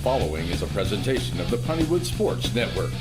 following is a presentation of the Pontywood Sports Network.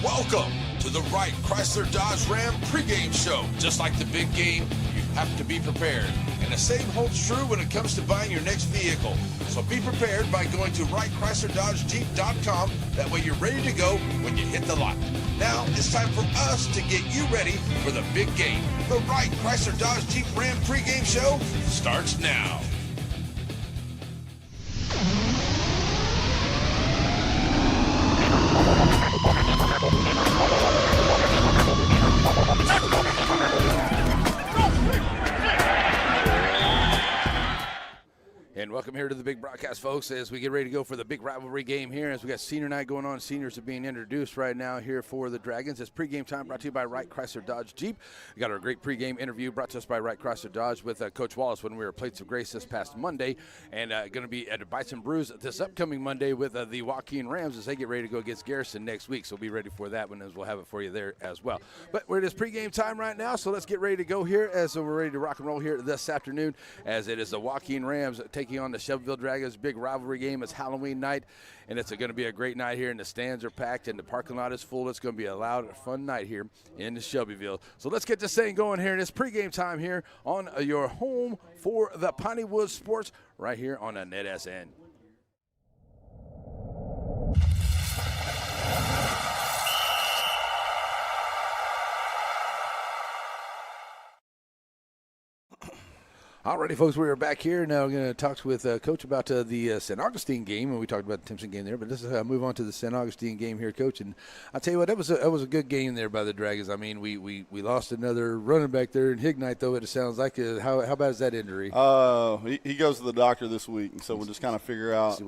Welcome to the Wright Chrysler Dodge Ram pregame show. Just like the big game, you have to be prepared. And the same holds true when it comes to buying your next vehicle. So be prepared by going to WrightChryslerDodgeJeep.com. That way you're ready to go when you hit the lot. Now it's time for us to get you ready for the big game. The Wright Chrysler Dodge Jeep Ram pregame show starts now. And welcome here to the big broadcast, folks, as we get ready to go for the big rivalry game here. As we got senior night going on, seniors are being introduced right now here for the Dragons. It's pregame time brought to you by Wright Chrysler Dodge Jeep. We got our great pregame interview brought to us by Wright Chrysler Dodge with Coach Wallace when we were at Plates of Grace this past Monday, and going to be at Bites and Brews this upcoming Monday with the Joaquin Rams as they get ready to go against Garrison next week. So be ready for that one, as we'll have it for you there as well. But we're at this pregame time right now, so let's get ready to go here as we're ready to rock and roll here this afternoon, as it is the Joaquin Rams taking on the Shelbyville Dragons. Big rivalry game. It's Halloween night, and it's going to be a great night here, and the stands are packed, and the parking lot is full. It's going to be a loud, fun night here in Shelbyville. So let's get this thing going here, and it's pregame time here on your home for the Pontywood Sports right here on a NETSN. Alrighty, folks, we are back here. Now we're going to talk with Coach about the St. Augustine game, and we talked about the Timpson game there, but let's move on to the St. Augustine game here, Coach. And I'll tell you what, that was a good game there by the Dragons. I mean, we lost another running back there in Hignite, though, it sounds like. How bad is that injury? He goes to the doctor this week, and so we'll just kind of figure out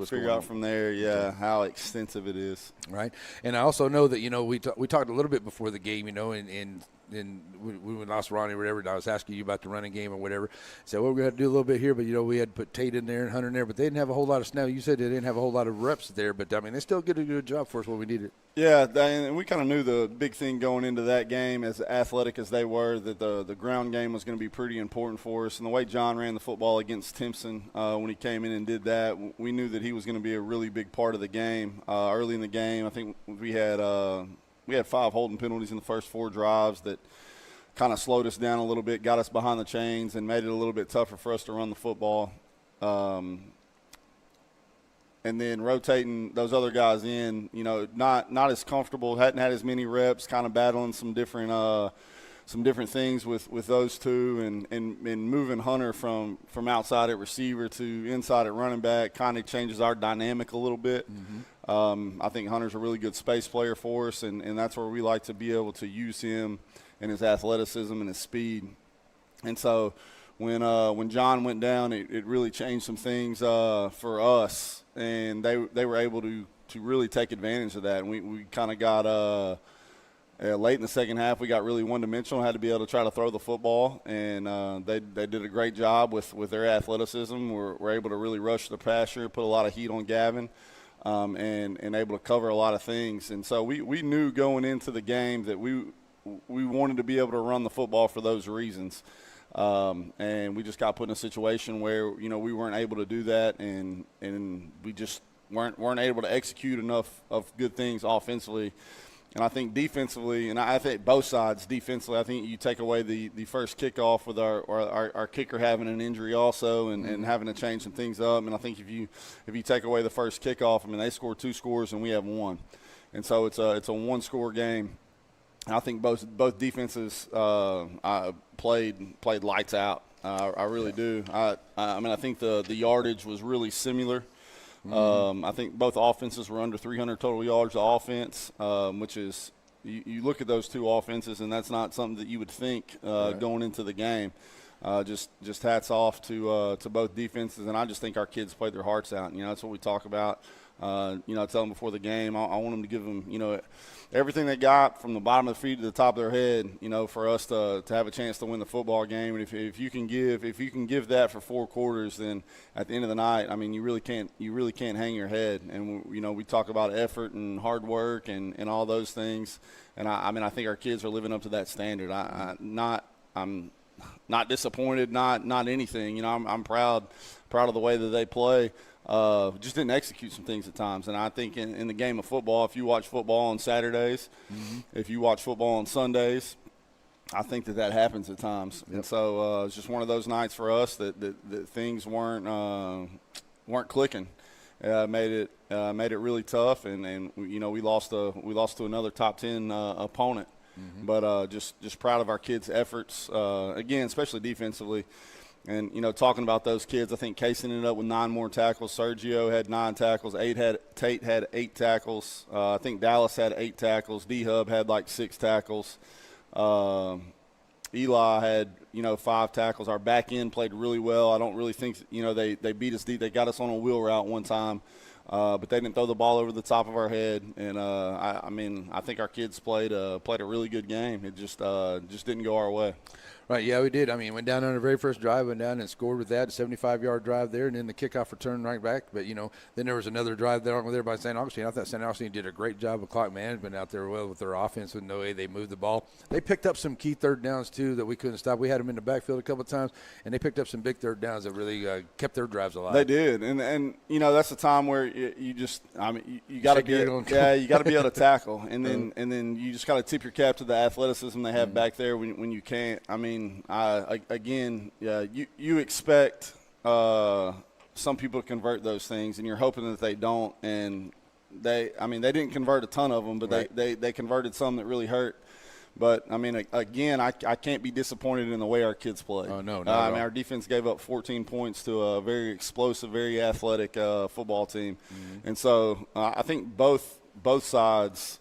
from there, how extensive it is. Right. And I also know that, we talked a little bit before the game, and we lost Ronnie or whatever, and I was asking you about the running game or whatever. So we're going to do a little bit here, but, we had to put Tate in there and Hunter in there, but they didn't have a whole lot of snap. You said they didn't have a whole lot of reps there, but, I mean, they still did a good job for us when we needed it. Yeah, and we kind of knew the big thing going into that game, as athletic as they were, that the ground game was going to be pretty important for us. And the way John ran the football against Timpson when he came in and did that, we knew that he was going to be a really big part of the game. Early in the game, I think we had 5 holding penalties in the first 4 drives that kind of slowed us down a little bit, got us behind the chains, and made it a little bit tougher for us to run the football. And then rotating those other guys in, not as comfortable, hadn't had as many reps, kind of battling some different things with those two, and moving Hunter from outside at receiver to inside at running back kind of changes our dynamic a little bit. Mm-hmm. I think Hunter's a really good space player for us, and that's where we like to be able to use him and his athleticism and his speed. And so when John went down, it really changed some things for us, and they were able to really take advantage of that. And we kind of got late in the second half, we got really one-dimensional, had to be able to try to throw the football, and they did a great job with their athleticism. We're able to really rush the passer, put a lot of heat on Gavin, and able to cover a lot of things. And so we knew going into the game that we wanted to be able to run the football for those reasons. And we just got put in a situation where, we weren't able to do that, and we just weren't able to execute enough of good things offensively. And I think defensively, and I think both sides defensively, I think you take away the first kickoff with our kicker having an injury also, and having to change some things up. And I think if you take away the first kickoff, I mean, they scored 2 scores and we have 1. And so it's a 1-score game. I think both defenses played lights out. I really do. I mean, I think the yardage was really similar. Mm-hmm. I think both offenses were under 300 total yards of offense, which is you look at those two offenses, and that's not something that you would think going into the game. Just hats off to both defenses, and I just think our kids played their hearts out. That's what we talk about. I tell them before the game, I want them to give them, everything they got from the bottom of the feet to the top of their head, for us to have a chance to win the football game. And if you can give that for 4 quarters, then at the end of the night, I mean, you really can't hang your head. And we talk about effort and hard work and all those things. And I think our kids are living up to that standard. I'm not disappointed, not anything. You know, I'm proud of the way that they play. Just didn't execute some things at times. And I think in the game of football, if you watch football on Saturdays, if you watch football on Sundays, I think that happens at times. Yep. And so it's just one of those nights for us that things weren't clicking. Made it really tough, and you know, we lost to another top 10 opponent. But just proud of our kids' efforts, again, especially defensively. And, you know, talking about those kids, I think Case ended up with 9 more tackles. Sergio had 9 tackles. Tate had 8 tackles. I think Dallas had 8 tackles. D-Hub had like 6 tackles. Eli had, you know, 5 tackles. Our back end played really well. I don't really think, you know, they beat us deep. They got us on a wheel route one time. But they didn't throw the ball over the top of our head, and I mean, I think our kids played a really good game. It just didn't go our way. Right, yeah, we did. I mean, went down on the very first drive, went down and scored with that 75-yard drive there, and then the kickoff return right back. But, you know, then there was another drive there by St. Augustine. I thought St. Augustine did a great job of clock management out there well with their offense, with no way they moved the ball. They picked up some key third downs, too, that we couldn't stop. We had them in the backfield a couple of times, and they picked up some big third downs that really kept their drives alive. They did, and you know, that's a time where you just, I mean, you got to be able to tackle, and then you just got to tip your cap to the athleticism they have back there when you can't. I mean, you expect some people to convert those things, and you're hoping that they don't. And they didn't convert a ton of them, but right. they converted some that really hurt. But, I mean, again, I can't be disappointed in the way our kids play. Oh, no, I mean, our defense gave up 14 points to a very explosive, very athletic football team. And so I think both sides,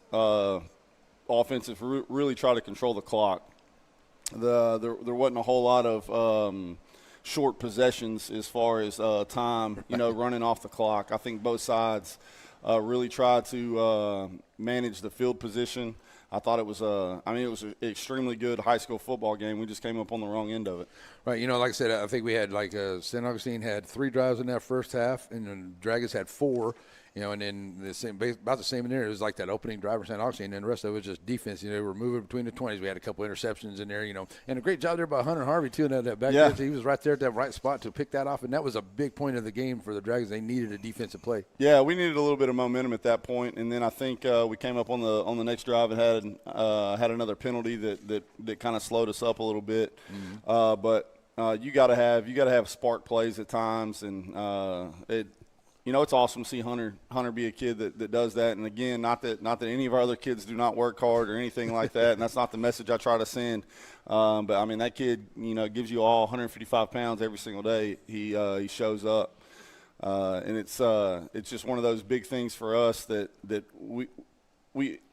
offensive, really try to control the clock. There wasn't a whole lot of short possessions as far as time, you know, running off the clock. I think both sides really tried to manage the field position. I thought it was it was an extremely good high school football game. We just came up on the wrong end of it. Right. You know, like I said, I think we had St. Augustine had 3 drives in that first half, and then Dragons had 4. You know, and then about the same in there. It was like that opening drive for St. Augustine, and the rest of it was just defense. You know, they were moving between the 20s. We had a couple interceptions in there, you know, and a great job there by Hunter Harvey, too, in that back edge. He was right there at that right spot to pick that off, and that was a big point of the game for the Dragons. They needed a defensive play. Yeah, we needed a little bit of momentum at that point, and then I think we came up on the next drive and had another penalty that kind of slowed us up a little bit. But you got to have spark plays at times, and you know, it's awesome to see Hunter be a kid that does that. And again, not that any of our other kids do not work hard or anything like that, and that's not the message I try to send. But I mean, that kid, you know, gives you all 155 pounds every single day. He shows up, and it's just one of those big things for us that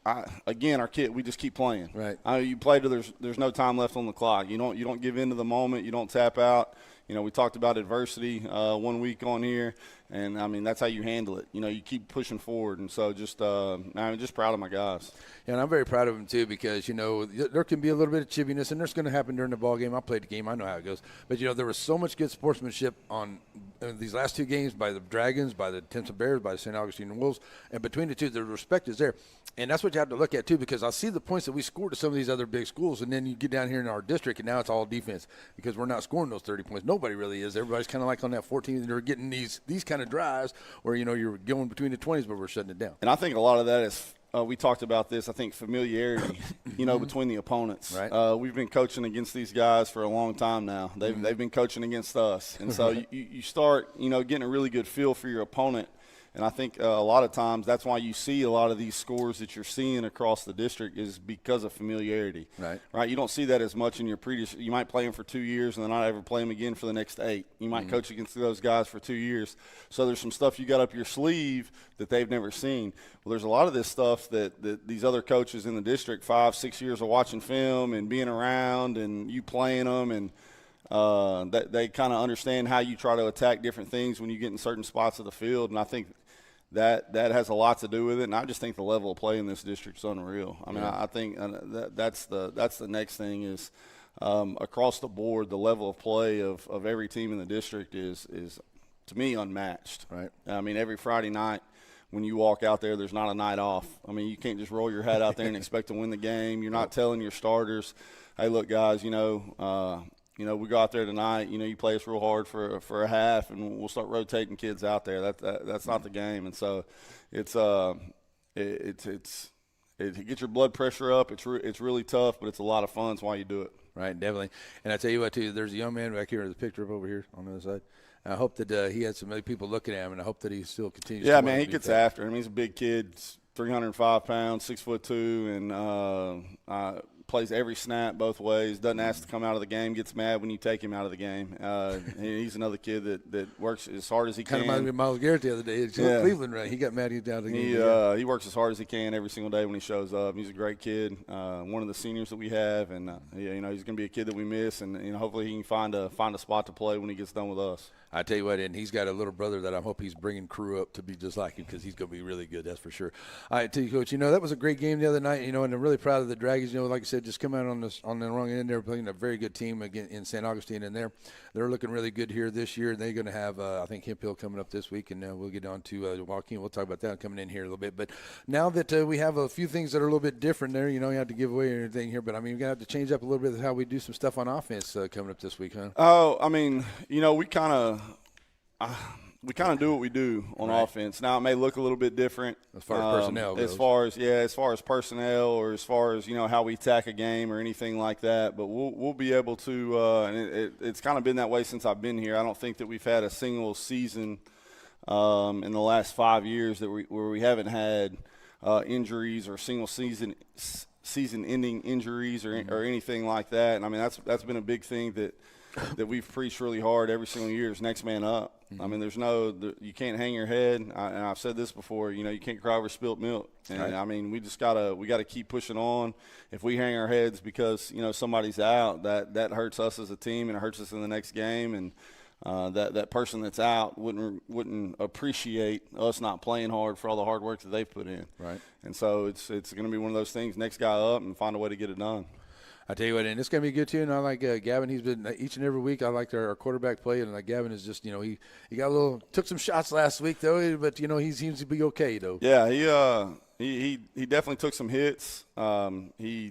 our kid, we just keep playing. Right. You play till there's no time left on the clock. You don't give in to the moment. You don't tap out. You know, we talked about adversity 1 week on here, and I mean, that's how you handle it. You know, you keep pushing forward, and so I'm just proud of my guys. Yeah, and I'm very proud of them too, because, you know, there can be a little bit of chippiness, and there's going to happen during the ball game. I played the game, I know how it goes. But, you know, there was so much good sportsmanship on these last 2 games by the Dragons, by the Tinsel Bears, by the St. Augustine Wolves, and between the two, the respect is there. And that's what you have to look at too, because I see the points that we scored to some of these other big schools, and then you get down here in our district, and now it's all defense because we're not scoring those 30 points. Nobody really is. Everybody's kind of like on that 14, and they're getting these kind of drives where, you know, you're going between the 20s, but we're shutting it down. And I think a lot of that is we talked about this, I think, familiarity, you know, between the opponents. Right. We've been coaching against these guys for a long time now. They've been coaching against us. And so you start, you know, getting a really good feel for your opponent. And I think a lot of times that's why you see a lot of these scores that you're seeing across the district is because of familiarity. Right. You don't see that as much in your previous – you might play them for 2 years and then not ever play them again for the next 8. You might coach against those guys for 2 years. So there's some stuff you got up your sleeve that they've never seen. Well, there's a lot of this stuff that these other coaches in the district, 5-6 years of watching film and being around and you playing them, and that they kind of understand how you try to attack different things when you get in certain spots of the field. And I think that has a lot to do with it. And I just think the level of play in this district is unreal. I mean, I think that's the next thing is across the board, the level of play of every team in the district is to me unmatched. Right. I mean, every Friday night when you walk out there, there's not a night off. I mean, you can't just roll your hat out there and expect to win the game. You're not telling your starters, hey, look, guys, we go out there tonight. You play us real hard for a half, and we'll start rotating kids out there. That's not the game. And so it gets your blood pressure up. It's really tough, but it's a lot of fun. It's why you do it. Right, definitely. And I tell you what, too, there's a young man back here. There's a picture of over here on the other side. I hope that he had some other people looking at him, and I hope that he still continues. Yeah, man, he gets after him. He's a big kid, 305 pounds, 6'2", and plays every snap both ways. Doesn't ask to come out of the game. Gets mad when you take him out of the game. He's another kid that works as hard as he can. Kind of reminded me of Miles Garrett the other day. It's Cleveland, right? He got mad out of the game. He works as hard as he can every single day when he shows up. He's a great kid. One of the seniors that we have, and he's going to be a kid that we miss, and hopefully he can find a spot to play when he gets done with us. I tell you what, and he's got a little brother that I hope he's bringing crew up to be just like him, because he's going to be really good, that's for sure. I tell you, Coach, that was a great game the other night, and I'm really proud of the Dragons. Like I said, just come out on the wrong end. They're playing a very good team again in St. Augustine, and they're looking really good here this year. They're going to have, I think, Hemp Hill coming up this week, and we'll get on to Joaquin. We'll talk about that coming in here a little bit. But now that we have a few things that are a little bit different there, you have to give away anything here, but we're going to have to change up a little bit of how we do some stuff on offense coming up this week, huh? Oh, we kind of do what we do on offense. Now it may look a little bit different as far as personnel goes. As far as personnel, or as far as how we attack a game or anything like that. But we'll be able to, and it's kind of been that way since I've been here. I don't think that we've had a single season in the last 5 years where we haven't had injuries or single season-ending injuries or anything like that. And that's been a big thing that we've preached really hard every single year is next man up. Mm-hmm. You can't hang your head. And I've said this before, you can't cry over spilt milk. And right. We just gotta keep pushing on. If we hang our heads because, somebody's out, that hurts us as a team and it hurts us in the next game. And that person that's out wouldn't appreciate us not playing hard for all the hard work that they've put in. Right. And so it's going to be one of those things, next guy up and find a way to get it done. I tell you what, and it's going to be good too. And I like Gavin. He's been each and every week. I like our quarterback play, and Gavin is just, he got took some shots last week though, but he seems to be okay though. Yeah, he definitely took some hits. He's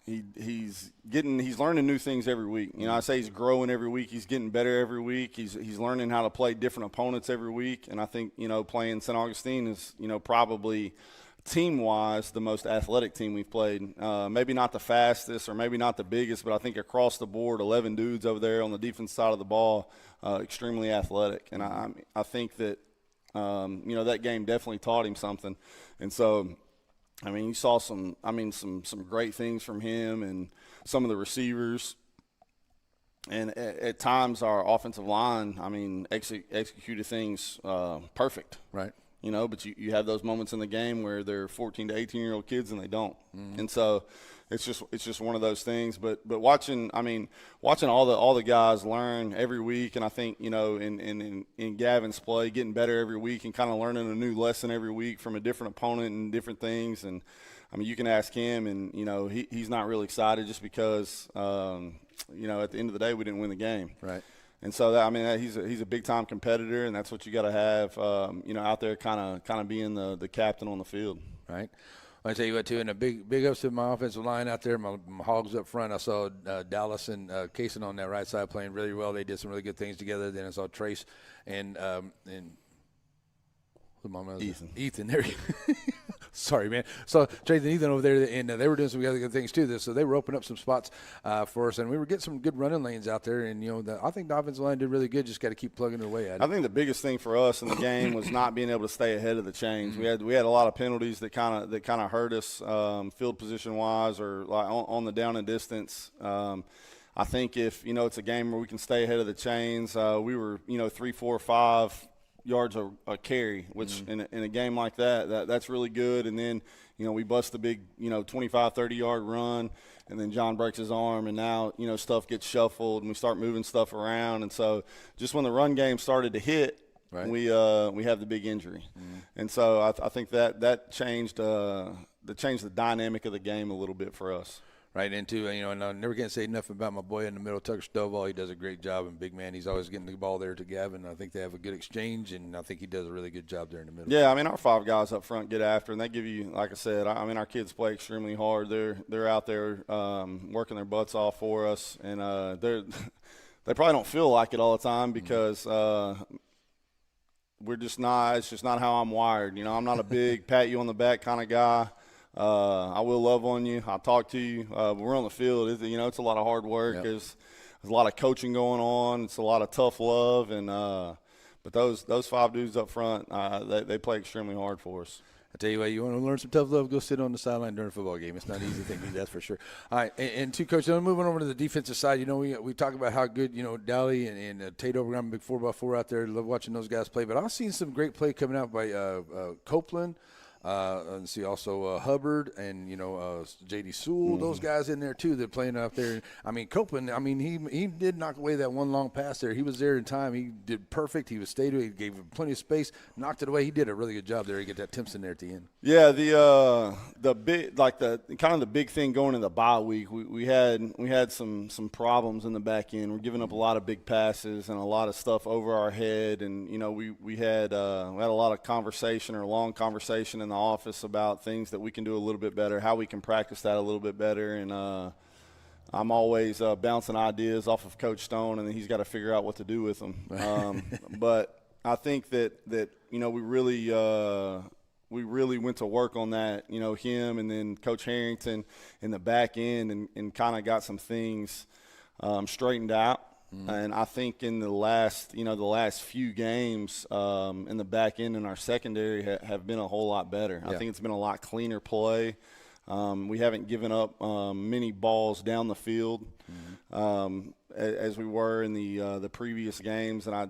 learning new things every week. I say he's growing every week. He's getting better every week. He's learning how to play different opponents every week. And I think playing St. Augustine is probably team-wise the most athletic team we've played. Maybe not the fastest or maybe not the biggest, but I think across the board, 11 dudes over there on the defense side of the ball, extremely athletic. And I think that that game definitely taught him something. And so you saw some great things from him and some of the receivers. And at times our offensive line, executed things perfect. Right. But you have those moments in the game where they're 14 to 18-year-old kids and they don't. Mm-hmm. And so it's just one of those things. But watching all the guys learn every week, and I think in Gavin's play, getting better every week and kind of learning a new lesson every week from a different opponent and different things. And you can ask him, and he's not really excited just because at the end of the day we didn't win the game. Right. And so he's a big time competitor, and that's what you got to have, out there, kind of being the captain on the field. Right. I tell you what, too, and a big ups to my offensive line out there, my Hogs up front. I saw Dallas and Kaysen on that right side playing really well. They did some really good things together. Then I saw Trace and Ethan. There you go. Sorry, man. So Trace and Ethan over there, and they were doing some other good things too. So they were opening up some spots for us, and we were getting some good running lanes out there. And I think the offensive line did really good. Just got to keep plugging away at it. I think the biggest thing for us in the game was not being able to stay ahead of the chains. Mm-hmm. We had a lot of penalties that kind of hurt us field position wise or like on the down and distance. I think if it's a game where we can stay ahead of the chains, we were 3, 4, 5 yards a carry, which in a game like that's really good. And then we bust the big 25, 30-yard run, and then John breaks his arm, and now stuff gets shuffled and we start moving stuff around. And so just when the run game started to hit, right, we have the big injury. And so I think that changed the dynamic of the game a little bit for us. Right into, and I'm never going to say enough about my boy in the middle, Tucker Stovall. He does a great job, and big man, he's always getting the ball there to Gavin. I think they have a good exchange, and I think he does a really good job there in the middle. Yeah, I mean, our 5 guys up front get after, and they give you, like I said, I mean, our kids play extremely hard. They're out there working their butts off for us, and they probably don't feel like it all the time because we're just not. It's just not how I'm wired. I'm not a big pat you on the back kind of guy. I will love on you. I'll talk to you. But we're on the field. It's a lot of hard work. Yep. There's a lot of coaching going on. It's a lot of tough love. And but those 5 dudes up front, they play extremely hard for us. I tell you what, you want to learn some tough love, go sit on the sideline during a football game. It's not an easy thing to do, that's for sure. All right, and two, Coach, then moving over to the defensive side, we talk about how good, Dally and Tate Overground, big 4x4 out there. Love watching those guys play. But I've seen some great play coming out by Copeland. And see also Hubbard and J.D. Sewell, those guys in there too. They're playing out there. I mean Copeland. I mean he did knock away that one long pass there. He was there in time. He did perfect. He was stayed. He gave him plenty of space. Knocked it away. He did a really good job there. He get that Timpson there at the end. Yeah, the big the big thing going in the bye week. We had some problems in the back end. We're giving up a lot of big passes and a lot of stuff over our head. And we had a lot of conversation or long conversation in the office about things that we can do a little bit better, how we can practice that a little bit better. And I'm always bouncing ideas off of Coach Stone, and then he's got to figure out what to do with them. But I think that we really went to work on that, him and then Coach Harrington in the back end and kind of got some things straightened out. And I think in the last few games in the back end and our secondary have been a whole lot better. Yeah. I think it's been a lot cleaner play. We haven't given up many balls down the field as we were in the previous games. And I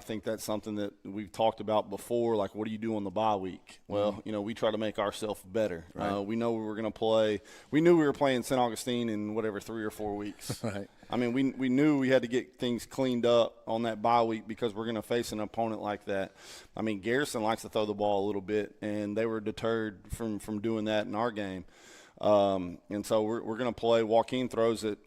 think that's something that we've talked about before. Like, what do you do on the bye week? Well, we try to make ourselves better. Right. We know we were going to play. We knew we were playing St. Augustine in 3 or 4 weeks. Right. I mean, we knew we had to get things cleaned up on that bye week because we're going to face an opponent like that. I mean, Garrison likes to throw the ball a little bit, and they were deterred from doing that in our game. And so we're going to play. Joaquin throws it,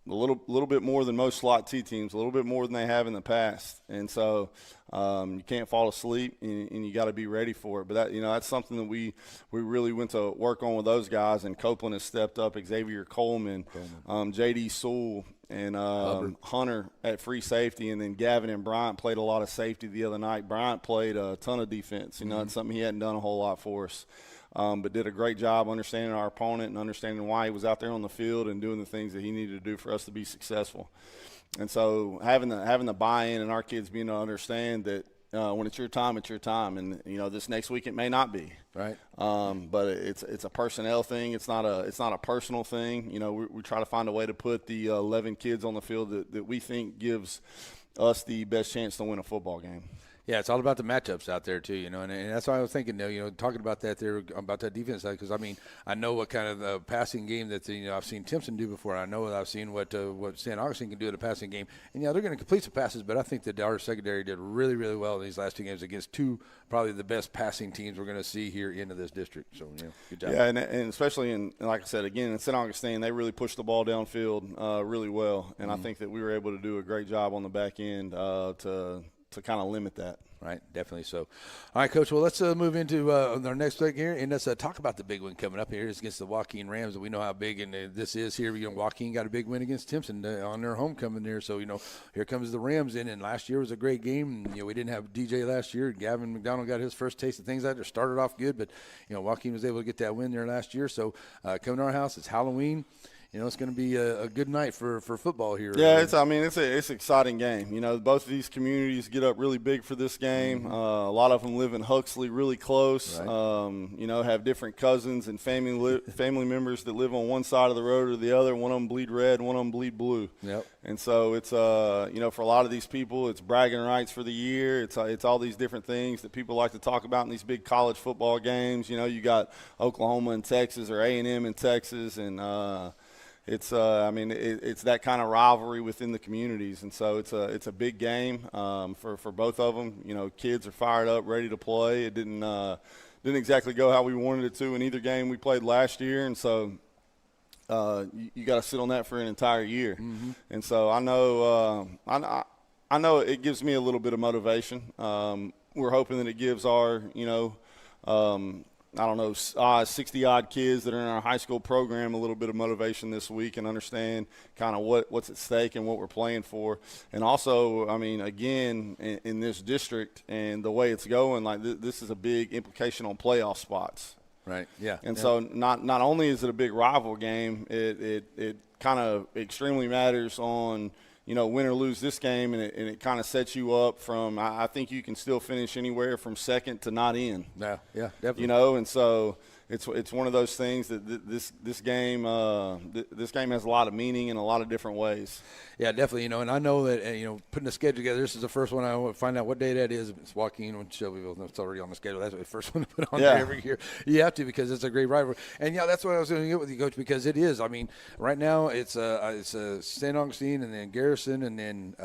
a little bit more than most slot T teams, a little bit more than they have in the past. And so you can't fall asleep, and you got to be ready for it. But that's something that we really went to work on with those guys. And Copeland has stepped up, Xavier Coleman. J.D. Sewell, and Hunter at free safety. And then Gavin and Bryant played a lot of safety the other night. Bryant played a ton of defense. It's something he hadn't done a whole lot for us. But did a great job understanding our opponent and understanding why he was out there on the field and doing the things that he needed to do for us to be successful. And so having the buy-in and our kids being able to understand that when it's your time, it's your time. And, this next week it may not be. Right. But it's a personnel thing. It's not a personal thing. We try to find a way to put the 11 kids on the field that we think gives us the best chance to win a football game. Yeah, it's all about the matchups out there too, and that's why I was thinking, talking about that there, about that defense side, because I know what kind of passing game that I've seen Timpson do before. I know I've seen what St. Augustine can do in a passing game, and they're going to complete some passes, but I think that our secondary did really, really well in these last 2 games against probably the best passing teams we're going to see here into this district. So good job. Yeah, and especially like I said again in St. Augustine, they really pushed the ball downfield really well, and I think that we were able to do a great job on the back end to kind of limit that. Right, definitely so. All right, Coach, well, let's move into our next leg here, and let's talk about the big one coming up here. It's against the Joaquin Rams, and we know how big this is here. Joaquin got a big win against Timpson on their homecoming there, so, here comes the Rams in, and last year was a great game. We didn't have DJ last year. Gavin McDonald got his first taste of things out there, started off good, but, Joaquin was able to get that win there last year. So coming to our house, it's Halloween. It's going to be a good night for football here. Yeah, it's an exciting game. Both of these communities get up really big for this game. A lot of them live in Huxley, really close. Right. Have different cousins and family members that live on one side of the road or the other. One of them bleed red, one of them bleed blue. Yep. And so it's for a lot of these people, it's bragging rights for the year. It's all these different things that people like to talk about in these big college football games. You got Oklahoma and Texas or A&M in Texas, and it's that kind of rivalry within the communities, and so it's a big game for both of them. Kids are fired up, ready to play. It didn't exactly go how we wanted it to in either game we played last year, and so you got to sit on that for an entire year. And so I know I know it gives me a little bit of motivation. We're hoping that it gives our, I don't know, 60-odd kids that are in our high school program a little bit of motivation this week and understand kind of what's at stake and what we're playing for. And also, I mean, again, in this district and the way it's going, like this is a big implication on playoff spots. Right, yeah. And so not only is it a big rival game, it kind of extremely matters on – win or lose this game, and it kind of sets you up from. I think you can still finish anywhere from second to not in. Yeah, definitely. And so it's one of those things that this game has a lot of meaning in a lot of different ways. Yeah, definitely. And I know that putting the schedule together. This is the first one I want to find out what day that is. It's Joaquin and Shelbyville. It's already on the schedule. That's the first one to put on there every year. You have to, because it's a great rivalry. And that's what I was going to get with you, Coach, because it is. I mean, right now it's St. Augustine and then Garrison and then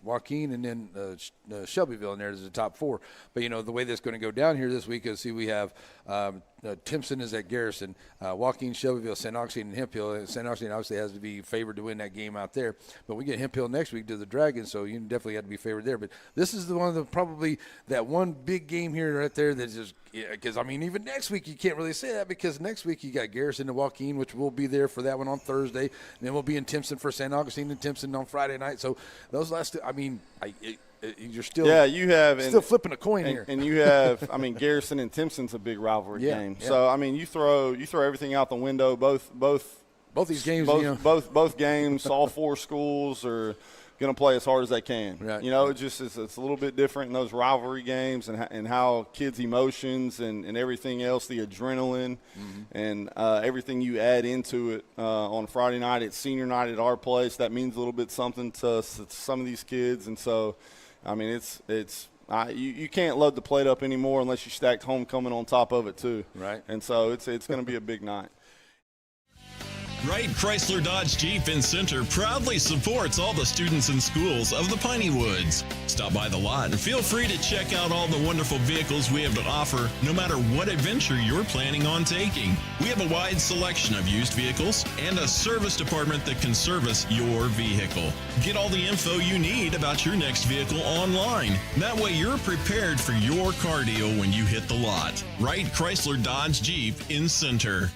Joaquin and then Shelbyville in there as the top four. But, the way that's going to go down here this week is, we have Timpson is at Garrison, Joaquin, Shelbyville, St. Augustine, and Hemphill. St. Augustine obviously has to be favored to win that game out there. But we get Hemphill next week to the Dragons, so you definitely have to be favored there. But this is probably that one big game here right there that's just – because, even next week you can't really say that, because next week you got Garrison and Joaquin, which will be there for that one on Thursday. And then we'll be in Timpson for St. Augustine and Timpson on Friday night. So those last two, you're still still flipping a coin here. And you have, Garrison and Timpson's a big rivalry game. Yeah. So you throw everything out the window. Both these games, both games, all four schools are going to play as hard as they can. Right. It's a little bit different in those rivalry games and how kids' emotions and everything else, the adrenaline and everything you add into it on Friday night. It's senior night at our place. That means a little bit something to some of these kids. And so, you can't load the plate up anymore unless you stacked homecoming on top of it too. Right. And so it's going to be a big night. Wright Chrysler Dodge Jeep in Center proudly supports all the students and schools of the Piney Woods. Stop by the lot and feel free to check out all the wonderful vehicles we have to offer, no matter what adventure you're planning on taking. We have a wide selection of used vehicles and a service department that can service your vehicle. Get all the info you need about your next vehicle online. That way you're prepared for your car deal when you hit the lot. Wright Chrysler Dodge Jeep in Center.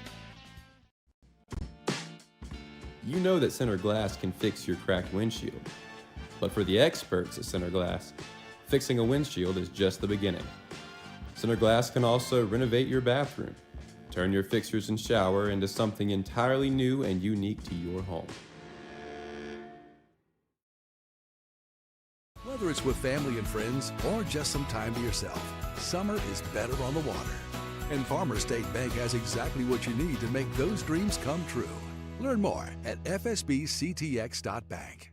You know that Center Glass can fix your cracked windshield. But for the experts at Center Glass, fixing a windshield is just the beginning. Center Glass can also renovate your bathroom, turn your fixtures and shower into something entirely new and unique to your home. Whether it's with family and friends or just some time to yourself, summer is better on the water. And Farmers State Bank has exactly what you need to make those dreams come true. Learn more at fsbctx.bank.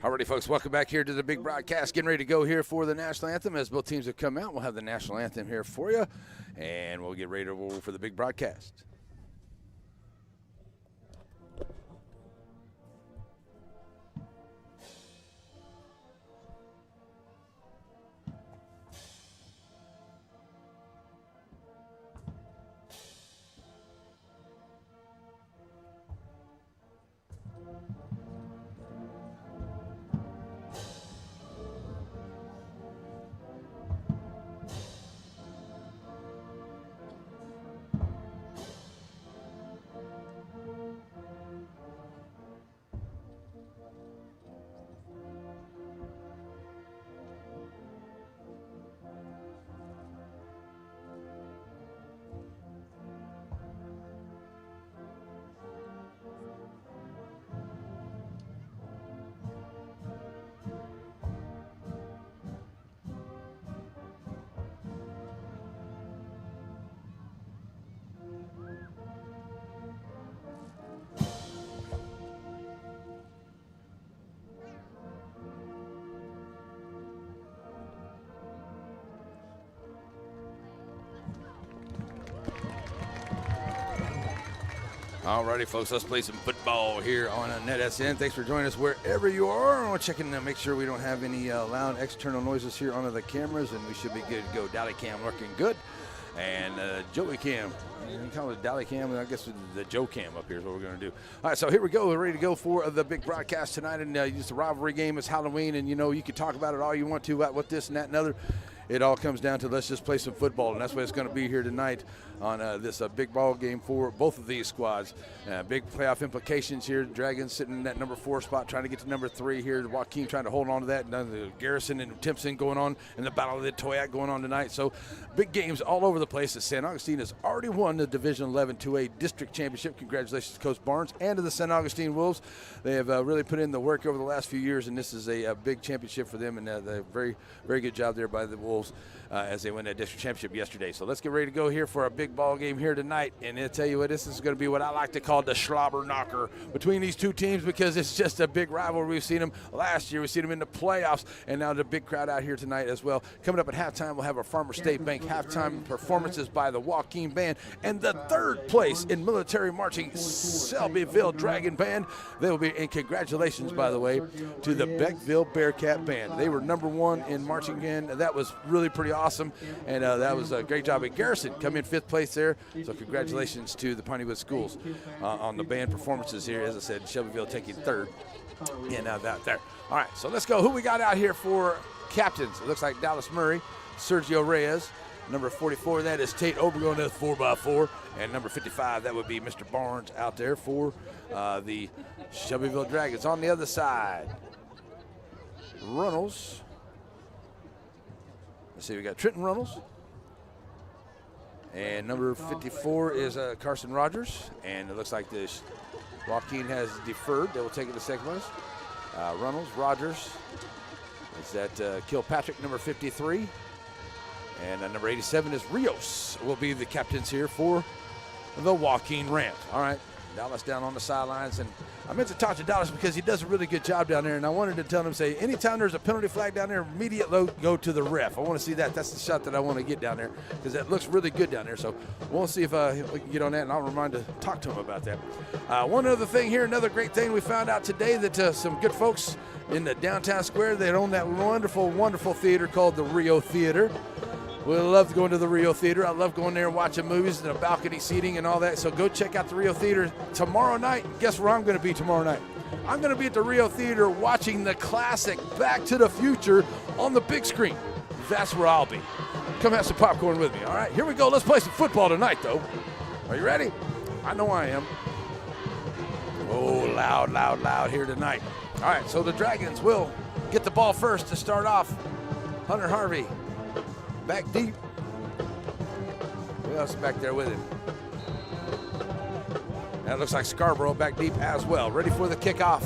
Alrighty, folks, welcome back here to the big broadcast. Getting ready to go here for the national anthem. As both teams have come out, we'll have the national anthem here for you, and we'll get ready to roll for the big broadcast. Alrighty, folks, let's play some football here on NETSN. Thanks for joining us wherever you are. We're checking to make sure we don't have any loud external noises here onto the cameras, and we should be good to go. Dally cam working good. And Joey cam, you call it Dally cam, I guess the Joe cam up here is what we're going to do. All right, so here we go. We're ready to go for the big broadcast tonight. And it's a rivalry game. It's Halloween, and, you can talk about it all you want to, about what this and that and other. It all comes down to let's just play some football, and that's what it's going to be here tonight on this big ball game for both of these squads. Big playoff implications here. Dragons sitting in that number 4 spot, trying to get to number 3 here. Joaquin trying to hold on to that. And the Garrison and Timpson going on, and the Battle of the Toyac going on tonight. So big games all over the place. As San Augustine has already won the Division 11 2A District Championship. Congratulations to Coach Barnes and to the San Augustine Wolves. They have really put in the work over the last few years, and this is a big championship for them. And a very, very good job there by the Wolves as they win that district championship yesterday. So let's get ready to go here for a big ball game here tonight. And I'll tell you what, this is going to be what I like to call the slobber knocker between these two teams, because it's just a big rivalry. We've seen them last year. We've seen them in the playoffs, and now the big crowd out here tonight as well. Coming up at halftime, we'll have our Farmer State Bank halftime performances by the Joaquin Band, and the third place in military marching Shelbyville Dragon Band. They will be, and congratulations, by the way, to the Beckville Bearcat Band. They were number 1 in marching band. That was really pretty awesome, and that was a great job at Garrison. Come in 5th place there, so congratulations to the Pineywood Schools on the band performances here. As I said, Shelbyville taking 3rd in that there. All right, so let's go. Who we got out here for captains? It looks like Dallas Murray, Sergio Reyes. Number 44, that is Tate Obergon, that's 4x4. And number 55, that would be Mr. Barnes out there for the Shelbyville Dragons. On the other side, Runnels. Let's see, we got Trenton Runnels. And number 54 is Carson Rogers. And it looks like this Joaquin has deferred. They will take it to second place. Runnels, Rogers. Is that Kilpatrick, number 53. And number 87 is Rios. Will be the captains here for the Joaquin Rams. All right, Dallas down on the sidelines. And I meant to talk to Dallas because he does a really good job down there. And I wanted to tell him, say, anytime there's a penalty flag down there, immediately go to the ref. I want to see that. That's the shot that I want to get down there, because that looks really good down there. So we'll see if we can get on that, and I'll remind to talk to him about that. One other thing here, another great thing we found out today, that some good folks in the downtown square, they own that wonderful, wonderful theater called the Rio Theater. We love going to the Rio Theater. I love going there and watching movies and the balcony seating and all that. So go check out the Rio Theater tomorrow night. Guess where I'm going to be tomorrow night? I'm going to be at the Rio Theater watching the classic Back to the Future on the big screen. That's where I'll be. Come have some popcorn with me, all right? Here we go. Let's play some football tonight, though. Are you ready? I know I am. Oh, loud, loud, loud here tonight. All right, so the Dragons will get the ball first to start off. Hunter Harvey. Back deep. Who else is back there with him? That looks like Scarborough back deep as well. Ready for the kickoff.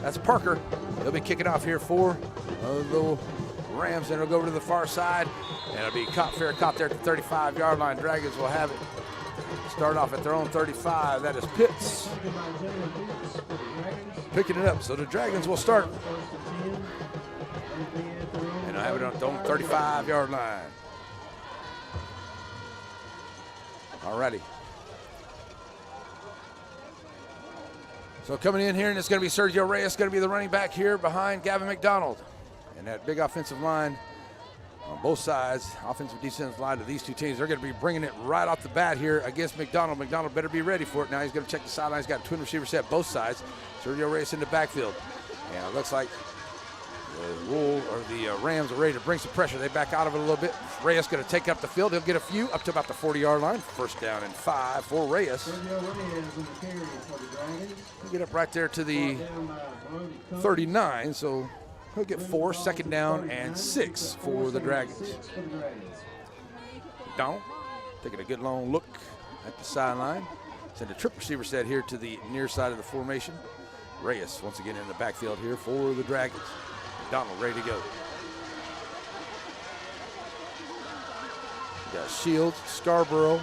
That's Parker. They'll be kicking off here for the Rams. Then it'll go over to the far side. And it'll be fair caught there at the 35-yard line. Dragons will have it. Start off at their own 35. That is Pitts. Picking it up. So the Dragons will start. And I have it on their own 35-yard line. Alrighty. So coming in here, and it's going to be Sergio Reyes, going to be the running back here behind Gavin McDonald. And that big offensive line on both sides, offensive defensive line of these two teams, they're going to be bringing it right off the bat here against McDonald. McDonald better be ready for it. Now he's going to check the sideline. He's got a twin receiver set both sides. Sergio Reyes in the backfield. And it looks like the Rams are ready to bring some pressure. They back out of it a little bit. Reyes going to take up the field. He'll get a few up to about the 40-yard line. First down and 5 for Reyes. He'll get up right there to the 39, so he'll get 4, second down and 6 for the Dragons. Donald taking a good long look at the sideline. Send a trip receiver set here to the near side of the formation. Reyes once again in the backfield here for the Dragons. McDonald ready to go. We got Shields, Scarborough,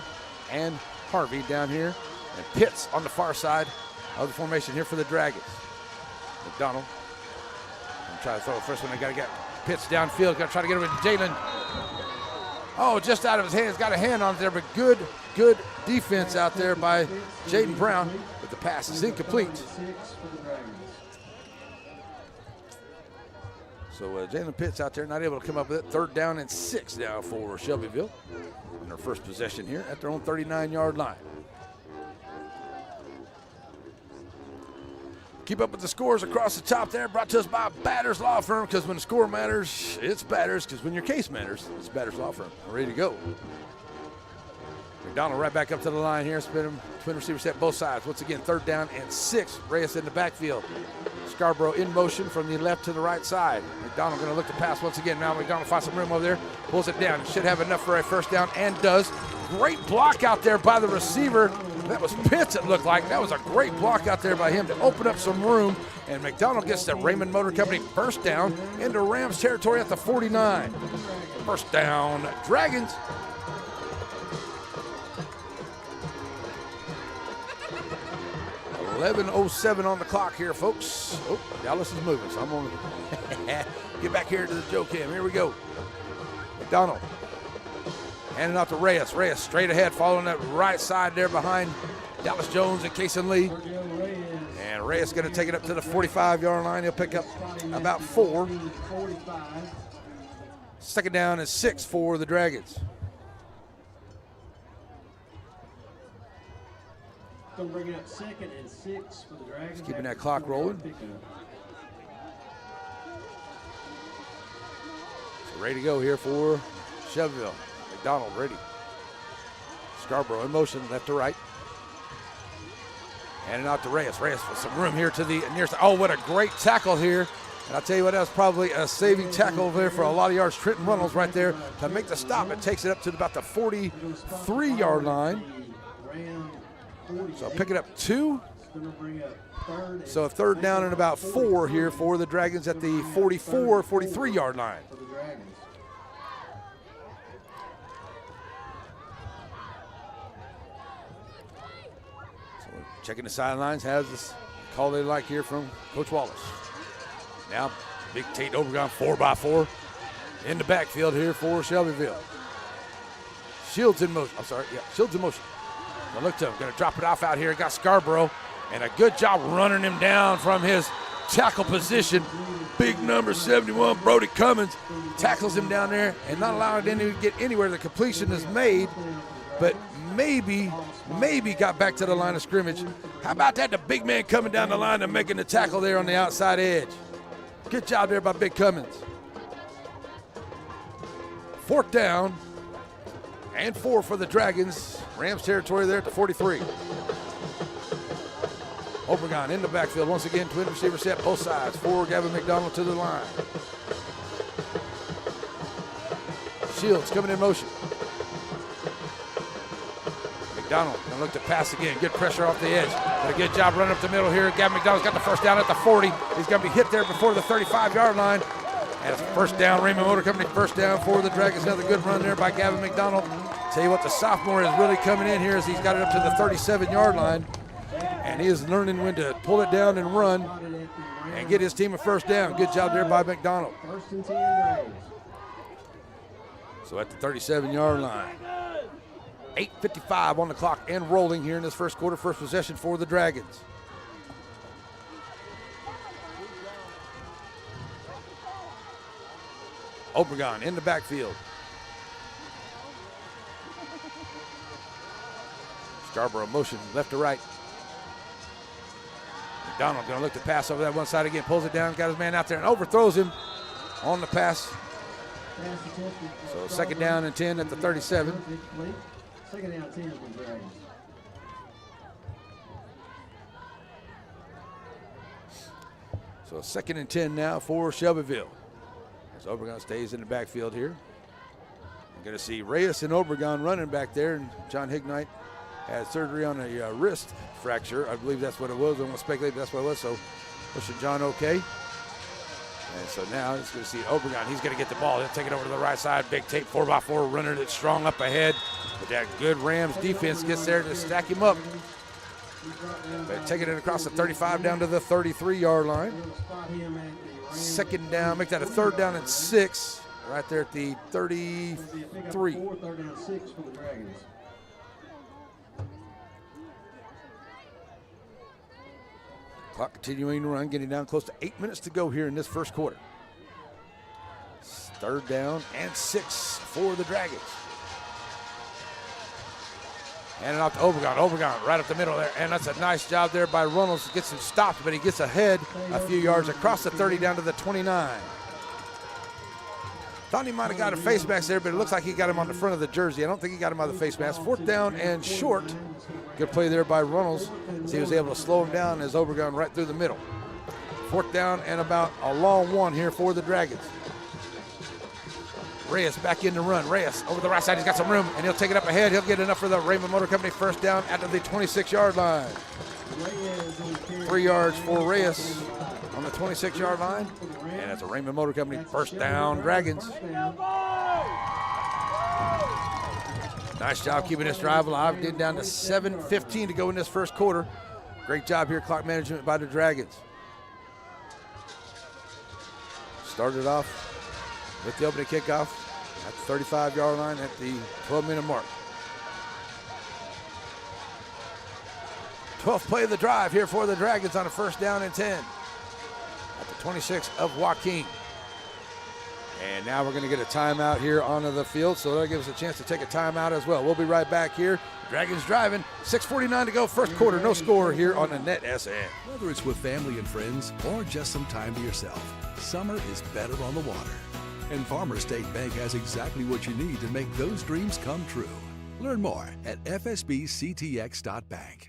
and Harvey down here. And Pitts on the far side of the formation here for the Dragons. McDonald. I'm trying to throw the first one. They got to get Pitts downfield. Got to try to get over to Jalen. Oh, just out of his hands. Got a hand on it there, but good defense out there by Jaden Brown. But the pass is incomplete. So Jalen Pitts out there not able to come up with it. 3rd down and 6 now for Shelbyville on their first possession here at their own 39-yard line. Keep up with the scores across the top there. Brought to us by Batters Law Firm, because when the score matters, it's Batters, because when your case matters, it's Batters Law Firm. Ready to go. McDonald right back up to the line here. Spin him. Twin receiver set both sides. Once again, 3rd down and 6. Reyes in the backfield. Scarborough in motion from the left to the right side. McDonald going to look to pass once again. Now McDonald finds some room over there. Pulls it down. Should have enough for a 1st down, and does. Great block out there by the receiver. That was Pitts, it looked like. That was a great block out there by him to open up some room. And McDonald gets the Raymond Motor Company 1st down into Rams territory at the 49. 1st down, Dragons. .11:07 on the clock here, folks. Oh, Dallas is moving, so I'm going to get back here to the Joe Cam. Here we go. McDonald handing out to Reyes. Reyes straight ahead, following that right side there behind Dallas Jones and Kason Lee. And Reyes going to take it up to the 45-yard line. He'll pick up about 4. 2nd down and 6 for the Dragons. Bring it up 2nd and 6 for the Dragons. Keeping that clock rolling. So ready to go here for Shelbyville. McDonald ready. Scarborough in motion, left to right. Handing out to Reyes. Reyes with some room here to the near side. Oh, what a great tackle here. And I'll tell you what, that was probably a saving tackle over there for a lot of yards. Trenton Reynolds right there to make the stop. It takes it up to about the 43-yard line. So pick it up 2. So a 3rd down and about 4 here for the Dragons at the 43-yard line. So checking the sidelines, has this call they like here from Coach Wallace. Now big Tate Obregon 4x4 in the backfield here for Shelbyville. Shields in motion. Shields in motion. Now look to him, going to drop it off out here. Got Scarborough, and a good job running him down from his tackle position. Big number 71, Brody Cummins, tackles him down there and not allowing him to get anywhere. The completion is made, but maybe got back to the line of scrimmage. How about that? The big man coming down the line and making the tackle there on the outside edge. Good job there by Big Cummins. 4th down and 4 for the Dragons. Rams territory there at the 43. Obregon in the backfield. Once again, twin receiver set both sides. For Gavin McDonald to the line. Shields coming in motion. McDonald gonna look to pass again. Good pressure off the edge. But a good job running up the middle here. Gavin McDonald's got the 1st down at the 40. He's gonna be hit there before the 35-yard line. And it's 1st down, Raymond Motor Company, 1st down for the Dragons. Another good run there by Gavin McDonald. Tell you what, the sophomore is really coming in here as he's got it up to the 37-yard line. And he is learning when to pull it down and run and get his team a 1st down. Good job there by McDonald. 1st and 10. So at the 37-yard line. 8:55 on the clock and rolling here in this 1st quarter. First possession for the Dragons. Obregon in the backfield. Scarborough motion left to right. McDonald going to look to pass over that one side again. Pulls it down, got his man out there and overthrows him on the pass. So 2nd down and 10 at the 37. 2nd down 10 for the Dragons. So 2nd and 10 now for Shelbyville. As Obregon stays in the backfield here. You're going to see Reyes and Obregon running back there, and John Hignite had surgery on a wrist fracture. I believe that's what it was. I don't want to speculate, but that's what it was. So wishing John okay. And so now he's going to see Obregon. He's going to get the ball. He'll take it over to the right side. Big Tape 4x4 running it strong up ahead. But that good Rams defense gets there to stack him up. They're taking it across the 35 down to the 33-yard line. 2nd down, make that a 3rd down and 6 right there at the 33. 4th down 6 for the Dragons. Clock continuing to run, getting down close to 8 minutes to go here in this first quarter. 3rd down and 6 for the Dragons. Handing off to Obregon. Obregon right up the middle there. And that's a nice job there by Reynolds. Gets him stopped, but he gets ahead a few yards across the 30 down to the 29. Thought he might have got a face mask there, but it looks like he got him on the front of the jersey. I don't think he got him on the face mask. 4th down and short. Good play there by Reynolds as he was able to slow him down as Obregon right through the middle. 4th down and about a long one here for the Dragons. Reyes back in the run. Reyes over the right side. He's got some room, and he'll take it up ahead. He'll get enough for the Raymond Motor Company 1st down at the 26-yard line. 3 yards for Reyes on the 26-yard line. And that's a Raymond Motor Company 1st down, Dragons. Nice job keeping this drive alive. Getting down to 7:15 to go in this first quarter. Great job here, clock management by the Dragons. Started off with the opening kickoff at the 35-yard line at the 12-minute mark. 12th play of the drive here for the Dragons on a 1st down and 10 at the 26 of Joaquin. And now we're going to get a timeout here onto the field, so that'll give us a chance to take a timeout as well. We'll be right back here. Dragons driving, 6:49 to go, first quarter, no score here on the NETSN. Whether it's with family and friends or just some time to yourself, summer is better on the water. And Farmers State Bank has exactly what you need to make those dreams come true. Learn more at fsbctx.bank.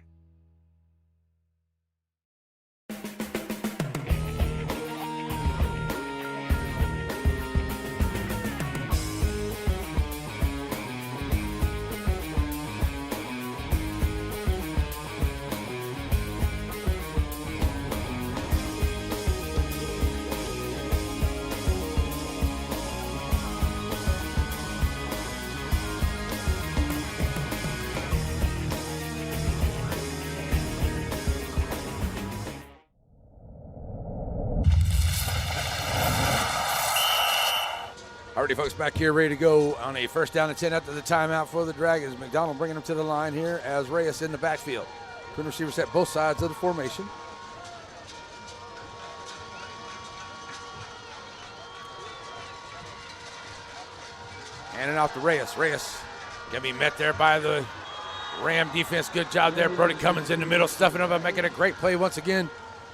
Alrighty, folks, back here ready to go on a 1st down and 10 after the timeout for the Dragons. McDonald bringing them to the line here as Reyes in the backfield. Twin receivers set both sides of the formation. Handing off to Reyes. Reyes gonna be met there by the Ram defense. Good job there. Brody Cummins in the middle, stuffing up and making a great play once again.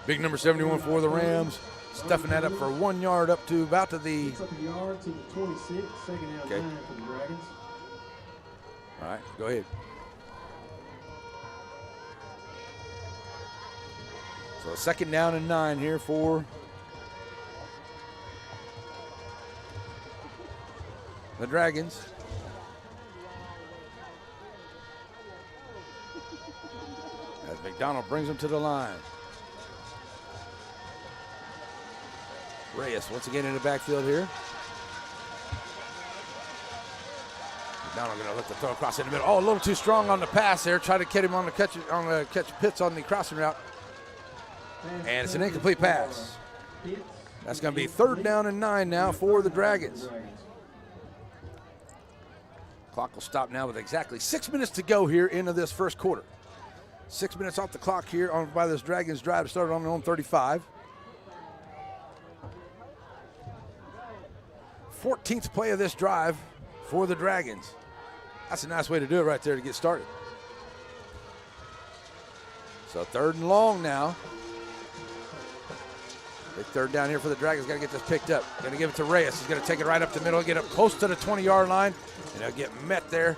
Big number 71 for the Rams. Stuffing that up for 1 yard up to about to the. It's up a yard to the 26, 2nd down Okay. 9 for the Dragons. All right, go ahead. So 2nd down and 9 here for the Dragons. As McDonald brings them to the line. Reyes once again in the backfield here. McDonald going to let the throw across in the middle. Oh, a little too strong on the pass there. Try to get him on the catch Pitts on the crossing route. And it's an incomplete pass. That's going to be 3rd down and 9 now for the Dragons. Clock will stop now with exactly 6 minutes to go here into this first quarter. 6 minutes off the clock here by this Dragons drive. Started on their own 35. 14th play of this drive for the Dragons. That's a nice way to do it right there to get started. So 3rd and long now. Big 3rd down here for the Dragons. Got to get this picked up. Going to give it to Reyes. He's going to take it right up the middle, get up close to the 20-yard line, and he'll get met there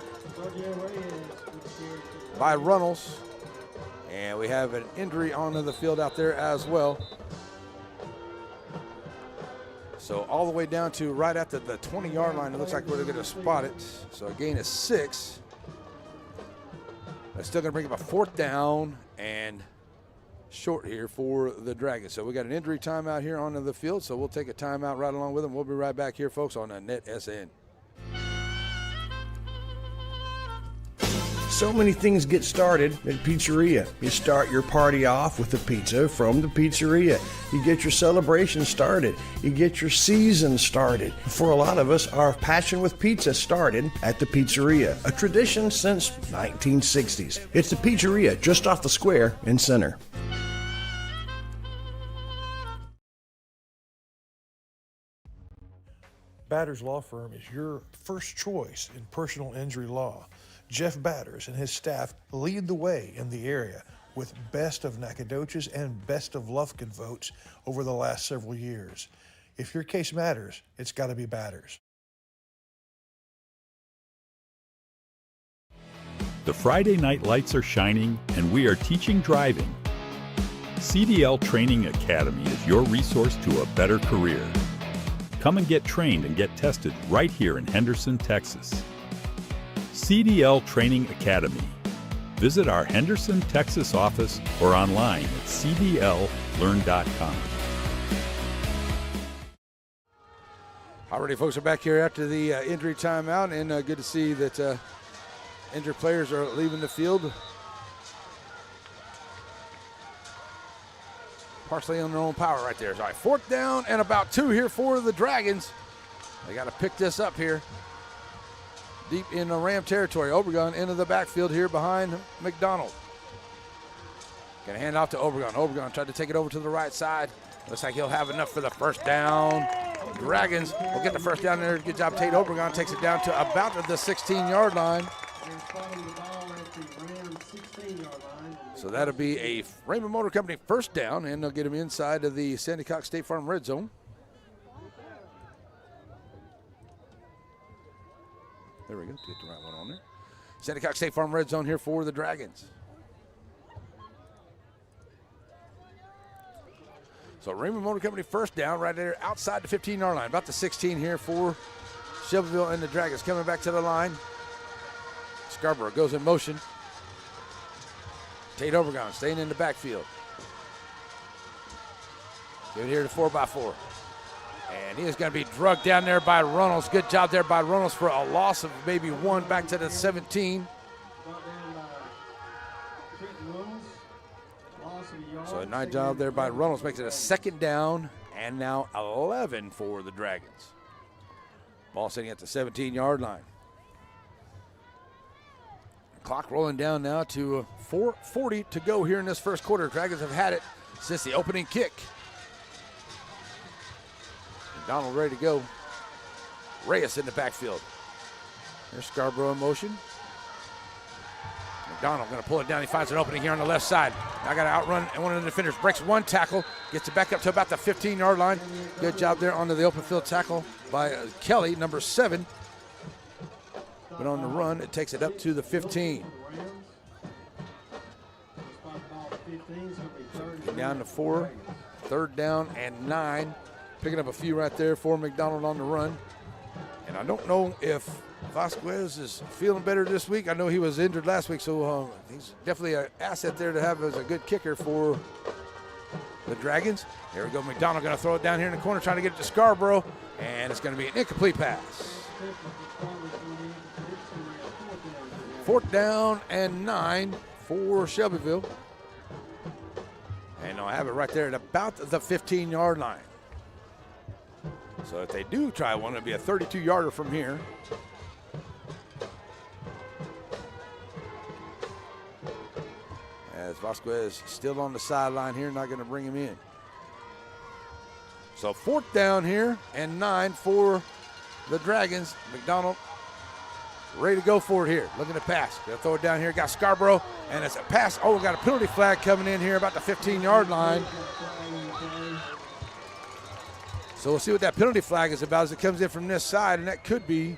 by Reynolds. And we have an injury onto the field out there as well. So all the way down to right at the 20-yard line, it looks like we're going to spot it. So a gain of 6. That's still going to bring up a 4th down and short here for the Dragons. So we got an injury timeout here onto the field, so we'll take a timeout right along with them. We'll be right back here, folks, on the NETSN. So many things get started at Pizzeria. You start your party off with a pizza from the pizzeria. You get your celebration started. You get your season started. For a lot of us, our passion with pizza started at the Pizzeria, a tradition since 1960s. It's the Pizzeria just off the square in Center. Batters Law Firm is your first choice in personal injury law. Jeff Batters and his staff lead the way in the area with best of Nacogdoches and best of Lufkin votes over the last several years. If your case matters, it's got to be Batters. The Friday night lights are shining and we are teaching driving. CDL Training Academy is your resource to a better career. Come and get trained and get tested right here in Henderson, Texas. CDL Training Academy. Visit our Henderson, Texas office or online at cdllearn.com. All righty, folks, are back here after the injury timeout, and good to see that injured players are leaving the field partially on their own power right there. All right, 4th down and about 2 here for the Dragons. They got to pick this up here. Deep in Ram territory. Obregon into the backfield here behind McDonald. Gonna hand off to Obregon. Obregon tried to take it over to the right side. Looks like he'll have enough for the first down. Dragons will get the first down there. Good job, Tate Obregon takes it down to about the 16-yard line. So that'll be a Raymond Motor Company first down, and they'll get him inside of the Sandy Cox State Farm red zone. There we go, get the right one on there. Sandy Cox State Farm red zone here for the Dragons. So Raymond Motor Company first down right there outside the 15-yard line. About the 16 here for Shelbyville and the Dragons. Coming back to the line. Scarborough goes in motion. Tate Obregon staying in the backfield. Give it here to 4x4. And he is going to be drugged down there by Runnels. Good job there by Runnels for a loss of maybe 1 back to the 17. So a nice job there by Runnels. Makes it a 2nd down and now 11 for the Dragons. Ball sitting at the 17-yard line. Clock rolling down now to 4:40 to go here in this first quarter. Dragons have had it since the opening kick. McDonald ready to go. Reyes in the backfield. There's Scarborough in motion. McDonald going to pull it down. He finds an opening here on the left side. Now got to outrun, and one of the defenders breaks 1 tackle, gets it back up to about the 15-yard line. Good job there onto the open field tackle by Kelly, number 7. But on the run, it takes it up to the 15. Down to 4, 3rd down and 9. Picking up a few right there for McDonald on the run. And I don't know if Vasquez is feeling better this week. I know he was injured last week, so he's definitely an asset there to have as a good kicker for the Dragons. Here we go, McDonald going to throw it down here in the corner, trying to get it to Scarborough, and it's going to be an incomplete pass. 4th down and 9 for Shelbyville. And they'll have it right there at about the 15-yard line. So if they do try one, it'll be a 32-yarder from here. As Vasquez still on the sideline here, not going to bring him in. So 4th down here and 9 for the Dragons. McDonald ready to go for it here. Looking to pass. Gonna throw it down here. Got Scarborough, and it's a pass. Oh, we got a penalty flag coming in here about the 15-yard line. So we'll see what that penalty flag is about as it comes in from this side, and that could be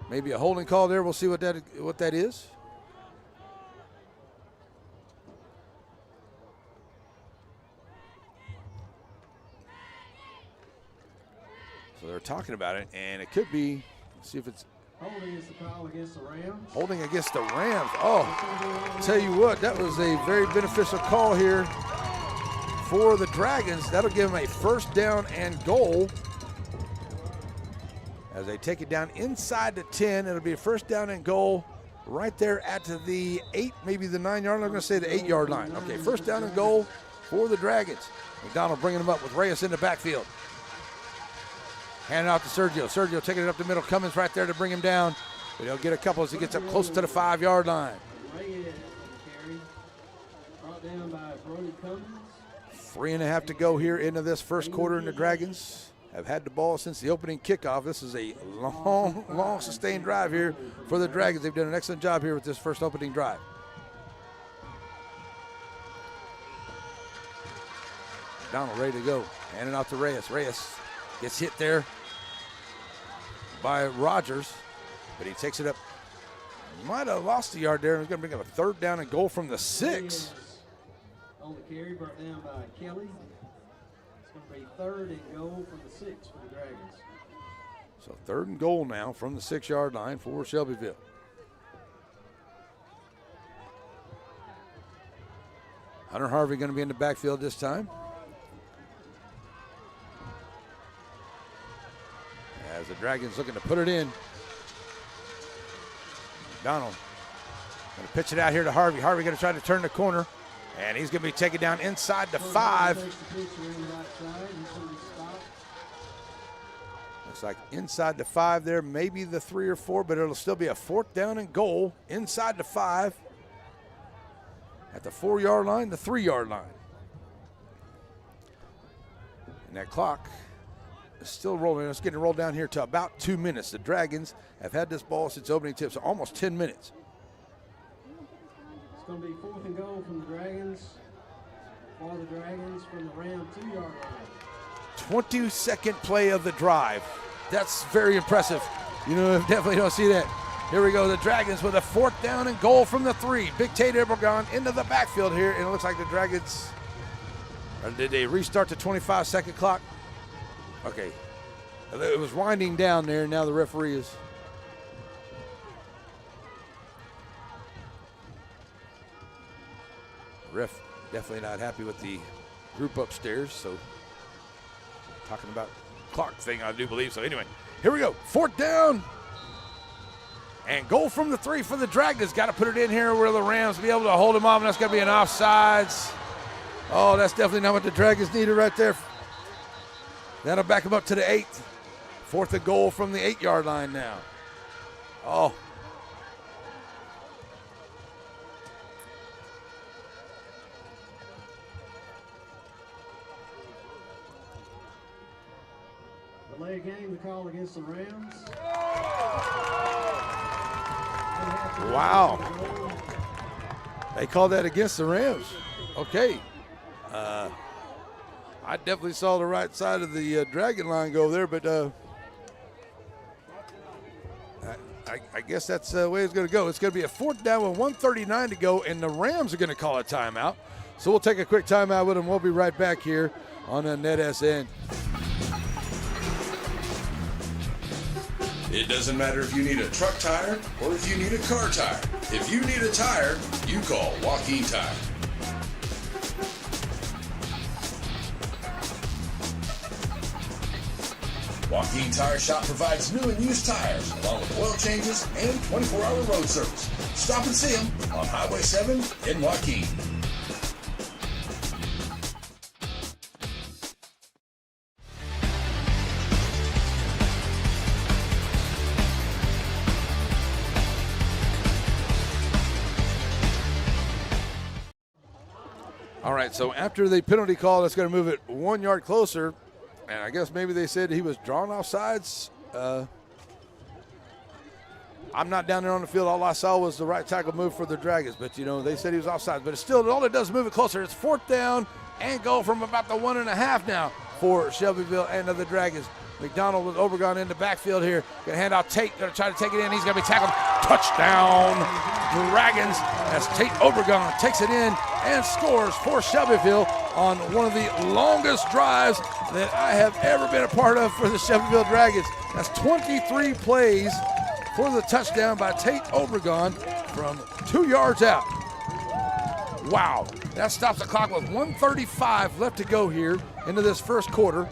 maybe a holding call there. We'll see what that is. So they're talking about it, and it could be. Let's see if it's holding is the call against the Rams. Holding against the Rams. Oh, tell you what, that was a very beneficial call here for the Dragons. That'll give them a 1st down and goal. As they take it down inside the 10, it'll be a 1st down and goal right there at the 8, maybe the 9-yard line. I'm going to say the 8-yard line. Okay, first down and goal for the Dragons. McDonald bringing them up with Reyes in the backfield. Handing out to Sergio. Sergio taking it up the middle. Cummins right there to bring him down. But he'll get a couple as he gets up close to the 5-yard line. Reyes on the carry. Brought down by Brody Cummins. 3.5 to go here into this first quarter, and the Dragons have had the ball since the opening kickoff. This is a long sustained drive here for the Dragons. They've done an excellent job here with this first opening drive. Donald ready to go. Handing out to Reyes. Reyes gets hit there by Rogers, but he takes it up. Might have lost a yard there. He's going to bring up a third down and goal from the 6. On the carry, brought down by Kelly. It's going to be third and goal from the 6 for the Dragons. So third and goal now from the 6-yard line for Shelbyville. Hunter Harvey going to be in the backfield this time. As the Dragons looking to put it in. Donald going to pitch it out here to Harvey. Harvey going to try to turn the corner. And he's going to be taken down inside the 5. Looks like inside the 5 there, maybe the 3 or 4, but it'll still be a 4th down and goal inside the 5. At the 4-yard line, the 3-yard line. And that clock is still rolling. It's getting rolled down here to about 2 minutes. The Dragons have had this ball since opening tip, so almost 10 minutes. It's going to be 4th and goal from the Dragons. For the Dragons from the Ram 2-yard line. 22nd play of the drive. That's very impressive. You know, definitely don't see that. Here we go, the Dragons with a 4th down and goal from the 3. Big Tate Obregon into the backfield here, and it looks like the Dragons, or did they restart the 25-second clock? Okay, it was winding down there, and now the referee is. Ref definitely not happy with the group upstairs, so talking about clock thing, I do believe. So anyway, here we go, 4th down. And goal from the 3 for the Dragons. Got to put it in here where the Rams will be able to hold him off, and that's going to be an offsides. Oh, that's definitely not what the Dragons needed right there. That'll back him up to the 8th. 4th and goal from the 8-yard line now. Oh. Delay game to call against the Rams. Wow. They called that against the Rams. Okay. I definitely saw the right side of the Dragon line go there, but I guess that's the way it's going to go. It's going to be a 4th down with 1:39 to go, and the Rams are going to call a timeout. So we'll take a quick timeout with them. We'll be right back here on the NETSN. It doesn't matter if you need a truck tire or if you need a car tire. If you need a tire, you call Joaquin Tire. Joaquin Tire Shop provides new and used tires, along with oil changes and 24-hour road service. Stop and see them on Highway 7 in Joaquin. All right, so after the penalty call, that's going to move it 1 yard closer. And I guess maybe they said he was drawn off sides. I'm not down there on the field. All I saw was the right tackle move for the Dragons. But, you know, they said he was offside. But it's still, all it does is move it closer. It's 4th down and goal from about the 1.5 now for Shelbyville and the Dragons. McDonald with Obregon in the backfield here. Going to hand out Tate. Going to try to take it in. He's going to be tackled. Touchdown, Dragons, as Tate Obregon takes it in and scores for Shelbyville on one of the longest drives that I have ever been a part of for the Shelbyville Dragons. That's 23 plays for the touchdown by Tate Obregon from 2 yards out. Wow, that stops the clock with 1:35 left to go here into this first quarter.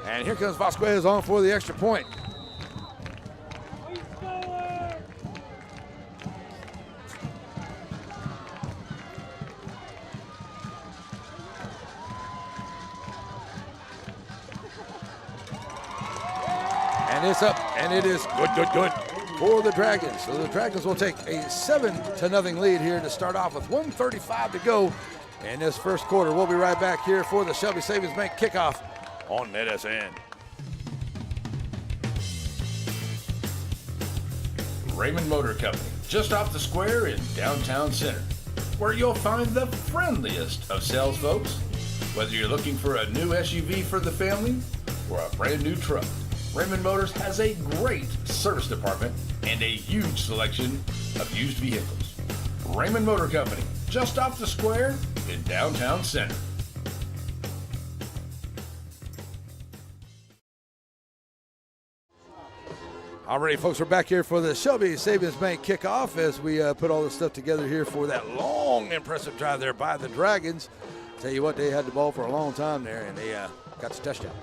And here comes Vasquez on for the extra point. And it's up, and it is good for the Dragons. So the Dragons will take a 7-0 lead here to start off with 1:35 to go in this first quarter. We'll be right back here for the Shelby Savings Bank kickoff on NETSN. Raymond Motor Company, just off the square in downtown Center, where you'll find the friendliest of sales folks. Whether you're looking for a new SUV for the family or a brand new truck, Raymond Motors has a great service department and a huge selection of used vehicles. Raymond Motor Company, just off the square in downtown Center. All right, folks, we're back here for the Shelby Savings Bank kickoff as we put all this stuff together here for that long, impressive drive there by the Dragons. Tell you what, they had the ball for a long time there, and they got the touchdown.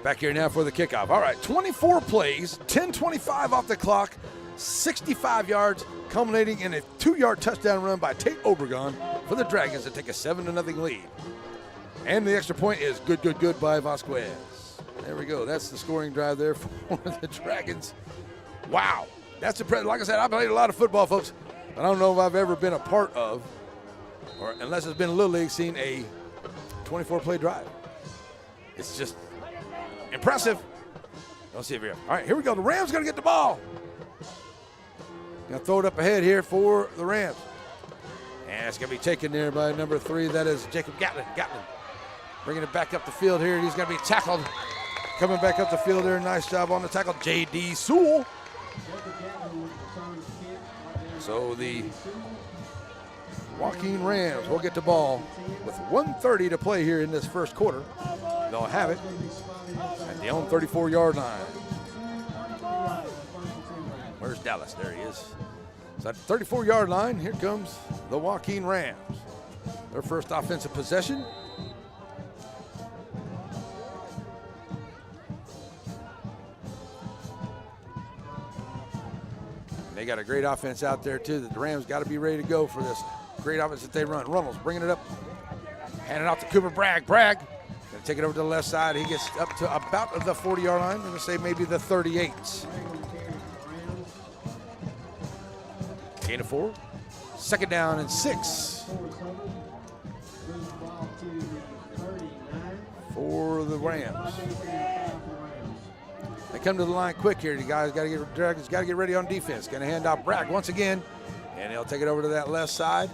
Back here now for the kickoff. All right, 24 plays, 10:25 off the clock, 65 yards, culminating in a 2-yard touchdown run by Tate Obregon for the Dragons to take a 7-0 lead. And the extra point is good by Vasquez. There we go. That's the scoring drive there for the Dragons. Wow. That's impressive. Like I said, I played a lot of football, folks, but I don't know if I've ever been a part of, or unless it's been a Little League, seen a 24-play drive. It's just impressive. Let's see if you're. All right, here we go. The Rams going to get the ball. Going to throw it up ahead here for the Rams. And it's going to be taken there by number 3. That is Jacob Gatlin. Bringing it back up the field here. He's going to be tackled. Coming back up the field there. Nice job on the tackle. J.D. Sewell. So the Joaquin Rams will get the ball with 1:30 to play here in this first quarter. They'll have it at the own 34-yard line. Where's Dallas? There he is. So at the 34-yard line, here comes the Joaquin Rams. Their first offensive possession. They got a great offense out there, too. The Rams got to be ready to go for this great offense that they run. Runnels bringing it up. Handing off to Cooper Bragg. Bragg going to take it over to the left side. He gets up to about the 40-yard line. I'm going to say maybe the 38. Gain of 4. Second down and 6. For the Rams. They come to the line quick here. The guys got to get Dragons got to get ready on defense. Going to hand off Bragg once again, and he'll take it over to that left side,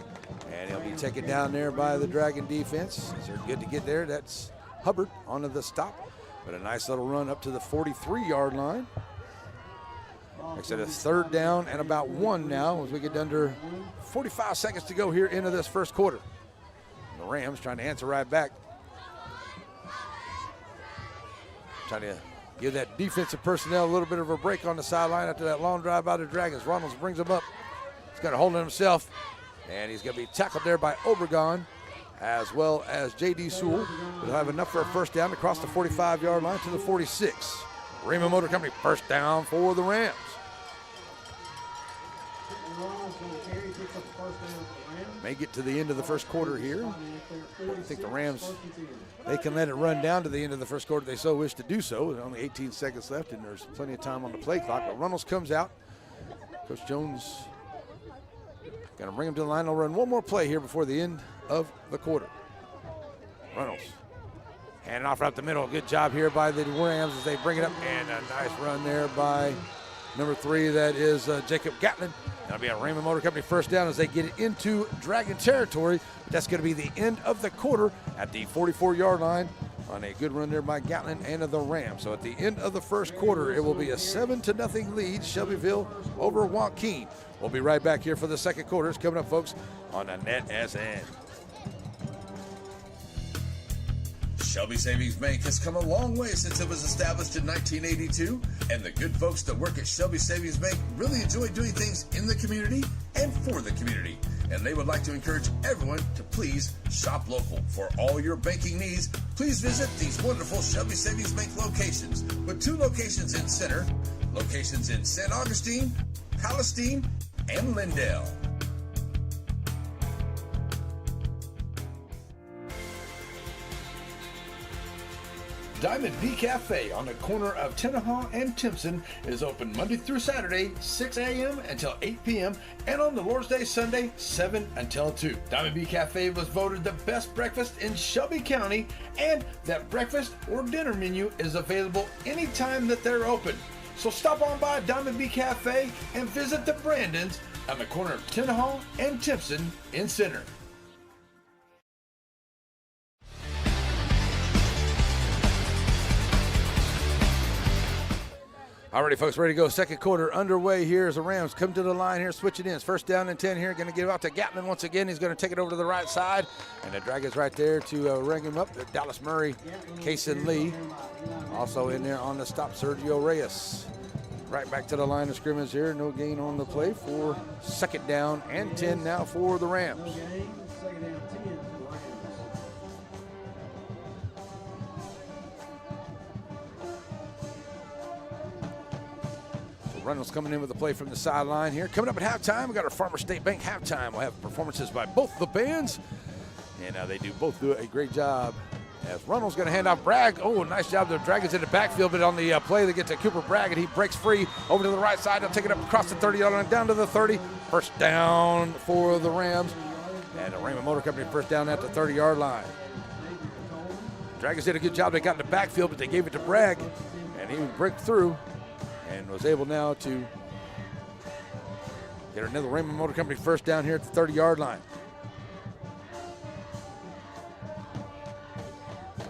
and he'll be taken down there by the Dragon defense. They're good to get there. That's Hubbard onto the stop, but a nice little run up to the 43-yard line. Like I said, it's third down and about 1 now as we get under 45 seconds to go here into this first quarter. The Rams trying to answer right back. Trying to give that defensive personnel a little bit of a break on the sideline after that long drive by the Dragons. Ronalds brings him up. He's got a hold on himself, and he's going to be tackled there by Obregon as well as J.D. Sewell. He'll have enough for a first down to cross the 45-yard line to the 46. Raymond Motor Company, first down for the Rams. May get to the end of the first quarter here. I think the Rams, they can let it run down to the end of the first quarter if they so wish to do so. There's only 18 seconds left, and there's plenty of time on the play clock. But Runnels comes out. Coach Jones going to bring him to the line. They'll run one more play here before the end of the quarter. Runnels handing off right up the middle. Good job here by the Rams as they bring it up. And a nice run there by number 3. That is Jacob Gatlin. That'll be a Raymond Motor Company first down as they get it into Dragon territory. But that's going to be the end of the quarter at the 44-yard line on a good run there by Gatlin and the Rams. So at the end of the first quarter, it will be a 7-0 lead, Shelbyville over Joaquin. We'll be right back here for the second quarter. It's coming up, folks, on the NETSN. Shelby Savings Bank has come a long way since it was established in 1982, and the good folks that work at Shelby Savings Bank really enjoy doing things in the community and for the community. And they would like to encourage everyone to please shop local. For all your banking needs, please visit these wonderful Shelby Savings Bank locations, with 2 locations in Center, locations in St. Augustine, Palestine, and Lindale. Diamond B Cafe on the corner of Tenaha and Timpson is open Monday through Saturday, 6 a.m. until 8 p.m. and on the Lord's Day Sunday, 7 until 2. Diamond B Cafe was voted the best breakfast in Shelby County, and that breakfast or dinner menu is available anytime that they're open. So stop on by Diamond B Cafe and visit the Brandons on the corner of Tenaha and Timpson in Center. Alrighty, folks, ready to go. Second quarter underway here as the Rams come to the line here, switching in. It's 1st down and 10 here. Going to give out to Gatlin once again. He's going to take it over to the right side. And the Dragons right there to ring him up. Dallas Murray, Kason Lee. Also in there on the stop, Sergio Reyes. Right back to the line of scrimmage here. No gain on the play for 2nd down and 10 now for the Rams. Reynolds coming in with a play from the sideline here. Coming up at halftime, we got our Farmer State Bank halftime. We'll have performances by both the bands, and they both do a great job. As Reynolds going to hand off Bragg. Oh, nice job. The Dragons in the backfield, but on the play they get to Cooper Bragg, and he breaks free over to the right side. They'll take it up across the 30-yard line, down to the 30. 1st down for the Rams, and the Raymond Motor Company 1st down at the 30-yard line. Dragons did a good job. They got in the backfield, but they gave it to Bragg, and he broke through and was able now to get another Raymond Motor Company 1st down here at the 30-yard line.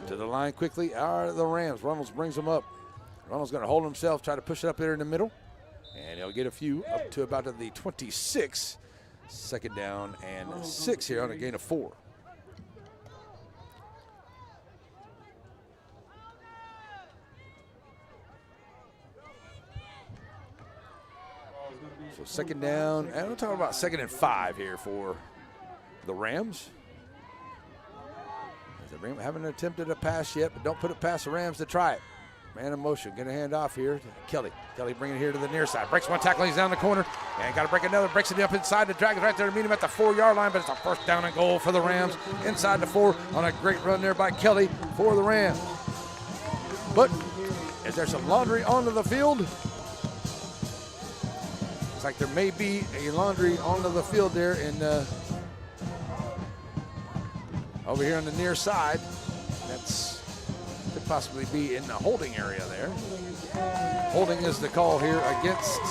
To the line quickly are the Rams. Reynolds brings them up. Reynolds going to hold himself, try to push it up there in the middle, and he'll get a few up to about the 26. 2nd down and 6 here on a gain of 4. So 2nd down, and we're talking about 2nd and 5 here for the Rams. The Rams haven't attempted a pass yet, but don't put it past the Rams to try it. Man in motion, going to hand off here to Kelly. Kelly bringing it here to the near side. Breaks one tackle, he's down the corner, and got to break another. Breaks it up inside the Dragons right there to meet him at the 4-yard line, but it's a 1st down and goal for the Rams. Inside the 4 on a great run there by Kelly for the Rams. But is there some laundry onto the field? Looks like there may be a laundry onto the field there in over here on the near side. That's could possibly be in the holding area there. Holding is the call here against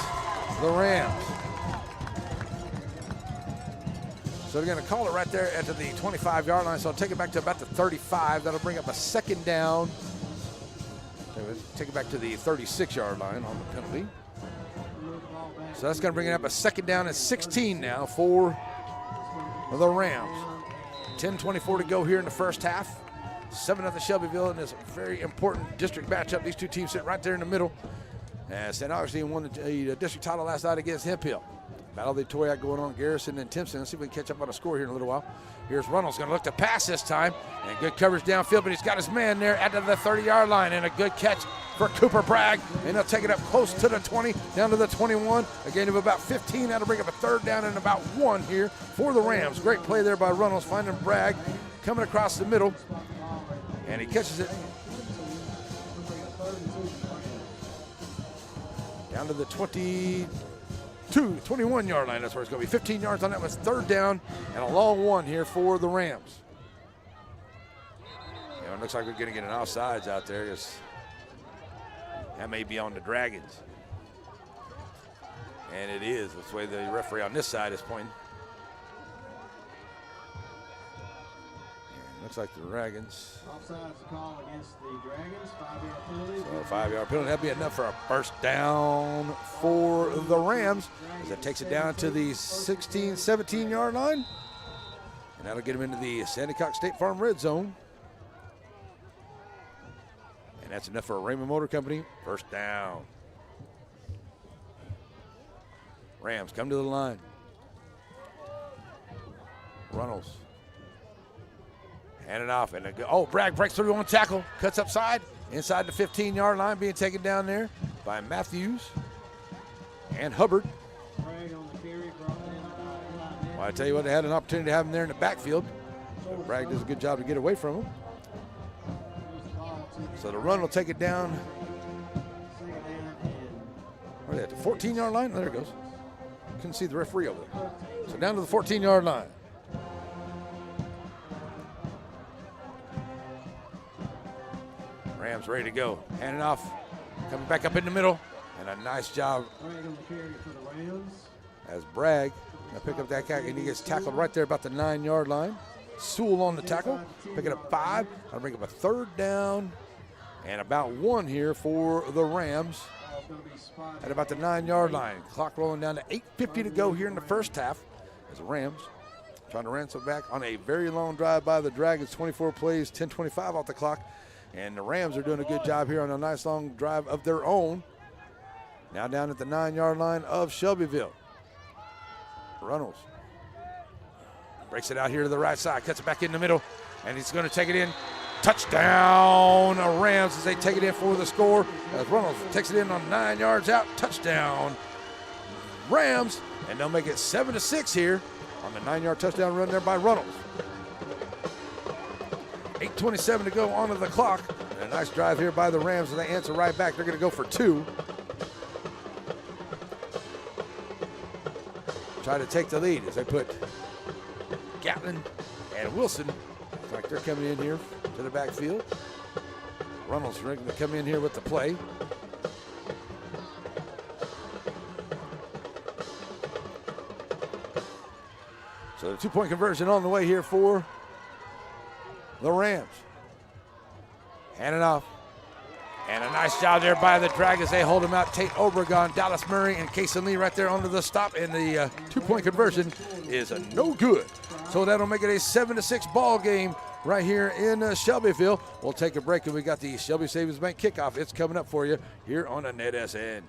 the Rams. So they're going to call it right there at the 25-yard line. So I'll take it back to about the 35. That'll bring up a 2nd down. Take it back to the 36-yard line on the penalty. So that's going to bring it up a 2nd down and 16 now for the Rams. 10:24 to go here in the 1st half. 7-0 Shelbyville in this very important district matchup. These two teams sit right there in the middle. And St. Augustine won the district title last night against Hemp Hill. Battle they tore out going on Garrison and Timpson. Let's see if we can catch up on a score here in a little while. Here's Reynolds going to look to pass this time. And good coverage downfield, but he's got his man there at the 30-yard line. And a good catch for Cooper Bragg. And they'll take it up close to the 20, down to the 21. A gain of about 15. That'll bring up a 3rd down and about 1 here for the Rams. Great play there by Reynolds, finding Bragg coming across the middle. And he catches it down to the 21-yard line. That's where it's going to be. 15 yards on that was 3rd down and a long 1 here for the Rams. It looks like we're going to get an offsides out there. That may be on the Dragons. And it is. That's the way the referee on this side is pointing. Looks like the Dragons. Offsides call against the Dragons. 5-yard penalty. So 5-yard penalty. That'd be enough for a 1st down for the Rams. As that takes it down to the 16, 17-yard line. And that'll get them into the Sandycock State Farm red zone. And that's enough for a Raymond Motor Company 1st down. Rams come to the line. Reynolds. Hand it off, and Bragg breaks through one tackle, cuts upside, inside the 15-yard line, being taken down there by Matthews and Hubbard. Well, I tell you what, they had an opportunity to have him there in the backfield. Bragg does a good job to get away from him. So the run will take it down. Where are they at? The 14-yard line? There it goes. Couldn't see the referee over there. So down to the 14-yard line. Rams ready to go. Handing off. Coming back up in the middle. And a nice job as Bragg. Now pick up that guy, and he gets tackled right there about the 9-yard line. Sewell on the tackle. Picking up 5. That'll bring up a 3rd down. And about 1 here for the Rams. At about the 9-yard line. Clock rolling down to 8:50 to go here in the first half. As the Rams trying to ransom back on a very long drive by the Dragons. 24 plays, 10:25 off the clock. And the Rams are doing a good job here on a nice long drive of their own. Now down at the 9-yard line of Shelbyville. Reynolds breaks it out here to the right side, cuts it back in the middle, and he's going to take it in. Touchdown, Rams, as they take it in for the score. As Reynolds takes it in on 9 yards out. Touchdown, Rams, and they'll make it 7-6 here on the 9-yard touchdown run there by Reynolds. 8:27 to go onto the clock. And a nice drive here by the Rams, and they answer right back. They're going to go for 2. Try to take the lead as they put Gatlin and Wilson. Looks like they're coming in here to the backfield. Reynolds going to come in here with the play. So the 2-point conversion on the way here for the Rams. Hand it off. And a nice job there by the Dragons. They hold him out. Tate Obregon, Dallas Murray, and Kason Lee right there onto the stop. And the 2-point conversion is no good. So that'll make it a 7-6 ball game right here in Shelbyville. We'll take a break, and we got the Shelby Savings Bank kickoff. It's coming up for you here on the NETSN.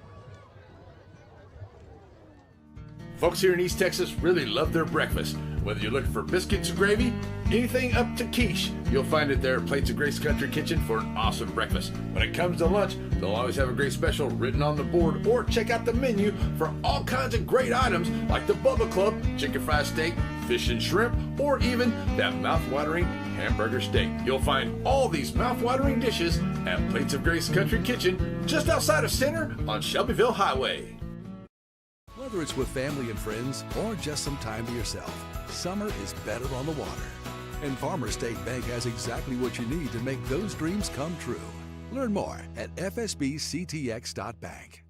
Folks here in East Texas really love their breakfast. Whether you're looking for biscuits and gravy, anything up to quiche, you'll find it there at Plates of Grace Country Kitchen for an awesome breakfast. When it comes to lunch, they'll always have a great special written on the board, or check out the menu for all kinds of great items like the Bubba Club, chicken fried steak, fish and shrimp, or even that mouth-watering hamburger steak. You'll find all these mouth-watering dishes at Plates of Grace Country Kitchen, just outside of Center on Shelbyville Highway. Whether it's with family and friends or just some time to yourself, summer is better on the water. And Farmers State Bank has exactly what you need to make those dreams come true. Learn more at fsbctx.bank.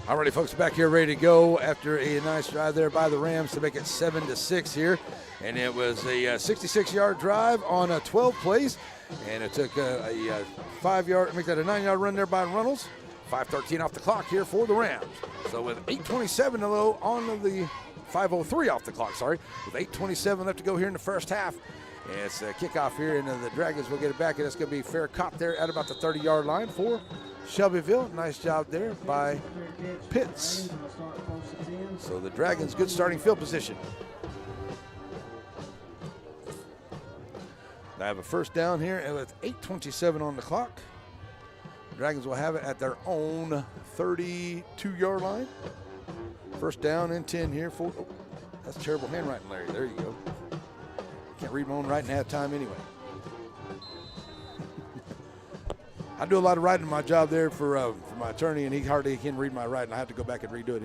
All righty, folks, back here ready to go after a nice drive there by the Rams to make it 7-6 here. And it was a 66-yard drive on 12 plays. And it took a 5-yard, make that a 9-yard run there by Reynolds. 5:13 off the clock here for the Rams. So with 8:27 to go on the 5:03 off the clock, sorry. With 8:27 left to go here in the first half. It's a kickoff here, and the Dragons will get it back, and it's going to be fair caught there at about the 30-yard line for Shelbyville. Nice job there by Pitts. So the Dragons, good starting field position. They have a first down here, and with 8:27 on the clock, the Dragons will have it at their own 32-yard line. First down and 10 here for, oh, that's terrible handwriting, Larry. There you go. Can't read my own writing at time anyway. I do a lot of writing in my job there for my attorney, and he hardly can read my writing. I have to go back and redo it.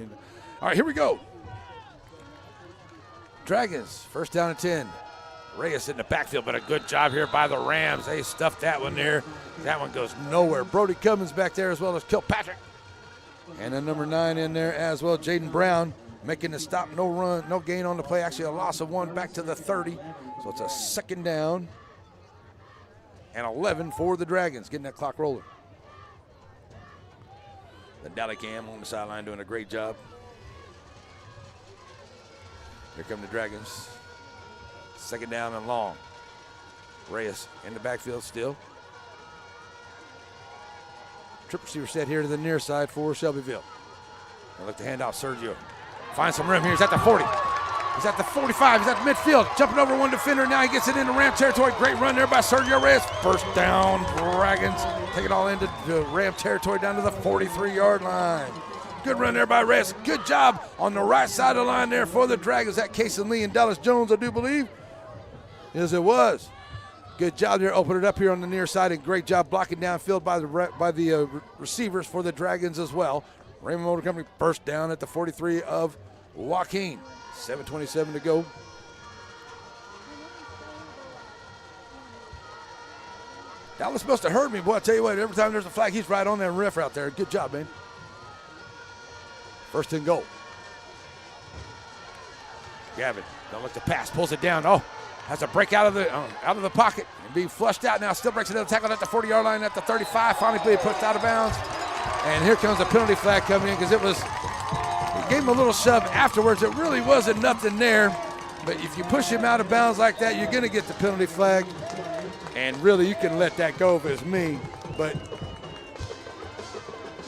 All right, here we go. Dragons, first down and 10. Reyes in the backfield, but a good job here by the Rams. They stuffed that one there. That one goes nowhere. Brody Cummins back there as well as Kilpatrick. And then number 9 in there as well, Jaden Brown, making the stop, no run, no gain on the play. Actually a loss of 1 back to the 30. So it's a second down and 11 for the Dragons, getting that clock rolling. The Dallicam on the sideline doing a great job. Here come the Dragons. Second down and long. Reyes in the backfield still. Trip receiver set here to the near side for Shelbyville. They look to hand off Sergio. Finds some room here. He's at the 40. He's at the 45. He's at the midfield. Jumping over one defender. Now he gets it into Ram territory. Great run there by Sergio Reyes. First down, Dragons. Take it all into Ram territory down to the 43-yard line. Good run there by Reyes. Good job on the right side of the line there for the Dragons. That Cason Lee and Dallas Jones, I do believe. Yes, it was. Good job there. Open it up here on the near side, and great job blocking downfield by the receivers for the Dragons as well. Raymond Motor Company first down at the 43 of Joaquin. 7:27 to go. Dallas must have heard me, boy. I tell you what, every time there's a flag, he's right on there and ref out there. Good job, man. First and goal. Gavin, don't look to pass, pulls it down. Oh, has a break out of the pocket and being flushed out now. Still breaks another tackle at the 40-yard line at the 35. Finally being pushed out of bounds. And here comes a penalty flag coming in because it gave him a little shove afterwards. It really wasn't nothing there. But if you push him out of bounds like that, you're going to get the penalty flag. And really, you can let that go if it's me. But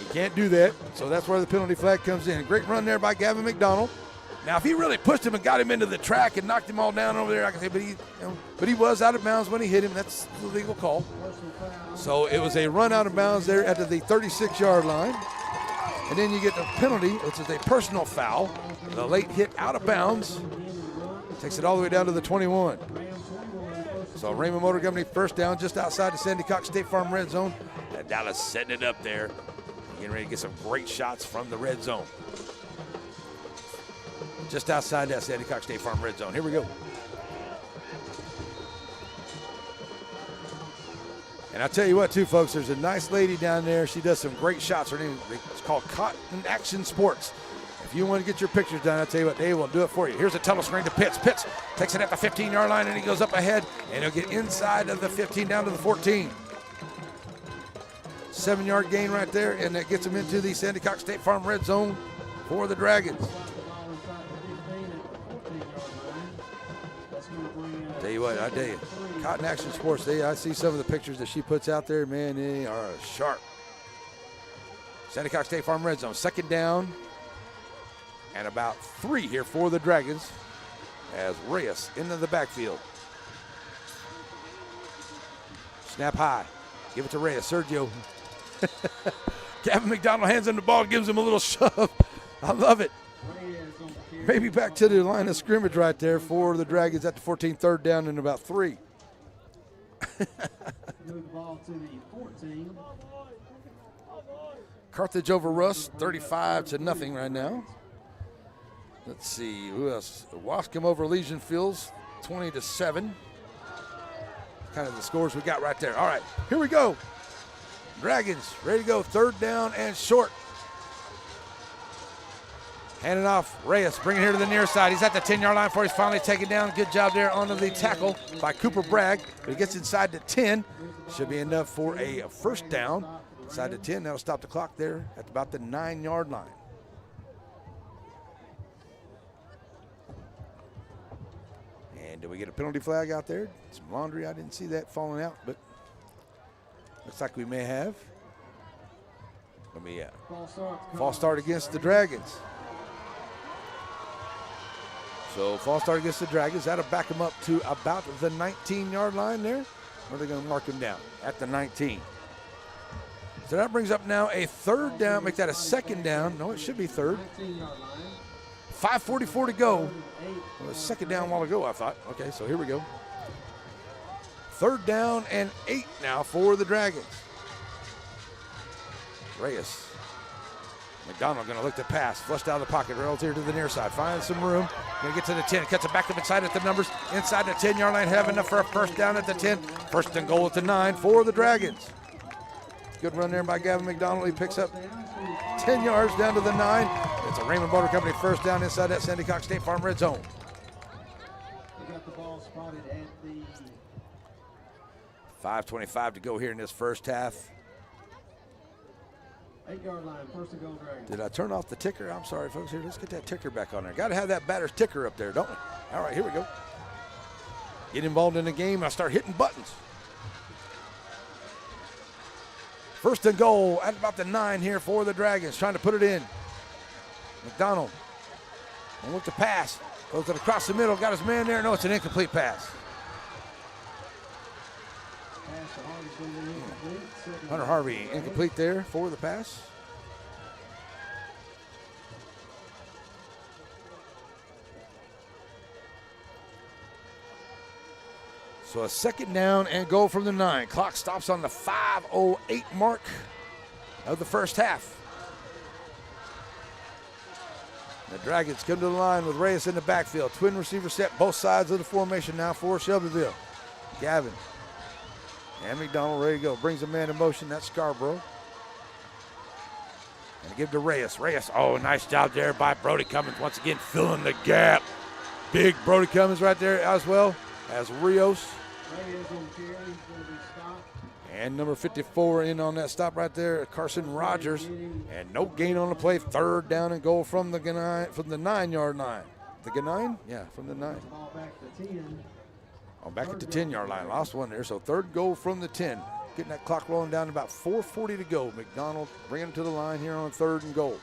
you can't do that. So that's where the penalty flag comes in. Great run there by Gavin McDonald. Now, if he really pushed him and got him into the track and knocked him all down over there, I can say, but he was out of bounds when he hit him. That's the legal call. So it was a run out of bounds there at the 36-yard line. And then you get the penalty, which is a personal foul. The late hit out of bounds takes it all the way down to the 21. So Raymond Motor Company first down just outside the Sandy Cox State Farm red zone. And Dallas setting it up there. Getting ready to get some great shots from the red zone. Just outside that Sandy Cox State Farm red zone. Here we go. And I'll tell you what, too, folks, there's a nice lady down there. She does some great shots. Her name is called Cotton Action Sports. If you want to get your pictures done, I'll tell you what, they will do it for you. Here's a tunnel screen to Pitts. Pitts takes it at the 15-yard line, and he goes up ahead, and he'll get inside of the 15 down to the 14. 7-yard gain right there, and that gets him into the Sandy Cox State Farm red zone for the Dragons. Tell you what, I tell you, Cotton Action Sports, I see some of the pictures that she puts out there, man, they are sharp. Sandy Cox State Farm red zone, second down, and about 3 here for the Dragons as Reyes into the backfield. Snap high, give it to Reyes, Sergio. Gavin McDonald hands him the ball, gives him a little shove. I love it. Maybe back to the line of scrimmage right there for the Dragons at the 14, third down and about 3. Move the ball to the 14. Carthage over Russ, 35-0 right now. Let's see, who else? Wascom over Legion Fields, 20-7. Kind of the scores we got right there. All right, here we go. Dragons ready to go, third down and short. Handing off, Reyes, bringing it here to the near side. He's at the 10-yard line before he's finally taken down. Good job there onto the tackle by Cooper Bragg. But he gets inside the 10. Should be enough for a first down. Inside the 10, that'll stop the clock there at about the 9-yard line. And do we get a penalty flag out there? Some laundry, I didn't see that falling out, but looks like we may have. Let me false start against the Dragons. So false start against the Dragons. That'll back them up to about the 19-yard line there. Or are they going to mark him down at the 19? So that brings up now a third down. Make that a second down. No, it should be third. 5:44 to go. Well, it was second down a while ago, I thought. Okay, so here we go. Third down and 8 now for the Dragons. Reyes. McDonald going to look to pass. Flushed out of the pocket. Rails here to the near side. Finds some room. Going to get to the 10. Cuts it back up inside at the numbers. Inside the 10-yard line. Have enough for a first down at the 10. First and goal at the 9 for the Dragons. Good run there by Gavin McDonald. He picks up 10 yards down to the 9. It's a Raymond Motor Company first down inside that Sandy Cox State Farm red zone. We got the ball spotted at the 5:25 to go here in this first half. 8-yard line, first and goal, Dragons. Did I turn off the ticker? I'm sorry, folks. Here, let's get that ticker back on there. Got to have that batter's ticker up there, don't we? All right, here we go. Get involved in the game. I start hitting buttons. First and goal at about the 9 here for the Dragons. Trying to put it in. McDonald. And look to pass. Goes it across the middle, got his man there. No, it's an incomplete pass. Hunter Harvey incomplete there for the pass. So a second down and goal from the 9. Clock stops on the 5:08 mark of the first half. The Dragons come to the line with Reyes in the backfield. Twin receiver set, both sides of the formation now for Shelbyville. Gavin and McDonald ready to go. Brings a man in motion. That's Scarborough. And give to Reyes. Reyes, oh, nice job there by Brody Cummins. Once again, filling the gap. Big Brody Cummins right there as well as Rios. And number 54 in on that stop right there, Carson Rogers. And no gain on the play. Third down and goal from the 9-yard line. The 9? Yeah, from the 9. Oh, back at the 10-yard line. Lost one there. So third goal from the 10. Getting that clock rolling down to about 4:40 to go. McDonald bringing him to the line here on third and goal.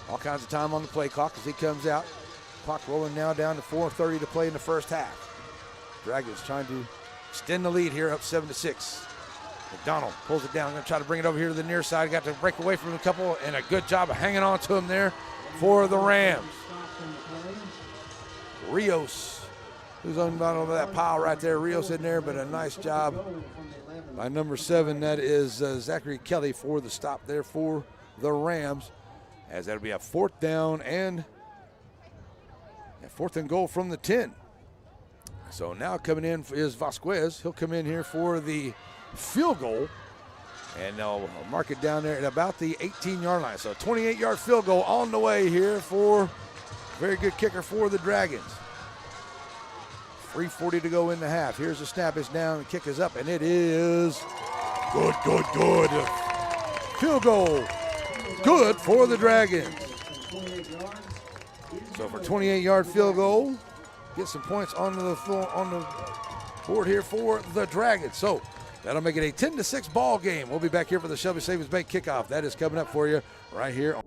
All kinds of time on the play clock as he comes out. Clock rolling now down to 4:30 to play in the first half. Dragons trying to extend the lead here, up 7-6. McDonald pulls it down. Going to try to bring it over here to the near side. Got to break away from a couple, and a good job of hanging on to him there for the Rams. Rios, who's on bottom of that pile right there. Rios in there, but a nice job by number 7. That is Zachary Kelly for the stop there for the Rams, as that'll be a fourth down and fourth and goal from the 10. So now coming in is Vasquez. He'll come in here for the field goal, and they'll mark it down there at about the 18-yard line. So a 28-yard field goal on the way here for very good kicker for the Dragons. 3:40 to go in the half. Here's the snap. It's down. The kick is up, and it is good. Field goal. Good for the Dragons. So for 28-yard field goal, get some points on the board here for the Dragons. So that'll make it a 10-6 ball game. We'll be back here for the Shelby Savings Bank kickoff. That is coming up for you right here.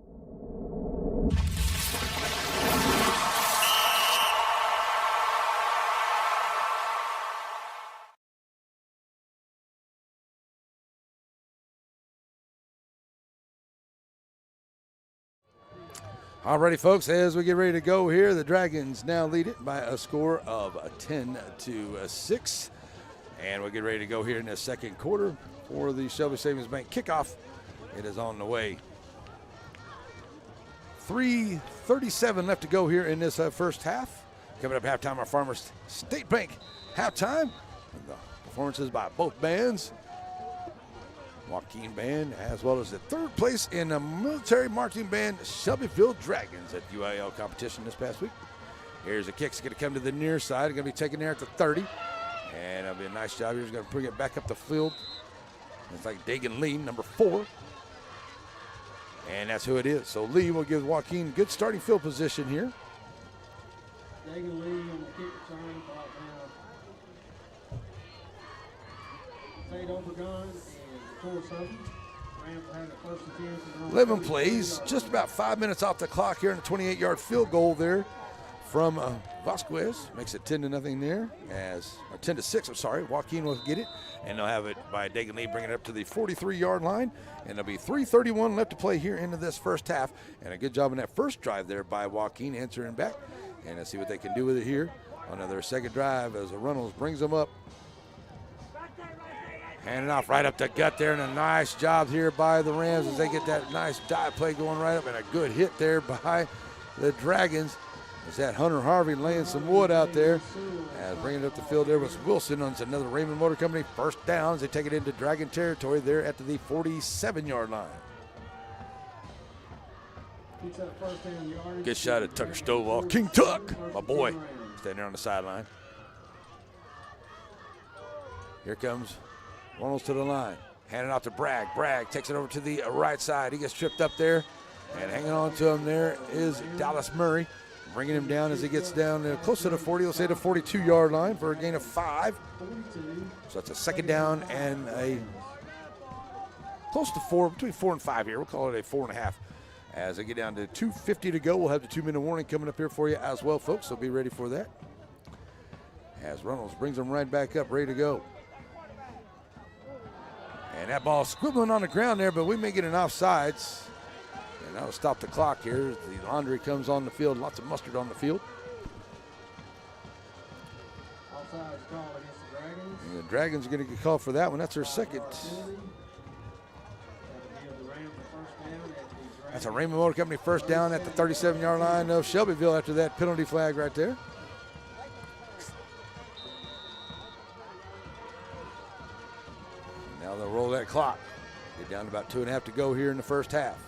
Alrighty, folks, as we get ready to go here, the Dragons now lead it by a score of 10-6. And we'll get ready to go here in the second quarter for the Shelby Savings Bank kickoff. It is on the way. 3:37 left to go here in this first half. Coming up halftime, our Farmers State Bank halftime. The performances by both bands. Joaquin Band, as well as the third place in the military marching band, Shelbyville Dragons, at UIL competition this past week. Here's a kick. It's going to come to the near side. Going to be taken there at the 30. And that'll be a nice job. He's going to bring it back up the field. It's like Dagan Lee, number 4. And that's who it is. So Lee will give Joaquin good starting field position here. Dagan Lee on the kick return. Fade Overgun. 11 plays, just about 5 minutes off the clock here, and a 28-yard field goal there from Vasquez. Makes it 10-0 there, or 10-6, I'm sorry. Joaquin will get it, and they'll have it by Dagan Lee bringing it up to the 43-yard line, and there'll be 3:31 left to play here into this first half, and a good job in that first drive there by Joaquin answering back, and let's see what they can do with it here on their second drive as Reynolds brings them up. Handing off right up the gut there, and a nice job here by the Rams as they get that nice dive play going right up, and a good hit there by the Dragons. Is that Hunter Harvey laying some wood out there. Bringing it up the field there was Wilson on another Raymond Motor Company. First downs, they take it into Dragon territory there at the 47-yard line. Good shot at Tucker Stovall. King Tuck, my boy, standing there on the sideline. Here comes Reynolds to the line, handing off to Bragg. Bragg takes it over to the right side. He gets tripped up there, and hanging on to him there is Dallas Murray, bringing him down as he gets down close to the 40, let's say the 42-yard line for a gain of 5. So it's a second down and a close to 4, between 4 and 5 here. We'll call it a 4.5 As they get down to 2:50 to go, we'll have the 2-minute warning coming up here for you as well, folks, so be ready for that. As Reynolds brings them right back up, ready to go. And that ball squibbling on the ground there, but we may get an offsides. And that'll stop the clock here. The Laundry comes on the field, lots of mustard on the field. Offsides call against the Dragons. And the Dragons are going to get called for that one. That's their second. That's a Raymond Motor Company first down at the 37-yard line of Shelbyville after that penalty flag right there. Now they'll roll that clock. Get down to about 2.5 to go here in the first half.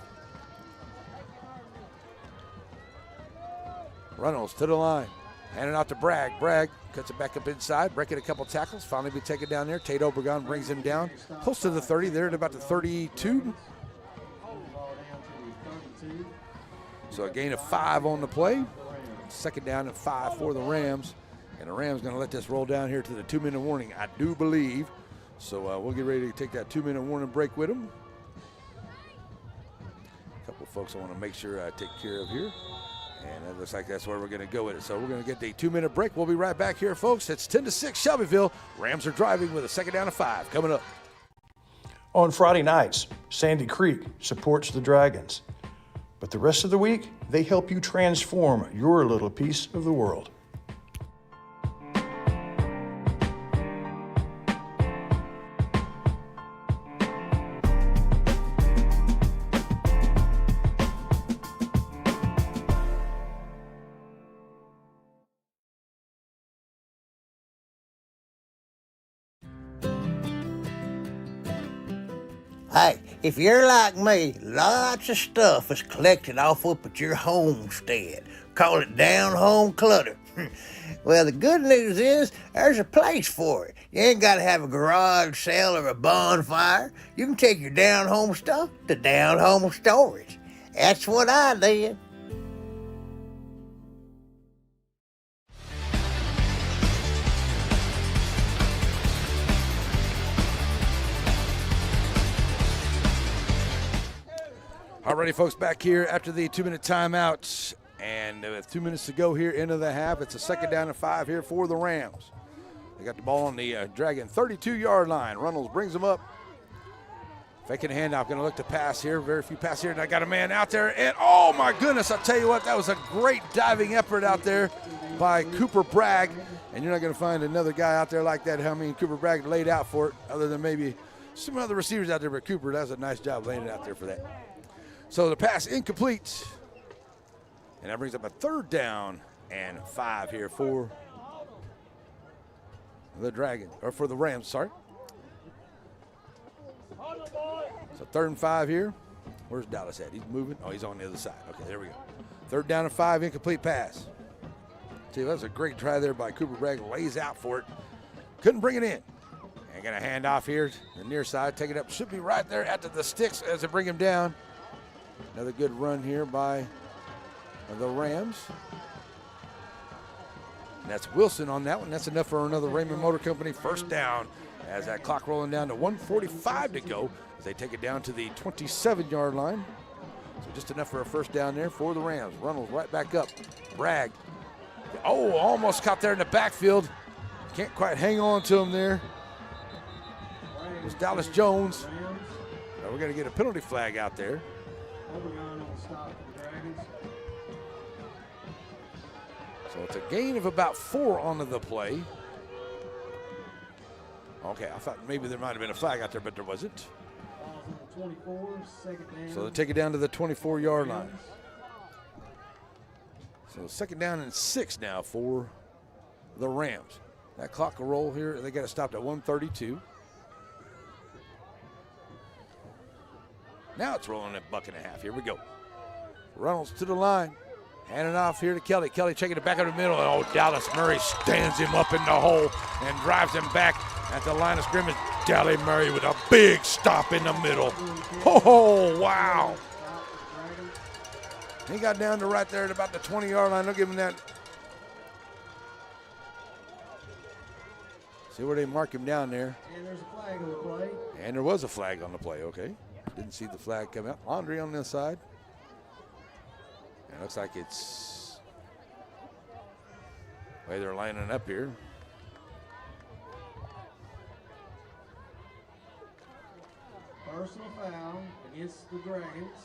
Reynolds to the line. Handing out to Bragg. Bragg cuts it back up inside, breaking a couple tackles. Finally be taken down there. Tate Obregon brings him down close to the 30. There at about the 32. So a gain of 5 on the play. Second down and 5 for the Rams. And the Rams going to let this roll down here to the 2-minute warning, I do believe. So we'll get ready to take that 2-minute warning break with them. A couple of folks I want to make sure I take care of here. And it looks like that's where we're going to go with it. So we're going to get the 2-minute break. We'll be right back here, folks. It's 10-6 Shelbyville. Rams are driving with a second down and 5 coming up. On Friday nights, Sandy Creek supports the Dragons. But the rest of the week, they help you transform your little piece of the world. Hey, if you're like me, lots of stuff is collected off up at your homestead. Call it down home clutter. Well, the good news is there's a place for it. You ain't got to have a garage sale or a bonfire. You can take your down home stuff to down home storage. That's what I did. Alrighty, folks, back here after the 2-minute timeout. And with 2 minutes to go here into the half, it's a second down and 5 here for the Rams. They got the ball on the Dragon 32-yard line. Reynolds brings them up. Faking a handoff, going to look to pass here. Very few pass here, and I got a man out there. And, oh, my goodness, I'll tell you what, that was a great diving effort out there by Cooper Bragg. And you're not going to find another guy out there like that. I mean, Cooper Bragg laid out for it, other than maybe some other receivers out there. But Cooper does a nice job laying it out there for that. So the pass incomplete. And that brings up a third down and 5 here for the Dragon, or for the Rams, sorry. So 3rd and 5 here. Where's Dallas at? He's moving. Oh, he's on the other side. Okay, there we go. 3rd down and 5, incomplete pass. See, that was a great try there by Cooper Bragg. Lays out for it. Couldn't bring it in. And going to hand off here to the near side. Take it up. Should be right there at the sticks as they bring him down. Another good run here by the Rams. And that's Wilson on that one. That's enough for another Raymond Motor Company first down as that clock rolling down to 1:45 to go as they take it down to the 27-yard line. So just enough for a first down there for the Rams. Reynolds right back up. Bragg. Oh, almost caught there in the backfield. Can't quite hang on to him there. It was Dallas Jones. Now we're going to get a penalty flag out there. So it's a gain of about 4 onto the play. Okay, I thought maybe there might have been a flag out there, but there wasn't. So they take it down to the 24-yard line. So second down and 6 now for the Rams. That clock will roll here. They got it stopped at 1:32. Now it's rolling at $1.50. Here we go. Reynolds to the line. Handing off here to Kelly. Kelly checking it back up the middle. And oh, Dallas Murray stands him up in the hole and drives him back at the line of scrimmage. Dally Murray with a big stop in the middle. Oh, wow. He got down to right there at about the 20-yard line. They'll give him that. See where they mark him down there. And there's a flag on the play. And there was a flag on the play, okay. Didn't see the flag come out. Laundry on this side. It looks like it's the way they're lining up here. Personal foul against the Dragons.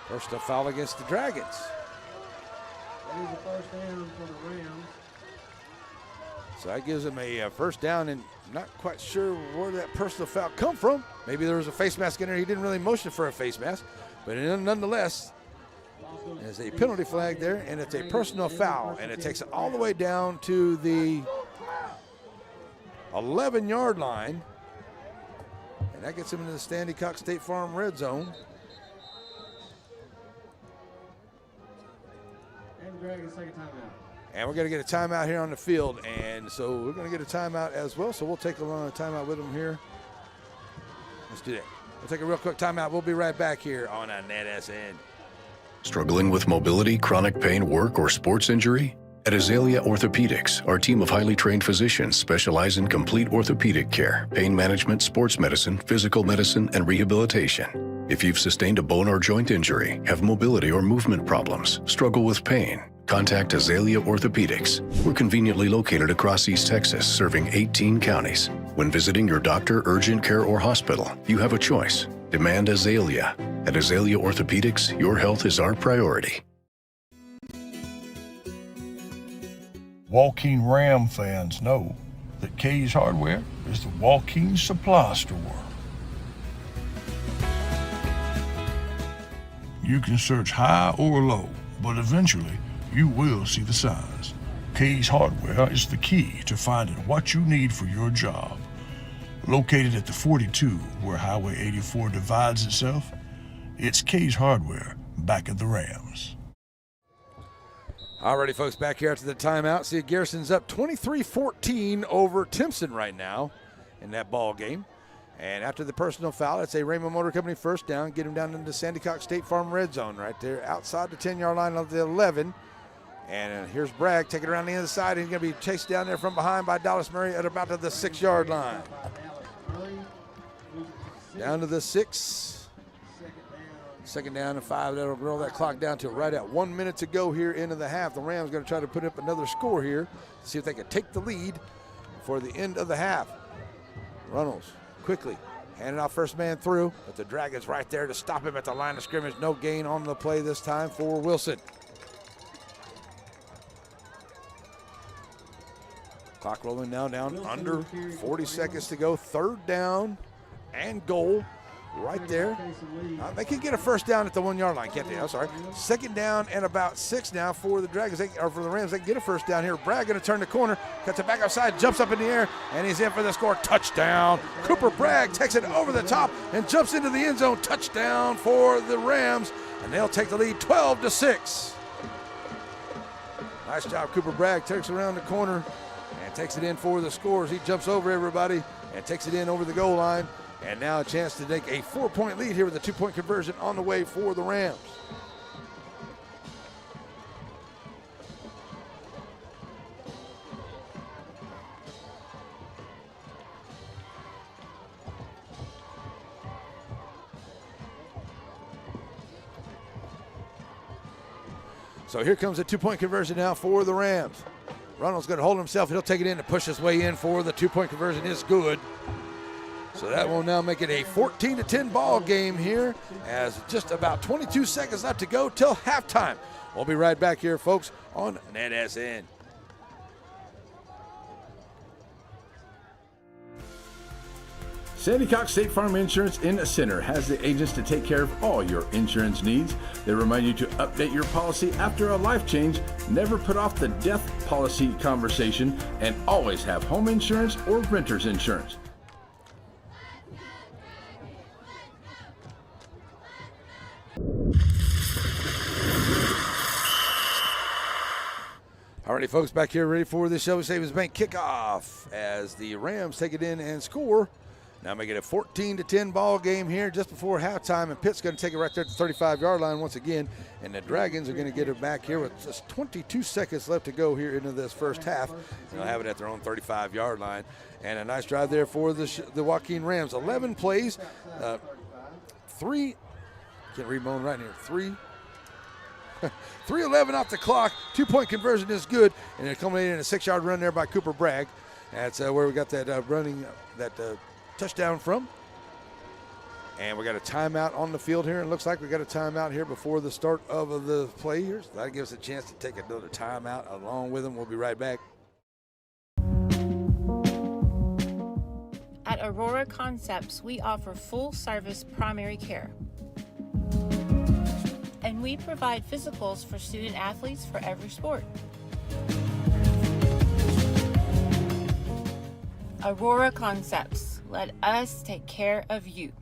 Personal foul against the Dragons. That is a first down for the Rams. So that gives them a first down, and not quite sure where that personal foul come from. Maybe there was a face mask in there. He didn't really motion for a face mask, but nonetheless, there's a penalty flag there, and it's a personal foul, and it takes it all the way down to the 11-yard line, and that gets him into the Sandycock State Farm red zone. And the Dragons take a timeout. And we're going to get a timeout here on the field, and so we're going to get a timeout as well, so we'll take a timeout with them here. Let's do that. We'll take a real quick timeout. We'll be right back here on NETSN. Struggling with mobility, chronic pain, work, or sports injury? At Azalea Orthopedics, our team of highly trained physicians specialize in complete orthopedic care, pain management, sports medicine, physical medicine, and rehabilitation. If you've sustained a bone or joint injury, have mobility or movement problems, struggle with pain, contact Azalea Orthopedics. We're conveniently located across East Texas, serving 18 counties. When visiting your doctor, urgent care, or hospital, you have a choice. Demand Azalea. At Azalea Orthopedics, your health is our priority. Joaquin Ram fans know that Kay's Hardware is the Joaquin supply store. You can search high or low, but eventually you will see the signs. Kay's Hardware is the key to finding what you need for your job. Located at the 42 where Highway 84 divides itself, it's Kay's Hardware back at the Rams. Alrighty, folks, back here after the timeout. See, Garrison's up 23-14 over Timpson right now in that ball game. And after the personal foul, it's a Raymond Motor Company first down. Get him down into Sandycock State Farm red zone right there outside the 10-yard line of the 11. And here's Bragg taking it around the other side. He's going to be chased down there from behind by Dallas Murray at about to the 6-yard line. Down to the 6. Second down and 5. That'll roll that clock down to right at 1 minute to go here into the half. The Rams going to try to put up another score here to see if they can take the lead for the end of the half. Runnels quickly handing off first man through, but the Dragons right there to stop him at the line of scrimmage. No gain on the play this time for Wilson. Clock rolling now down under 40 seconds to go. Third down and goal right there. They can get a first down at the 1 yard line, can't they? I'm sorry. Second down and about 6 now for the Dragons, or for the Rams. They can get a first down here. Bragg going to turn the corner, cuts it back outside, jumps up in the air, and he's in for the score. Touchdown. Cooper Bragg takes it over the top and jumps into the end zone. Touchdown for the Rams, and they'll take the lead 12-6. Nice job, Cooper Bragg. Takes it around the corner and takes it in for the scores. He jumps over everybody and takes it in over the goal line. And now a chance to take a 4-point lead here with a 2-point conversion on the way for the Rams. So here comes a 2-point conversion now for the Rams. Ronald's going to hold himself. He'll take it in and push his way in for the 2-point conversion. Is good. So that will now make it a 14-10 ball game here as just about 22 seconds left to go till halftime. We'll be right back here, folks, on NETSN. Sandycock State Farm Insurance in the Center has the agents to take care of all your insurance needs. They remind you to update your policy after a life change, never put off the death policy conversation, and always have home insurance or renter's insurance. Alrighty, folks, back here ready for the Shelby Savings Bank kickoff as the Rams take it in and score. Now make it a 14-10 ball game here just before halftime, and Pitt's going to take it right there at the 35-yard line once again, and the Dragons are going to get it back here with just 22 seconds left to go here into this first half. They'll have it at their own 35-yard line, and a nice drive there for the Joaquin Rams. 11 plays, 3, can't read my own right here, 3, 3:11 off the clock. 2-point conversion is good, and it culminated in a 6-yard run there by Cooper Bragg. That's where we got that touchdown from. And we got a timeout on the field here. It looks like we got a timeout here before the start of the play here. So that gives us a chance to take another timeout along with them. We'll be right back. At Aurora Concepts, we offer full-service primary care. And we provide physicals for student athletes for every sport. Aurora Concepts, let us take care of you.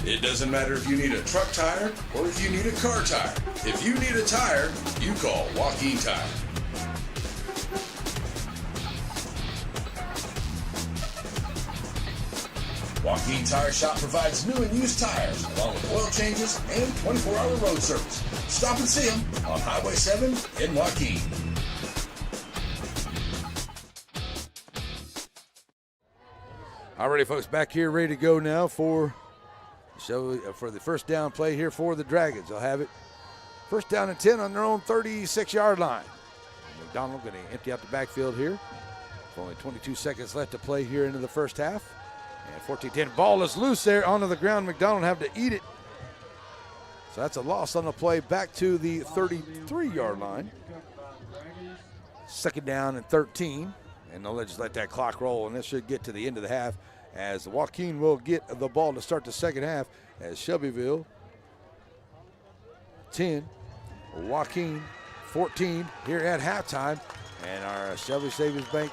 It doesn't matter if you need a truck tire or if you need a car tire. If you need a tire, you call Joaquin Tire. Joaquin Tire Shop provides new and used tires, along with oil changes and 24-hour road service. Stop and see them on Highway 7 in Joaquin. All righty, folks, back here ready to go now for the first down play here for the Dragons. They'll have it first down and 10 on their own 36-yard line. McDonald going to empty out the backfield here. With only 22 seconds left to play here into the first half. And 14-10, ball is loose there onto the ground. McDonald have to eat it. So that's a loss on the play back to the 33-yard line. Second down and 13. And they'll just let that clock roll, and this should get to the end of the half as Joaquin will get the ball to start the second half as Shelbyville 10, Joaquin 14 here at halftime. And our Shelby Savings Bank,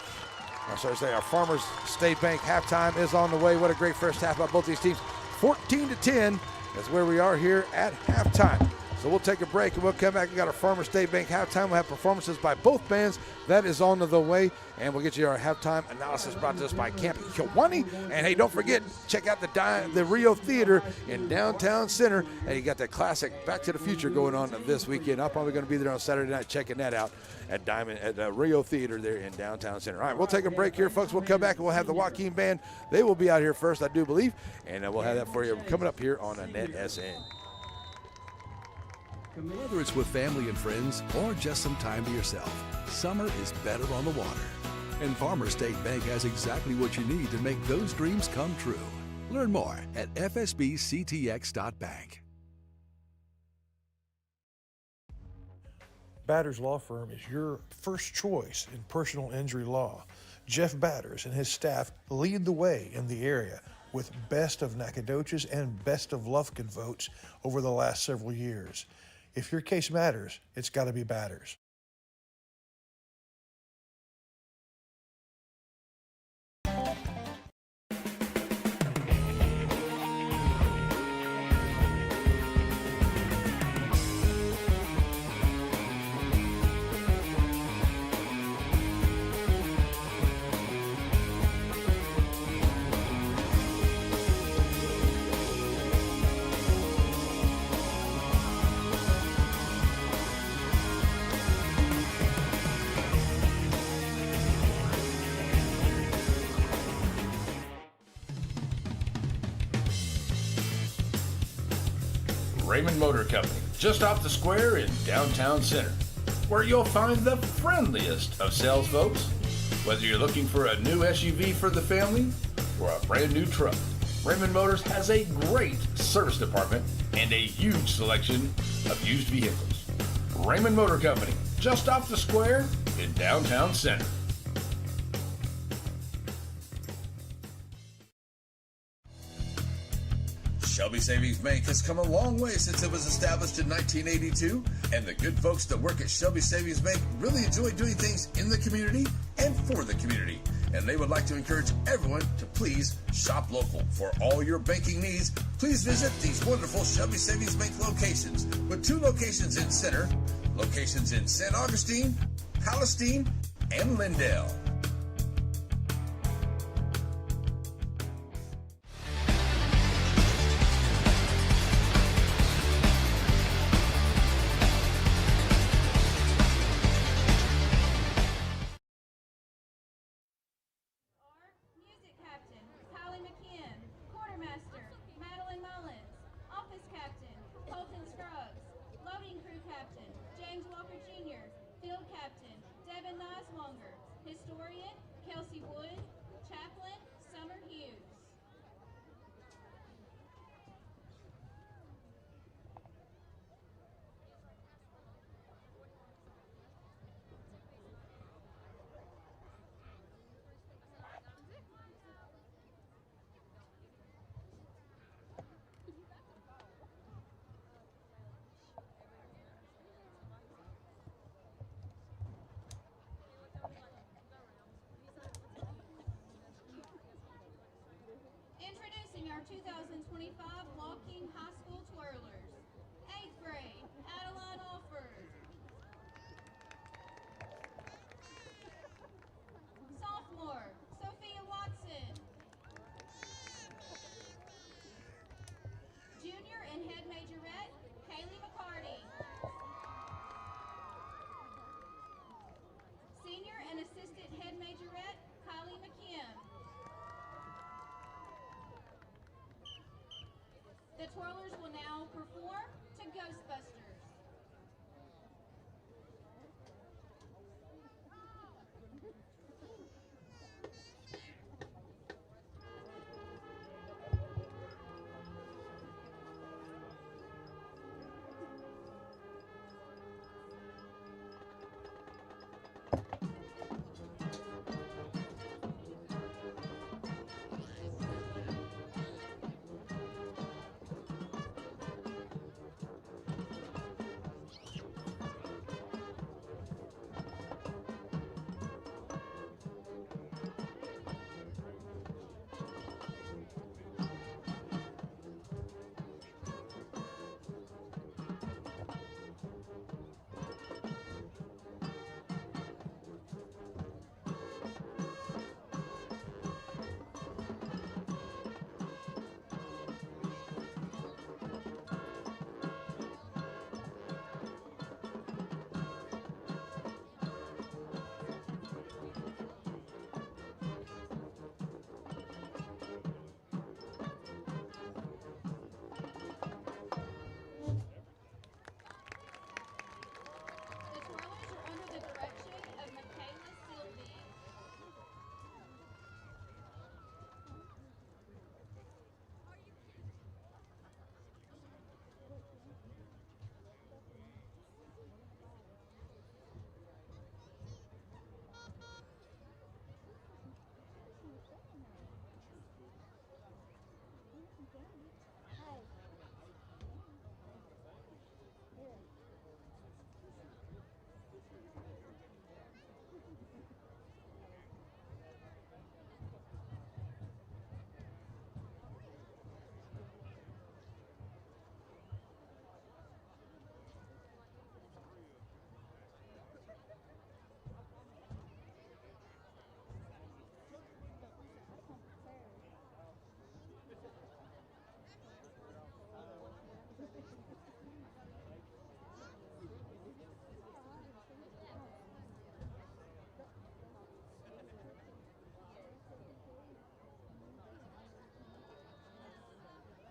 our Farmers State Bank halftime is on the way. What a great first half by both these teams. 14-10 is where we are here at halftime. So we'll take a break and we'll come back. We got our Farmers State Bank halftime. We'll have performances by both bands. That is on the way. And we'll get you our halftime analysis brought to us by Camp Kiwani. And hey, don't forget, check out the Rio Theater in downtown center. And you got the classic Back to the Future going on this weekend. I'm probably going to be there on Saturday night checking that out at Rio Theater there in downtown center. All right, we'll take a break here, folks. We'll come back and we'll have the Joaquin band. They will be out here first, I do believe. And we'll have that for you coming up here on NETSN. Whether it's with family and friends or just some time to yourself, summer is better on the water. And Farmers State Bank has exactly what you need to make those dreams come true. Learn more at fsbctx.bank. Batters Law Firm is your first choice in personal injury law. Jeff Batters and his staff lead the way in the area with best of Nacogdoches and best of Lufkin votes over the last several years. If your case matters, it's got to be Batters. Raymond Motor Company, just off the square in downtown center, where you'll find the friendliest of sales folks. Whether you're looking for a new SUV for the family or a brand new truck, Raymond Motors has a great service department and a huge selection of used vehicles. Raymond Motor Company, just off the square in downtown center. Shelby Savings Bank has come a long way since it was established in 1982, and the good folks that work at Shelby Savings Bank really enjoy doing things in the community and for the community. And they would like to encourage everyone to please shop local. For all your banking needs, please visit these wonderful Shelby Savings Bank locations, with 2 locations in Center, locations in St. Augustine, Palestine, and Lindale. Conger. Historian, Kelsey Wood. Chaplain, Summer Hughes. Introducing our 2025 Joaquin High School Twirlers. 8th grade, Adeline Alford. Sophomore, Sophia Watson. Junior and head majorette, Kaylee McCarty. Senior and assistant head majorette, Kylie McKim. The twirlers will now perform to Ghostbusters.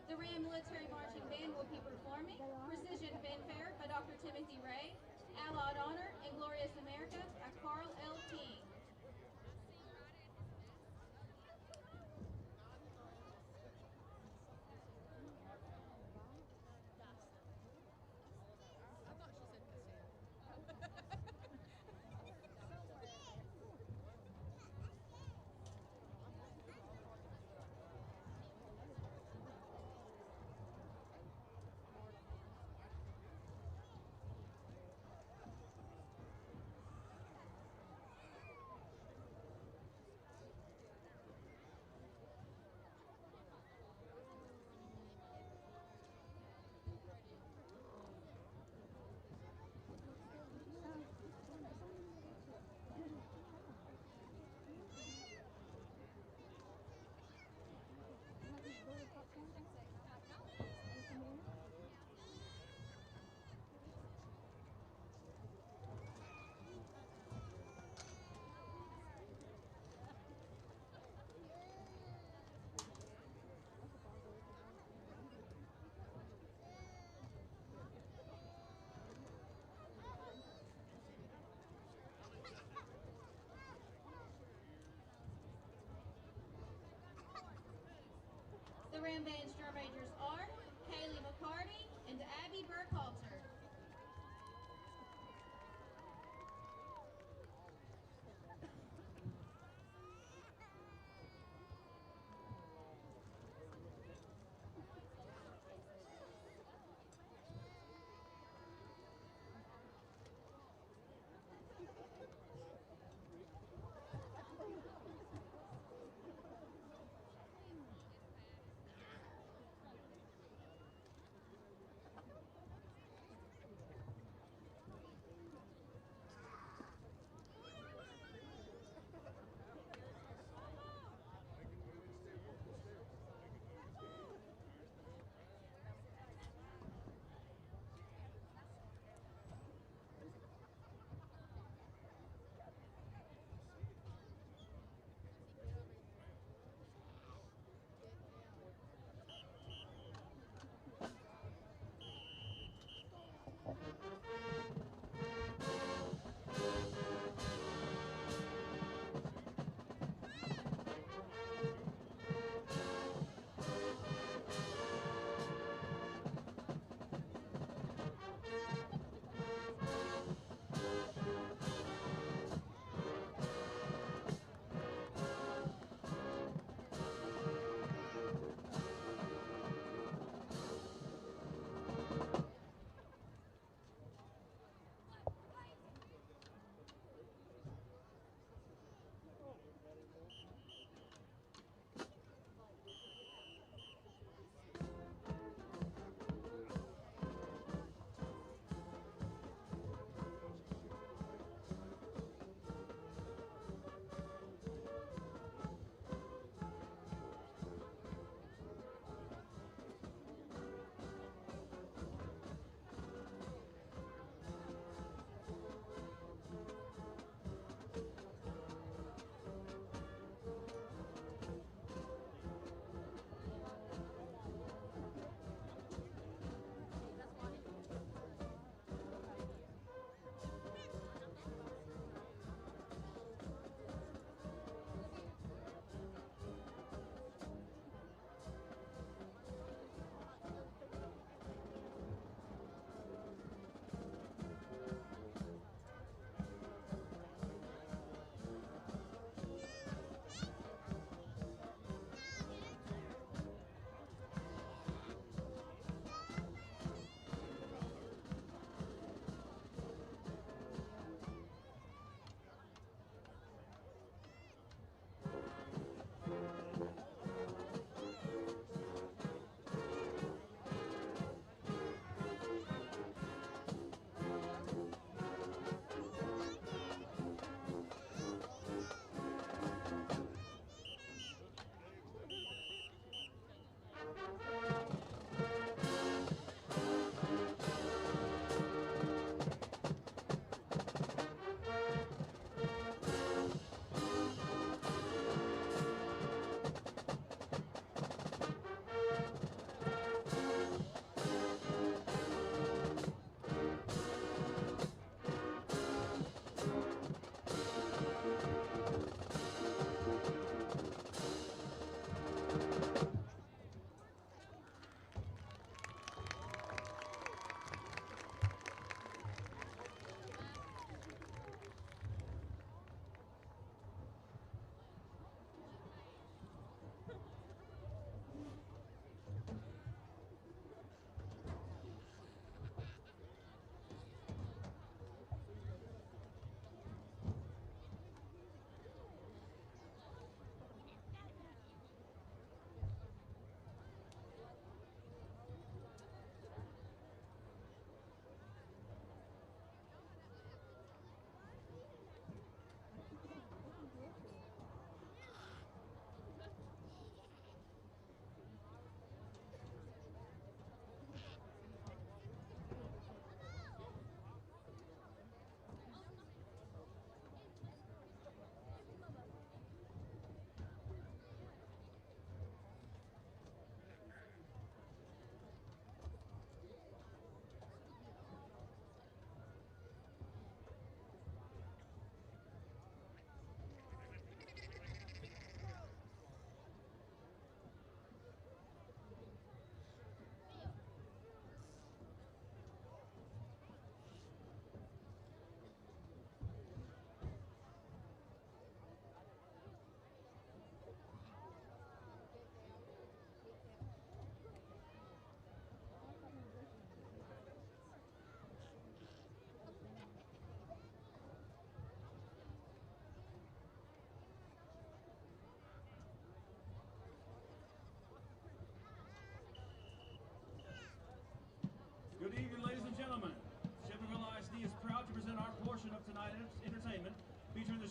The Ram Military Marching Band will be performing Precision Fanfare by Dr. Timothy Ray, Allied Honor and Glorious America by Carl L. King. Ram Band Drum Majors are Kaylee McCarty and Abby Burkhalter.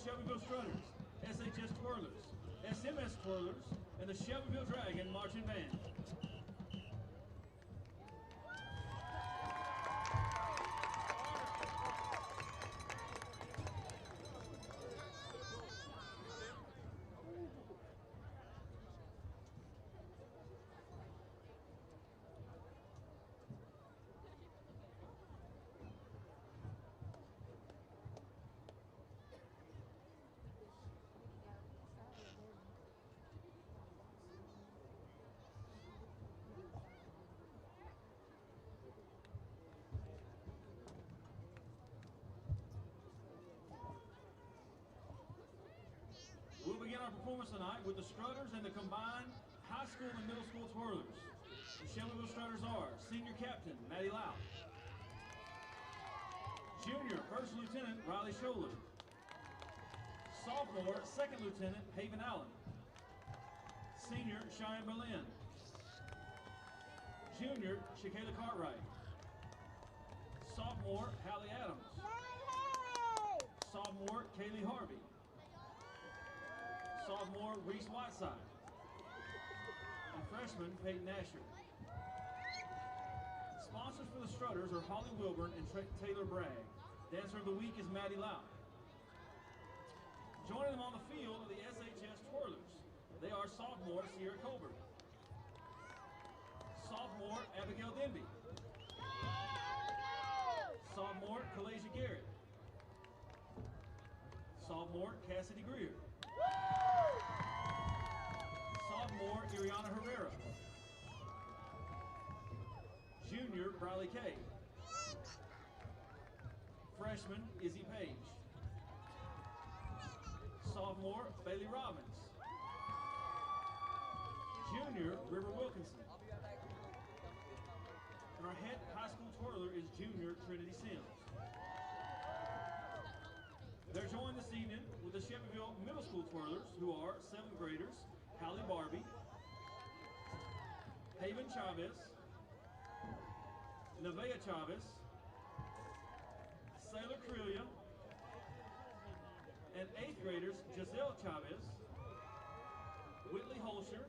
Shelbyville Strutters, SHS Twirlers, SMS Twirlers, and the Shelbyville Dragon Marching Band. We'll begin our performance tonight with the Strutters and the combined high school and middle school twirlers. The Shelbyville Strutters are Senior Captain Maddie Lau, Junior First Lieutenant Riley Scholler, Sophomore Second Lieutenant Haven Allen, Senior Cheyenne Berlin, Junior Shakayla Cartwright, Sophomore Hallie Adams, Sophomore Kaylee Harvey, Sophomore Reese Whiteside, and freshman Peyton Asher. Sponsors for the Strutters are Holly Wilburn and Taylor Bragg. Dancer of the Week is Maddie Lau. Joining them on the field are the SHS Twirlers. They are sophomore Sierra Colbert, sophomore Abigail Denby, sophomore Kalasia Garrett, sophomore Cassidy Greer, sophomore Iriana Herrera, junior Briley Kay, freshman Izzy Page, sophomore Bailey Robbins, junior River Wilkinson, and our head high school twirler is junior Trinity Sims. They're joined this evening with the Shelbyville Middle School twirlers, who are 7th graders Hallie Barbie, Haven Chavez, Nevaeh Chavez, Sailor Crelia, and 8th graders Giselle Chavez, Whitley Holscher,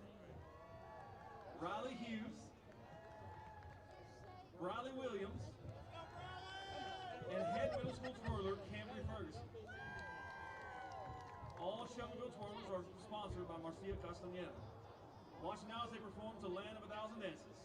Riley Hughes, Riley Williams, and head middle school twirler Camry Ferguson. All Shelbyville twirlers are sponsored by Marcia Castaneda. Watch now as they perform to Land of a Thousand Dances.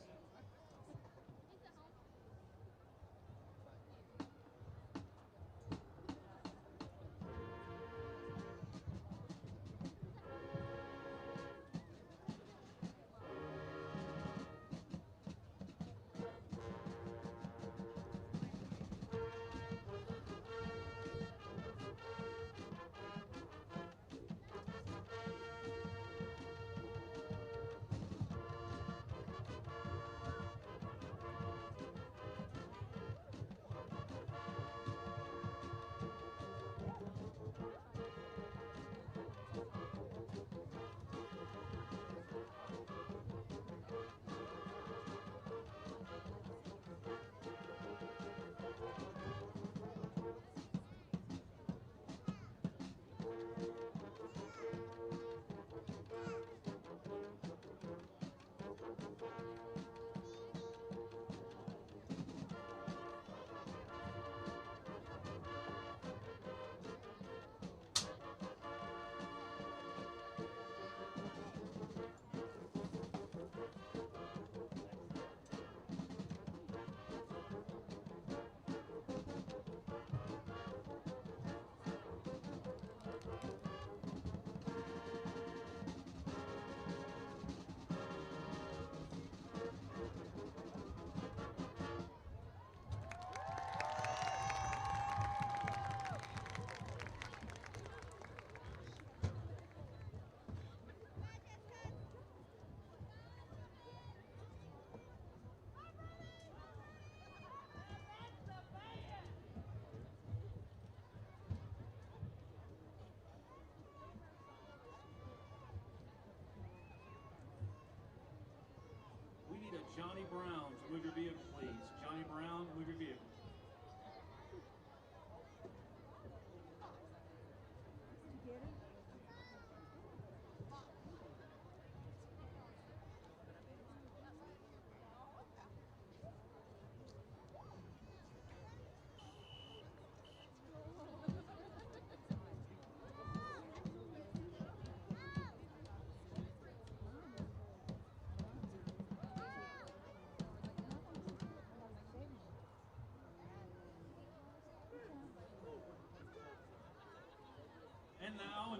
Johnny Brown to move your vehicle, please. Johnny Brown, move your vehicle.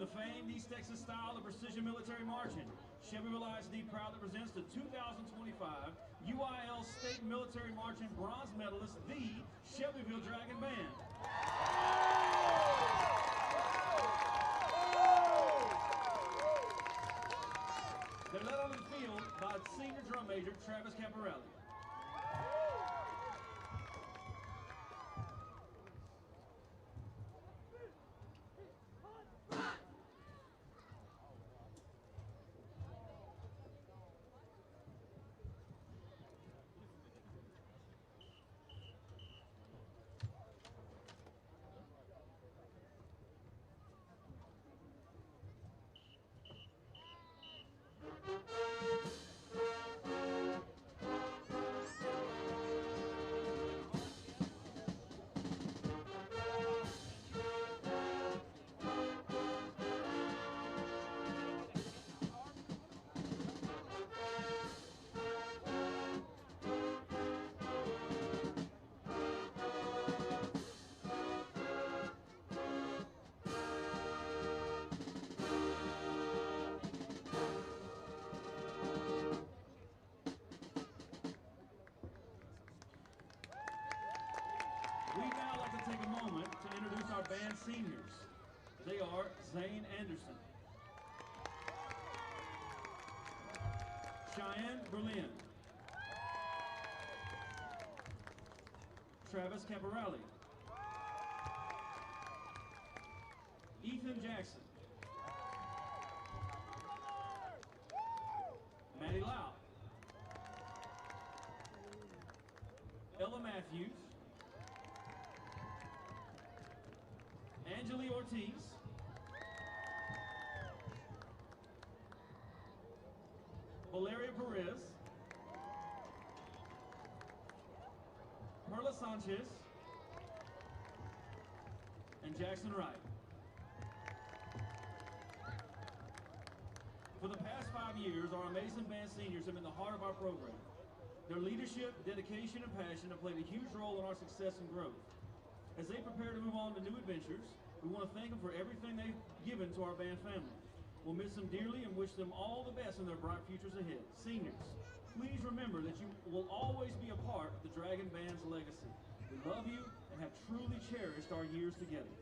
the famed East Texas style of precision military marching, Shelbyville ISD proudly presents the 2025 UIL State Military Marching Bronze Medalist, the Shelbyville Dragon Band. They're led onto the field by Senior Drum Major Travis Caparelli. We'd now like to take a moment to introduce our band seniors. They are Zane Anderson, Cheyenne Berlin, Travis Caparelli, Ethan Jackson, Maddie Lau, Ella Matthews, Angeli Ortiz, Valeria Perez, Perla Sanchez, and Jackson Wright. For the past 5 years, our amazing band seniors have been the heart of our program. Their leadership, dedication, and passion have played a huge role in our success and growth. As they prepare to move on to new adventures, we want to thank them for everything they've given to our band family. We'll miss them dearly and wish them all the best in their bright futures ahead. Seniors, please remember that you will always be a part of the Dragon Band's legacy. We love you and have truly cherished our years together.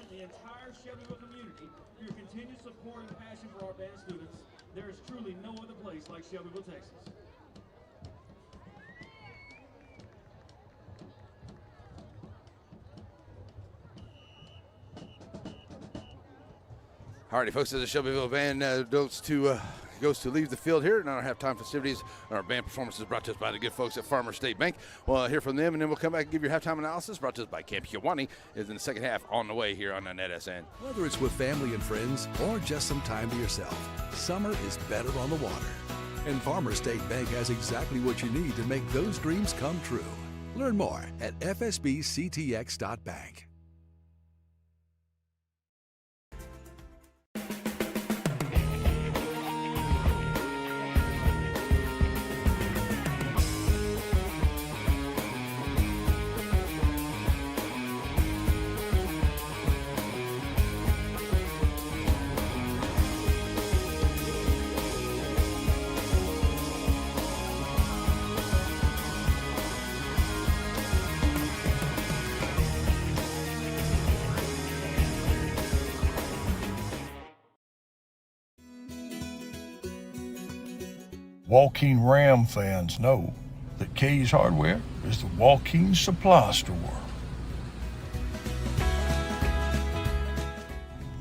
The entire Shelbyville community for your continued support and passion for our band students. There is truly no other place like Shelbyville, Texas. Alrighty, folks, as the Shelbyville band goes to leave the field here, and our halftime festivities and our band performances brought to us by the good folks at Farmer State Bank. We'll hear from them, and then we'll come back and give your halftime analysis brought to us by Camp Kewaunee. Is in the second half on the way here on the NETSN. Whether it's with family and friends or just some time to yourself, summer is better on the water. And Farmer State Bank has exactly what you need to make those dreams come true. Learn more at fsbctx.bank. Joaquin Ram fans know that K's Hardware is the Joaquin Supply Store.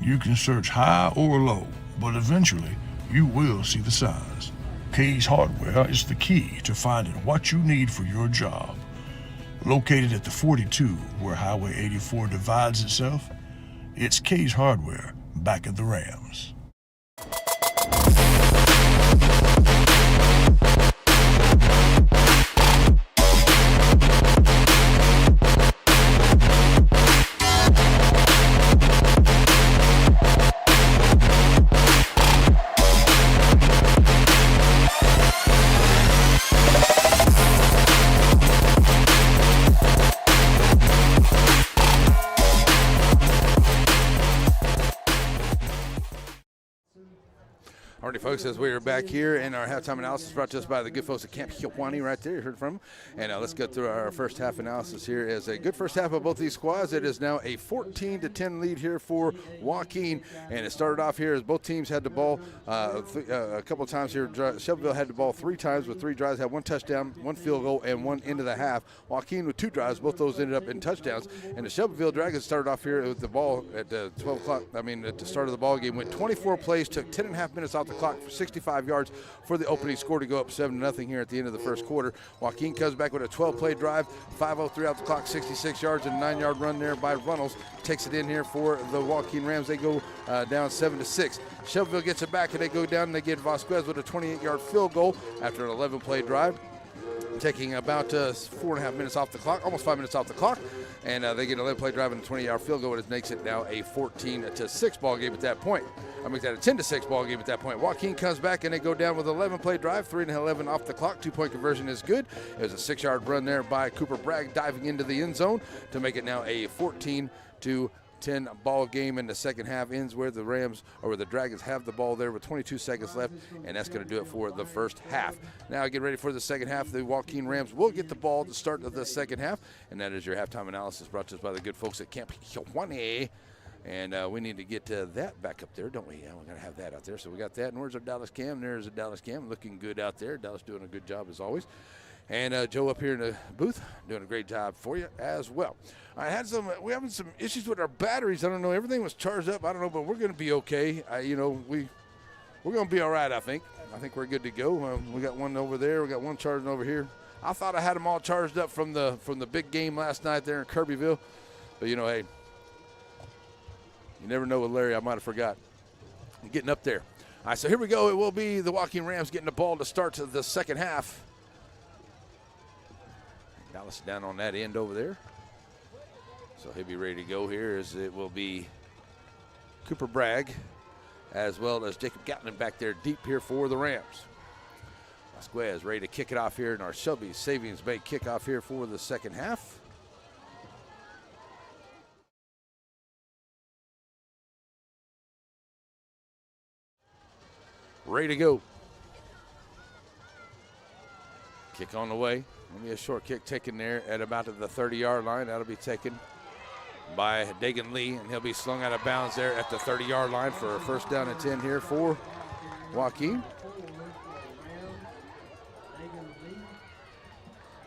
You can search high or low, but eventually you will see the signs. K's Hardware is the key to finding what you need for your job. Located at the 42 where Highway 84 divides itself, it's K's Hardware back at the Rams. Alrighty, folks, as we are back here in our halftime analysis brought to us by the good folks at Camp Joaquin right there, you heard from them. And let's go through our first half analysis here. As a good first half of both these squads, it is now a 14-10 lead here for Joaquin. And it started off here as both teams had the ball a couple of times here. Shelbyville had the ball 3 times with 3 drives, had 1 touchdown, 1 field goal, and 1 into the half. Joaquin with 2 drives, both those ended up in touchdowns. And the Shelbyville Dragons started off here with the ball at 12 o'clock. I mean, at the start of the ball game, went 24 plays, took 10.5 minutes off the clock for 65 yards for the opening score to go up 7-0 here at the end of the first quarter. Joaquin comes back with a 12-play drive, 5:03 out the clock, 66 yards, and a 9-yard run there by Runnels. Takes it in here for the Joaquin Rams. They go down 7-6. Shelbyville gets it back, and they go down, and they get Vasquez with a 28-yard field goal after an 11-play drive, taking about 4.5 minutes off the clock, almost 5 minutes off the clock, and they get an 11-play drive and a 20-yard field goal, and it makes it now a 14-6 ball game at that point. I make that a 10-6 ball game at that point. Joaquin comes back, and they go down with an 11-play drive, 3-11 off the clock. 2-point conversion is good. It was a 6-yard run there by Cooper Bragg diving into the end zone to make it now a 14-10 ball game. In the second half ends where the Rams or where the Dragons have the ball there with 22 seconds left, and that's going to do it for the first half. Now get ready for the second half. The Joaquin Rams will get the ball to start of the second half, and that is your halftime analysis brought to us by the good folks at Camp Joaquin. And we need to get that back up there, don't we? Yeah, we're going to have that out there. So we got that. And where's our Dallas Cam? There's a Dallas Cam looking good out there. Dallas doing a good job as always. And Joe up here in the booth doing a great job for you as well. I had we're having some issues with our batteries. I don't know. Everything was charged up. I don't know, but we're going to be okay. We're going to be all right, I think. I think we're good to go. We got one over there. We got one charging over here. I thought I had them all charged up from the big game last night there in Kirbyville. But, hey, you never know with Larry. I might have forgot. I'm getting up there. All right, so here we go. It will be the Joaquin Rams getting the ball to start the second half. Dallas down on that end over there. So he'll be ready to go here as it will be Cooper Bragg as well as Jacob Gatlin back there deep here for the Rams. Vasquez ready to kick it off here in our Shelby Savings Bank kickoff here for the second half. Ready to go. Kick on the way. Only a short kick taken there at about the 30-yard line. That'll be taken by Dagan Lee, and he'll be slung out of bounds there at the 30-yard line for a first down and 10 here for Joaquin.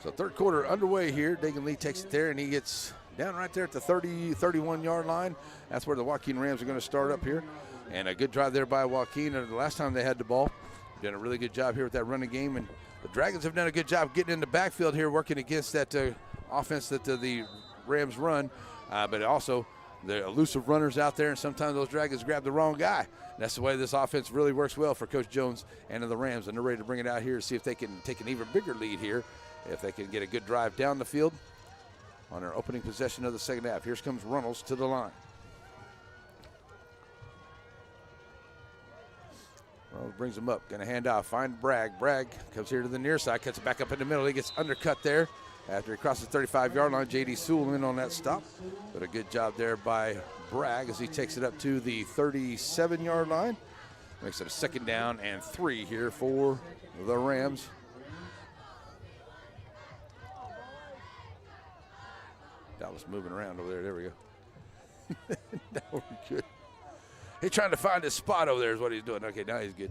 So third quarter underway here. Dagan Lee takes it there, and he gets down right there at the 31-yard line. That's where the Joaquin Rams are going to start up here. And a good drive there by Joaquin. And the last time they had the ball, done a really good job here with that running game. And the Dragons have done a good job getting in the backfield here, working against that offense that the Rams run. But also the elusive runners out there, and sometimes those Dragons grab the wrong guy. And that's the way this offense really works well for Coach Jones and the Rams. And they're ready to bring it out here to see if they can take an even bigger lead here, if they can get a good drive down the field on their opening possession of the second half. Here comes Runnels to the line. Well, brings him up, going to hand off, find Bragg. Bragg comes here to the near side, cuts it back up in the middle. He gets undercut there after he crosses the 35-yard line. J.D. Sewell in on that stop. But a good job there by Bragg as he takes it up to the 37-yard line. Makes it a second down and 3 here for the Rams. Dallas moving around over there. There we go. Now we're good. He's trying to find his spot over there is what he's doing. Okay, now he's good.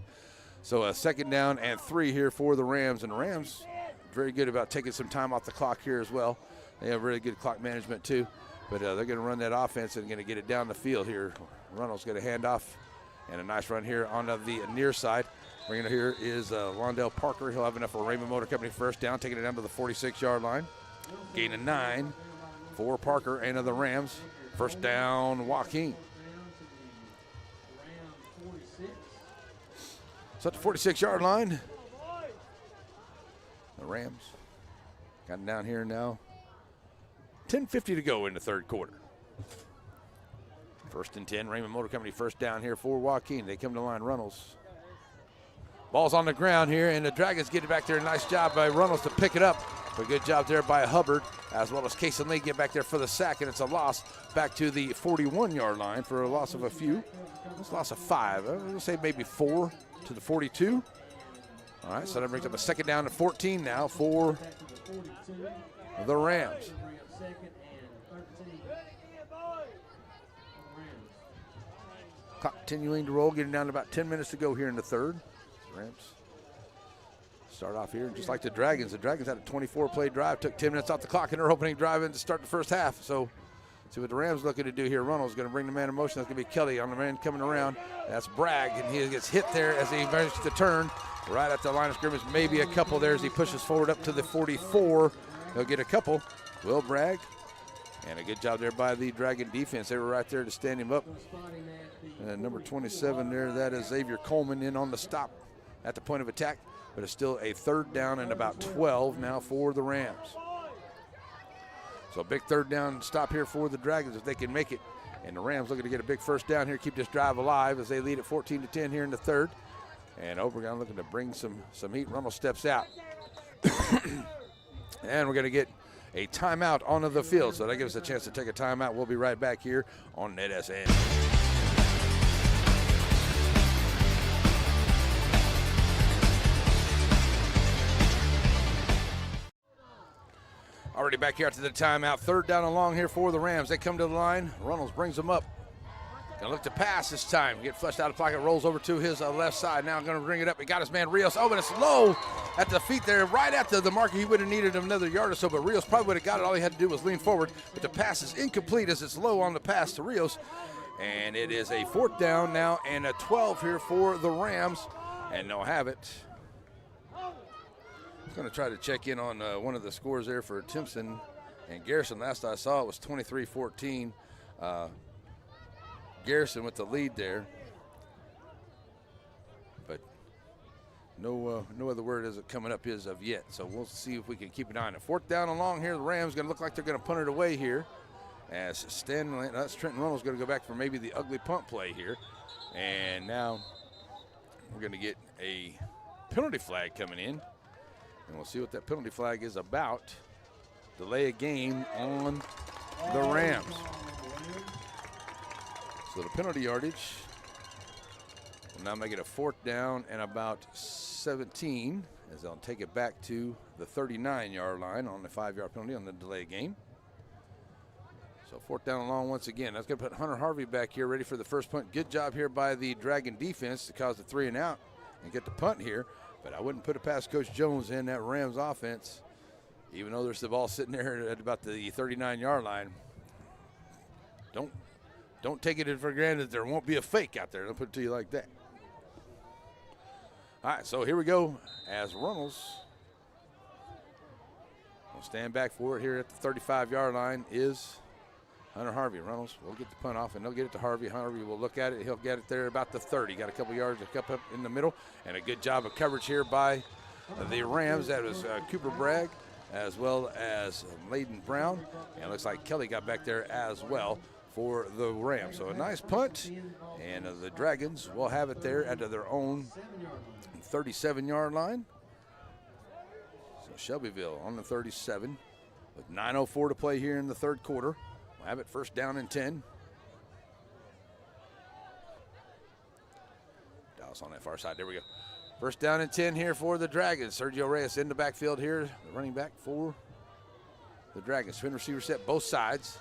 So a 2nd down and 3 here for the Rams. And the Rams very good about taking some time off the clock here as well. They have really good clock management too. But they're going to run that offense and going to get it down the field here. Runnels going to hand off. And a nice run here on the near side. Bringing it here is Londell Parker. He'll have enough for Raymond Motor Company first down, taking it down to the 46-yard line. Gain of 9 for Parker and of the Rams. First down, Joaquin. So at the 46-yard line, the Rams got it down here now. 10:50 to go in the 3rd quarter. 1st and 10, Raymond Motor Company first down here for Joaquin. They come to the line, Runnels. Ball's on the ground here, and the Dragons get it back there. Nice job by Runnels to pick it up. But good job there by Hubbard, as well as Case and Lee get back there for the sack, and it's a loss back to the 41-yard line for a loss of a few. It's a loss of 5. I'm going to say maybe 4 to the 42. All right, so that brings up a 2nd down and 14 now for the Rams. Clock continuing to roll, getting down to about 10 minutes to go here in the 3rd. Rams start off here just like the Dragons. The Dragons had a 24-play drive, took 10 minutes off the clock in their opening drive in to start the first half. So see what the Rams looking to do here. Runnels going to bring the man in motion. That's going to be Kelly on the man coming around. That's Bragg, and he gets hit there as he manages to turn right at the line of scrimmage. Maybe a couple there as he pushes forward up to the 44. He'll get a couple. Will Bragg. And a good job there by the Dragon defense. They were right there to stand him up. Number 27 there, that is Xavier Coleman in on the stop at the point of attack. But it's still a 3rd down and about 12 now for the Rams. So a big 3rd down stop here for the Dragons if they can make it. And the Rams looking to get a big first down here, keep this drive alive as they lead at 14-10 here in the 3rd. And Obregon looking to bring some heat. Runnels steps out. And we're going to get a timeout onto the field. So that gives us a chance to take a timeout. We'll be right back here on NETSN. Already back here after the timeout. 3rd down and long here for the Rams. They come to the line. Runnels brings them up. Gonna look to pass this time. Get flushed out of the pocket. Rolls over to his left side. Now gonna bring it up. He got his man Rios. Oh, but it's low at the feet there. Right at the marker. He would have needed another yard or so, but Rios probably would have got it. All he had to do was lean forward. But the pass is incomplete as it's low on the pass to Rios. And it is a 4th down now and a 12 here for the Rams. And they'll have it. Going to try to check in on one of the scores there for Timpson and Garrison. Last I saw it was 23-14. Garrison with the lead there. But no other word is coming up as of yet. So we'll see if we can keep an eye on it. 4th down and long here. The Rams going to look like they're going to punt it away here. As Trenton Runnels going to go back for maybe the ugly punt play here. And now we're going to get a penalty flag coming in. And we'll see what that penalty flag is about. Delay a game on the Rams. So the penalty yardage will now make it a 4th down and about 17 as they'll take it back to the 39-yard line on the 5-yard penalty on the delay game. So 4th down and long once again. That's going to put Hunter Harvey back here ready for the first punt. Good job here by the Dragon defense to cause the 3 and out and get the punt here. But I wouldn't put it past Coach Jones in that Rams offense, even though there's the ball sitting there at about the 39-yard line. Don't take it for granted there won't be a fake out there. I'll put it to you like that. All right, so here we go as Runnels will stand back for it here at the 35-yard line is Hunter Harvey. Runnels will get the punt off, and they'll get it to Harvey. Harvey will look at it. He'll get it there about the 30. Got a couple yards up in the middle, and a good job of coverage here by the Rams. That was Cooper Bragg as well as Layden Brown. And it looks like Kelly got back there as well for the Rams. So a nice punt, and the Dragons will have it there at their own 37-yard line. So Shelbyville on the 37 with 9:04 to play here in the 3rd quarter. Have it 1st down and 10. Dallas on that far side. There we go. 1st down and 10 here for the Dragons. Sergio Reyes in the backfield here, the running back for the Dragons. Twin receiver set both sides.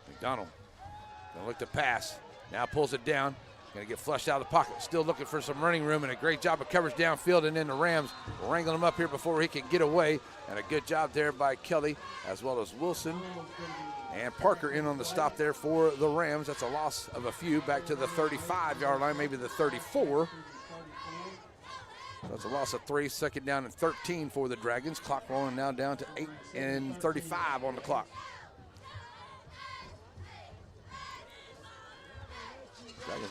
McDonald gonna look to pass. Now pulls it down. Going to get flushed out of the pocket. Still looking for some running room, and a great job of coverage downfield, and then the Rams wrangling him up here before he can get away. And a good job there by Kelly, as well as Wilson and Parker in on the stop there for the Rams. That's a loss of a few back to the 35-yard line, maybe the 34. That's a loss of 3, second down and 13 for the Dragons. Clock rolling now down to 8 and 35 on the clock.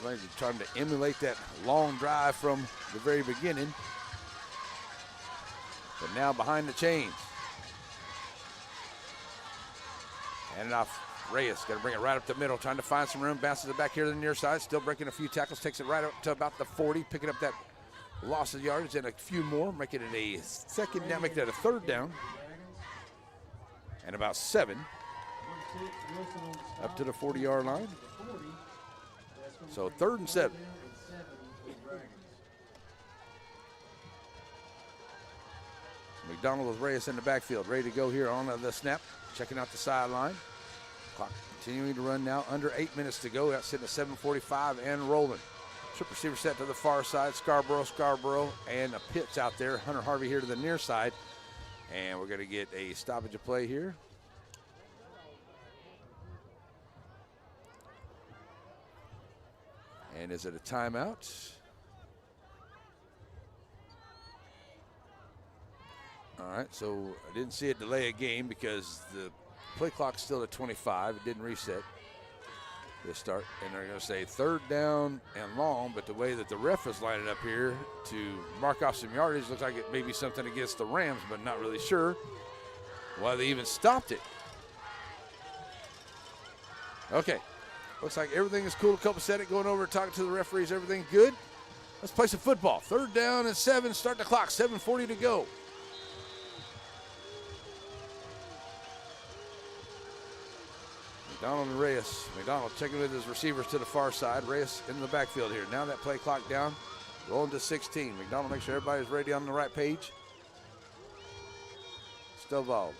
Dragons trying to emulate that long drive from the very beginning. But now behind the chains. Hand it off. Reyes got to bring it right up the middle, trying to find some room. Bounces it back here to the near side. Still breaking a few tackles. Takes it right up to about the 40. Picking up that loss of yardage and a few more. Making it a second down. Making it a third down. And about 7. Up to the 40-yard line. So 3rd and 7. McDonald with Reyes in the backfield, ready to go here on the snap. Checking out the sideline. Clock continuing to run now. Under 8 minutes to go. That's sitting at 7:45 and rolling. Trip receiver set to the far side. Scarborough, and a Pitts out there. Hunter Harvey here to the near side. And we're going to get a stoppage of play here. And is it a timeout? All right, so I didn't see it delay a game because the play clock's still at 25. It didn't reset this start. And they're going to say 3rd down and long, but the way that the ref is lining up here to mark off some yardage looks like it may be something against the Rams, but not really sure why they even stopped it. Okay. Looks like everything is cool. Copacetic going over talking to the referees. Everything good. Let's play some football. 3rd down and 7. Start the clock. 7:40 to go. McDonald and Reyes. McDonald checking with his receivers to the far side. Reyes in the backfield here. Now that play clock down. Rolling to 16. McDonald makes sure everybody's ready on the right page. Stovall.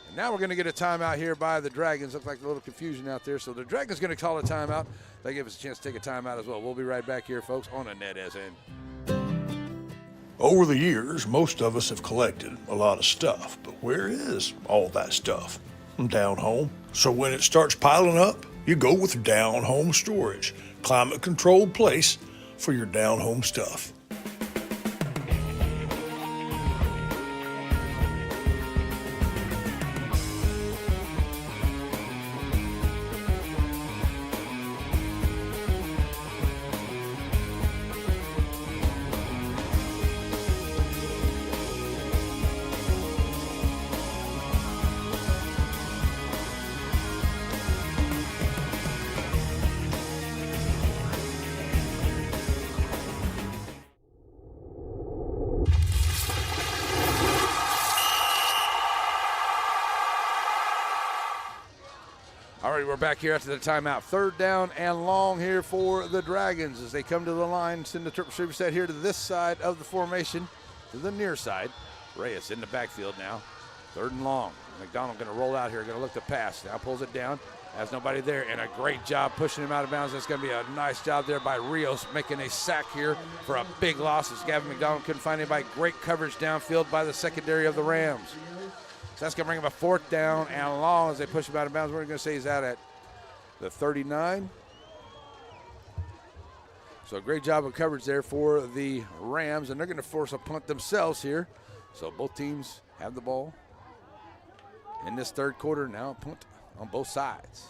And now we're going to get a timeout here by the Dragons. Looks like a little confusion out there. So the Dragons going to call a timeout. They give us a chance to take a timeout as well. We'll be right back here, folks, on a NETSN. Over the years, most of us have collected a lot of stuff, but where is all that stuff? Down home. So when it starts piling up, you go with Down Home Storage, climate-controlled place for your down home stuff. All right, we're back here after the timeout. 3rd down and long here for the Dragons as they come to the line. Send the trip receiver set here to this side of the formation, to the near side. Reyes in the backfield now. 3rd and long. McDonald going to roll out here, going to look to pass. Now pulls it down. Has nobody there, and a great job pushing him out of bounds. That's going to be a nice job there by Rios, making a sack here for a big loss as Gavin McDonald couldn't find anybody. Great coverage downfield by the secondary of the Rams. So that's going to bring him a 4th down and long as they push him out of bounds. We're going to say he's out at the 39. So a great job of coverage there for the Rams, and they're going to force a punt themselves here. So both teams have the ball in this 3rd quarter. Now a punt on both sides.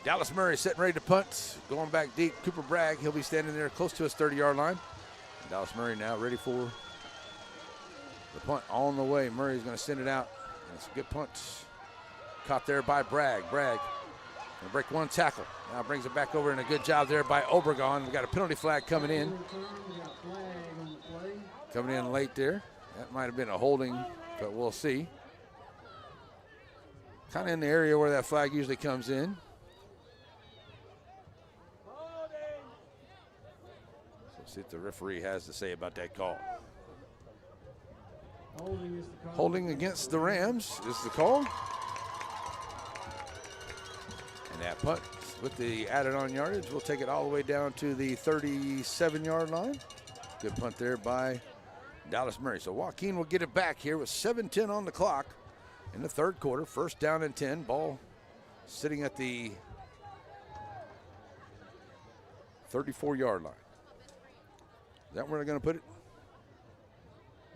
Dallas Murray sitting ready to punt, going back deep. Cooper Bragg, he'll be standing there close to his 30-yard line. Dallas Murray now ready for the punt on the way. Murray's going to send it out. That's a good punt. Caught there by Bragg. Bragg going to break one tackle. Now brings it back over, and a good job there by Obregon. We've got a penalty flag coming in. Coming in late there. That might have been a holding, but we'll see. Kind of in the area where that flag usually comes in. See what the referee has to say about that call. Holding against the Rams is the call. that punt with the added on yardage, we'll take it all the way down to the 37-yard line. Good punt there by Dallas Murray. So Joaquin will get it back here with 7:10 on the clock in the third quarter. First down and 10. Ball sitting at the 34-yard line. Is that where they're going to put it?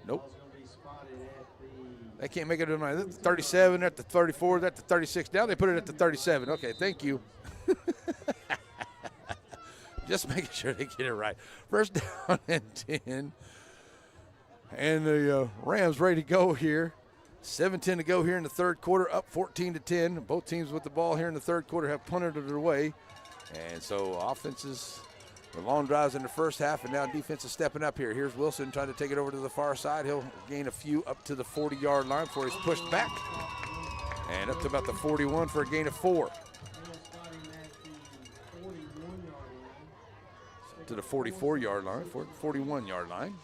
Nope. They can't make it to the 37, at the 34, at the 36. Now they put it at the 37. Okay, thank you. Just making sure they get it right. First down and 10. And the Rams ready to go here. 7:10 to go here in the third quarter, up 14-10. Both teams with the ball here in the third quarter have punted it away. And so offenses, the long drives in the first half, and now defense is stepping up here. Here's Wilson trying to take it over to the far side. He'll gain a few up to the 40-yard line before he's pushed back. And up to about the 41 for a gain of 4. To the 44-yard line, 41-yard line.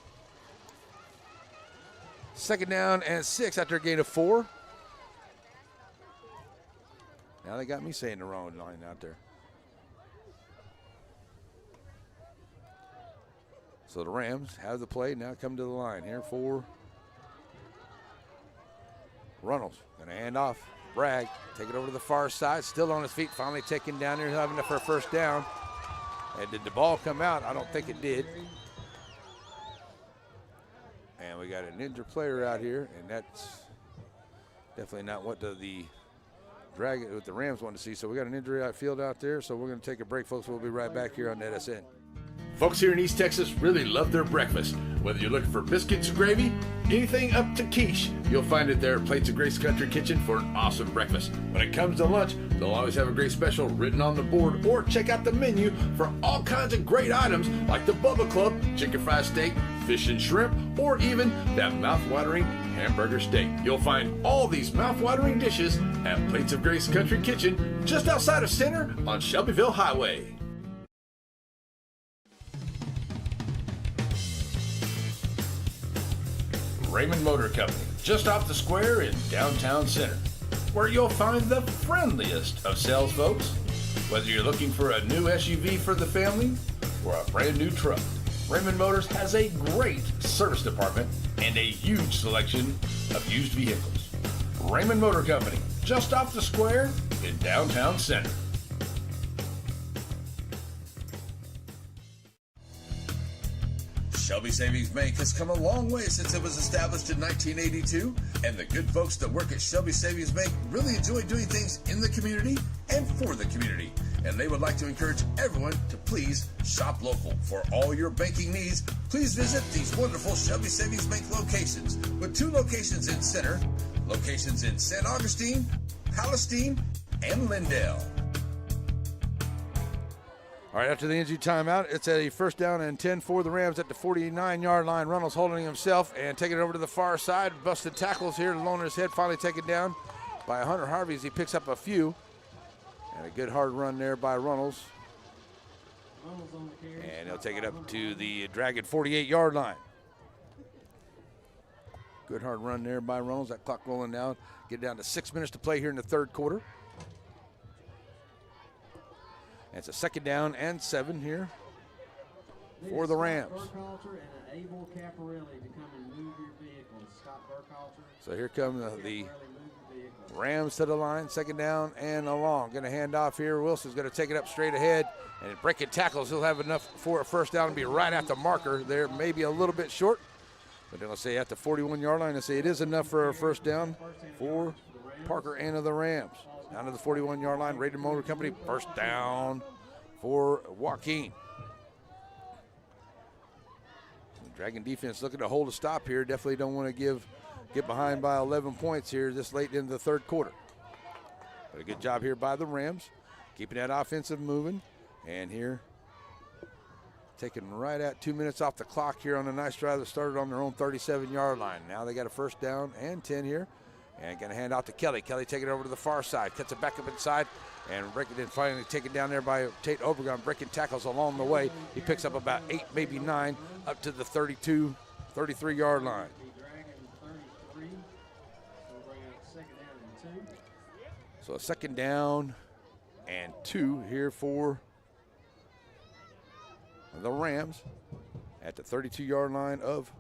Second down and 6 after a gain of 4. Now they got me saying the wrong line out there. So the Rams have the play, now come to the line here for Runnels. Gonna hand off. Bragg, take it over to the far side, still on his feet, finally taken down there, having enough for a first down. And did the ball come out? I don't think it did. And we got an injured player out here, and that's definitely not what the Rams want to see. So we got an injury outfield out there, so we're gonna take a break, folks. We'll be right back here on NETSN. Folks here in East Texas really love their breakfast. Whether you're looking for biscuits or gravy, anything up to quiche, you'll find it there at Plates of Grace Country Kitchen for an awesome breakfast. When it comes to lunch, they'll always have a great special written on the board, or check out the menu for all kinds of great items like the Bubba Club, chicken fried steak, fish and shrimp, or even that mouth-watering hamburger steak. You'll find all these mouth-watering dishes at Plates of Grace Country Kitchen just outside of Center on Shelbyville Highway. Raymond Motor Company, just off the square in downtown Center, where you'll find the friendliest of sales folks. Whether you're looking for a new SUV for the family or a brand new truck, Raymond Motors has a great service department and a huge selection of used vehicles. Raymond Motor Company, just off the square in downtown Center. Shelby Savings Bank has come a long way since it was established in 1982, and the good folks that work at Shelby Savings Bank really enjoy doing things in the community and for the community. And they would like to encourage everyone to please shop local. For all your banking needs, please visit these wonderful Shelby Savings Bank locations, with 2 locations in Center, locations in San Augustine, Palestine, and Lindale. All right, after the injury timeout, it's a first down and 10 for the Rams at the 49-yard line. Runnels holding himself and taking it over to the far side. Busted tackles here. Loner's head finally taken down by Hunter Harvey as he picks up a few. And a good hard run there by Runnels. And he'll take it up to the Dragon 48-yard line. Good hard run there by Runnels. That clock rolling down. Get down to 6 minutes to play here in the third quarter. And it's a second down and 7 here for the Rams. So here come the Rams to the line, second down and a long. Going to hand off here. Wilson's going to take it up straight ahead and breaking tackles. He'll have enough for a first down and be right at the marker there, maybe a little bit short. But they'll say at the 41-yard line, they say it is enough for a first down for Parker and of the Rams. Down to the 41-yard line, Raymond Motor Company, first down for Joaquin. The Dragon defense looking to hold a stop here. Definitely don't want to get behind by 11 points here this late into the third quarter. But a good job here by the Rams, keeping that offensive moving. And here, taking right at 2 minutes off the clock here on a nice drive that started on their own 37-yard line. Now they got a first down and 10 here. And going to hand off to Kelly. Kelly taking it over to the far side. Cuts it back up inside. And breaking it, finally taken down there by Tate Obregon. Breaking tackles along the way. He picks up about 8, maybe 9, up to the 32, 33-yard line. So a second down and 2 here for the Rams at the 33-yard line of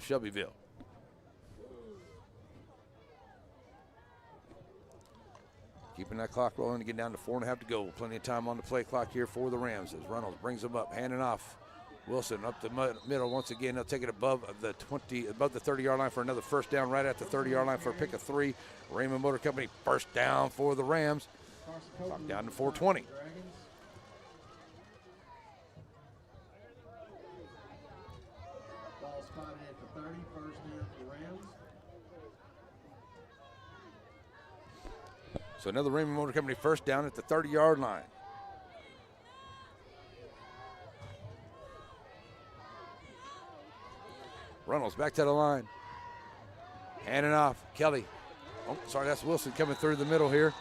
Shelbyville. Keeping that clock rolling to get down to 4.5 to go. Plenty of time on the play clock here for the Rams as Reynolds brings them up, handing off. Wilson up the middle once again. They'll take it above the 30-yard line for another first down, right at the 30-yard line for a pick of 3. Raymond Motor Company first down for the Rams. Clock down to 4:20. Ball spotted at the 30, first down for the Rams. So another Raymond Motor Company first down at the 30-yard line. Reynolds back to the line. Handing off. Kelly. Oh, sorry, that's Wilson coming through the middle here.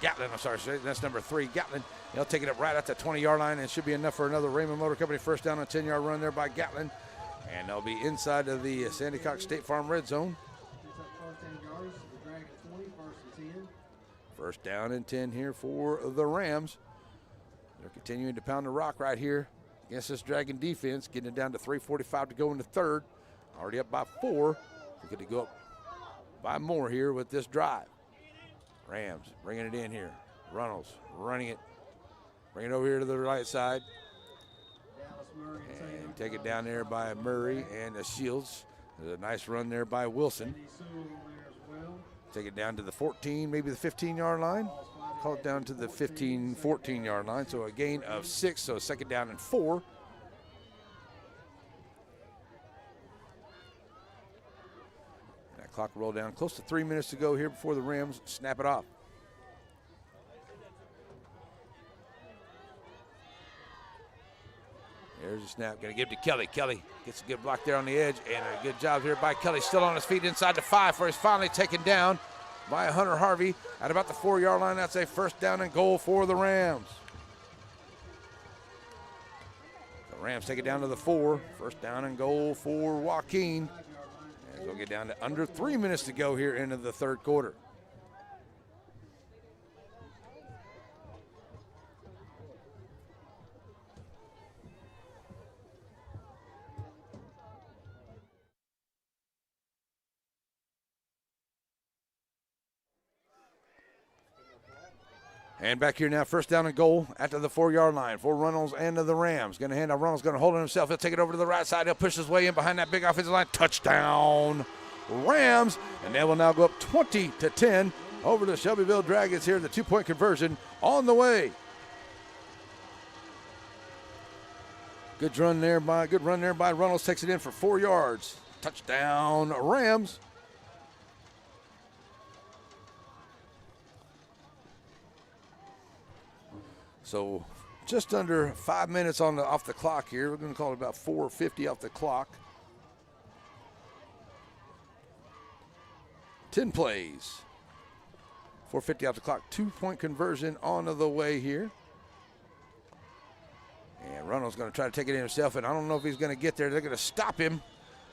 Gatlin, I'm sorry, that's number 3. Gatlin, he'll take it up right at the 20-yard line, and it should be enough for another Raymond Motor Company first down on a 10-yard run there by Gatlin. And they'll be inside of the Sandy Cox State Farm red zone. First 10 yards to the Dragon 20, first and 10. First down and 10 here for the Rams. They're continuing to pound the rock right here against this Dragon defense, getting it down to 3:45 to go in the third. Already up by 4. We're going to go up by more here with this drive. Rams bringing it in here. Reynolds running it. Bring it over here to the right side. And take it down there by Murray and Shields. There's a nice run there by Wilson. Take it down to the 14, maybe the 15-yard line. Call it down to the 15, 14-yard line. So a gain of 6, so second down and 4. That clock will roll down. Close to 3 minutes to go here before the Rams snap it off. There's a snap. Going to give it to Kelly. Kelly gets a good block there on the edge, and a good job here by Kelly. Still on his feet inside the 5 for he's finally taken down by Hunter Harvey at about the 4-yard line. That's a first down and goal for the Rams. The Rams take it down to the 4. First down and goal for Joaquin. As we'll get down to under 3 minutes to go here into the third quarter. And back here now, first down and goal after the 4-yard line for Reynolds and the Rams. Going to hand out Reynolds, going to hold it himself. He'll take it over to the right side. He'll push his way in behind that big offensive line. Touchdown, Rams. And they will now go up 20-10 over the Shelbyville Dragons here. The 2-point conversion on the way. Good run there by Reynolds. Takes it in for 4 yards. Touchdown, Rams. So just under 5 minutes off the clock here. We're going to call it about 4:50 off the clock. 10 plays. 4:50 off the clock. 2-point conversion on the way here. And Reynolds going to try to take it in himself, and I don't know if he's going to get there. They're going to stop him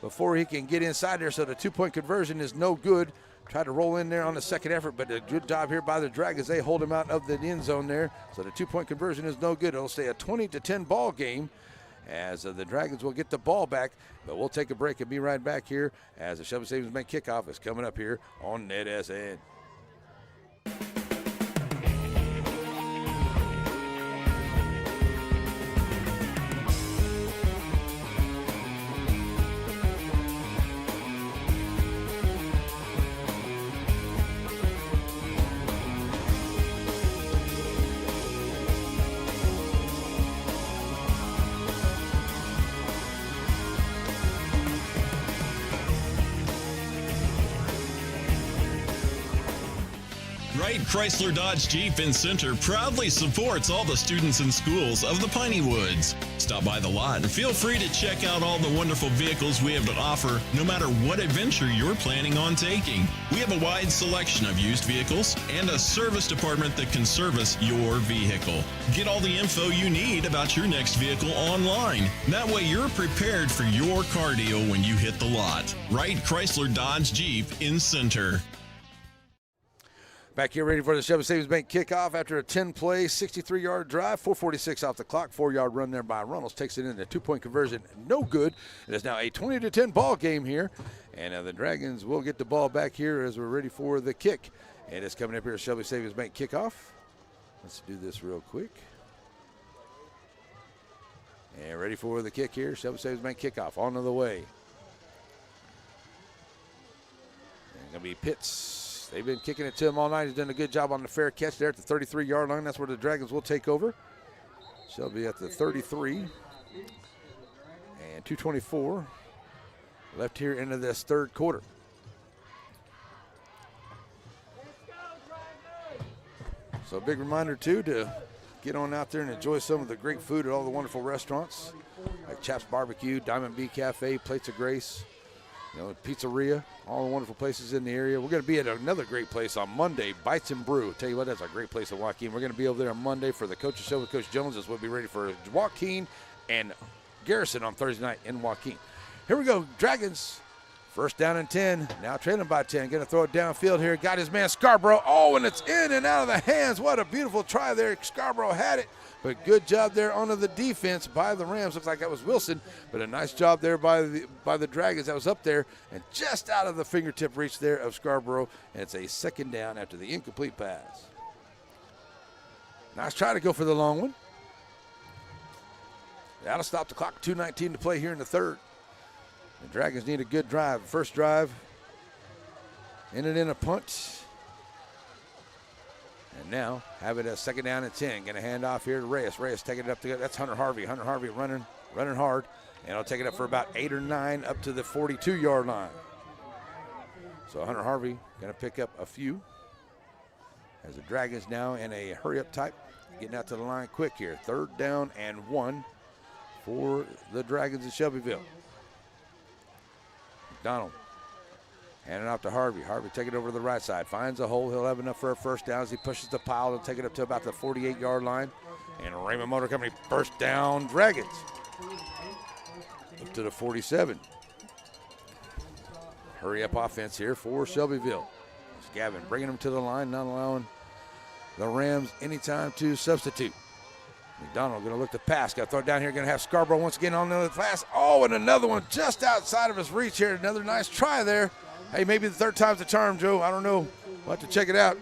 before he can get inside there, so the 2-point conversion is no good. Tried to roll in there on the second effort, but a good job here by the Dragons. They hold him out of the end zone there. So the 2-point conversion is no good. It'll stay a 20-10 ball game as the Dragons will get the ball back. But we'll take a break and be right back here as the Shelby Savings Bank kickoff is coming up here on NETSN. Wright Chrysler Dodge Jeep in Center proudly supports all the students and schools of the Piney Woods. Stop by the lot and feel free to check out all the wonderful vehicles we have to offer, no matter what adventure you're planning on taking. We have a wide selection of used vehicles and a service department that can service your vehicle. Get all the info you need about your next vehicle online. That way you're prepared for your cardio when you hit the lot. Wright Chrysler Dodge Jeep in Center. Back here ready for the Shelby Savings Bank kickoff after a 10-play, 63-yard drive, 4:46 off the clock, 4-yard run there by Runnels. Takes it in a 2-point conversion, no good. It is now a 20-10 ball game here, and the Dragons will get the ball back here as we're ready for the kick. And it's coming up here at Shelby Savings Bank kickoff. Let's do this real quick. And ready for the kick here, Shelby Savings Bank kickoff on the way. And going to be Pitts. They've been kicking it to him all night. He's done a good job on the fair catch there at the 33-yard line. That's where the Dragons will take over. Shelby at the 33. And 2:24 left here into this third quarter. So a big reminder, too, to get on out there and enjoy some of the great food at all the wonderful restaurants like Chaps Barbecue, Diamond Bee Cafe, Plates of Grace, Pizzeria, all the wonderful places in the area. We're going to be at another great place on Monday, Bites and Brew. Tell you what, that's a great place at Joaquin. We're going to be over there on Monday for the Coach's Show with Coach Jones, as we'll be ready for Joaquin and Garrison on Thursday night in Joaquin. Here we go, Dragons. First down and 10, now trailing by 10. Going to throw it downfield here. Got his man Scarborough. Oh, and it's in and out of the hands. What a beautiful try there. Scarborough had it, but good job there onto the defense by the Rams. Looks like that was Wilson, but a nice job there by the Dragons. That was up there and just out of the fingertip reach there of Scarborough. And it's a second down after the incomplete pass. Nice try to go for the long one. That'll stop the clock. 2:19 to play here in the third. The Dragons need a good drive. First drive, ended in a punt. And now have it a second down and 10. Going to hand off here to Reyes. Reyes taking it up to, that's Hunter Harvey. Hunter Harvey running hard. And I'll take it up for about 8 or 9 up to the 42-yard line. So Hunter Harvey going to pick up a few. As the Dragons now in a hurry-up type. Getting out to the line quick here. 3rd down and 1 for the Dragons in Shelbyville. McDonald handing off to Harvey. Harvey taking it over to the right side. Finds a hole. He'll have enough for a first down as he pushes the pile. He'll take it up to about the 48-yard line. And Raymond Motor Company first down Dragons. Up to the 47. Hurry up offense here for Shelbyville. It's Gavin bringing them to the line, not allowing the Rams any time to substitute. McDonald going to look to pass. Got to throw it down here. Going to have Scarborough once again on the pass. Oh, and another one just outside of his reach here. Another nice try there. Hey, maybe the third time's the charm, Joe. I don't know. We'll have to check it out.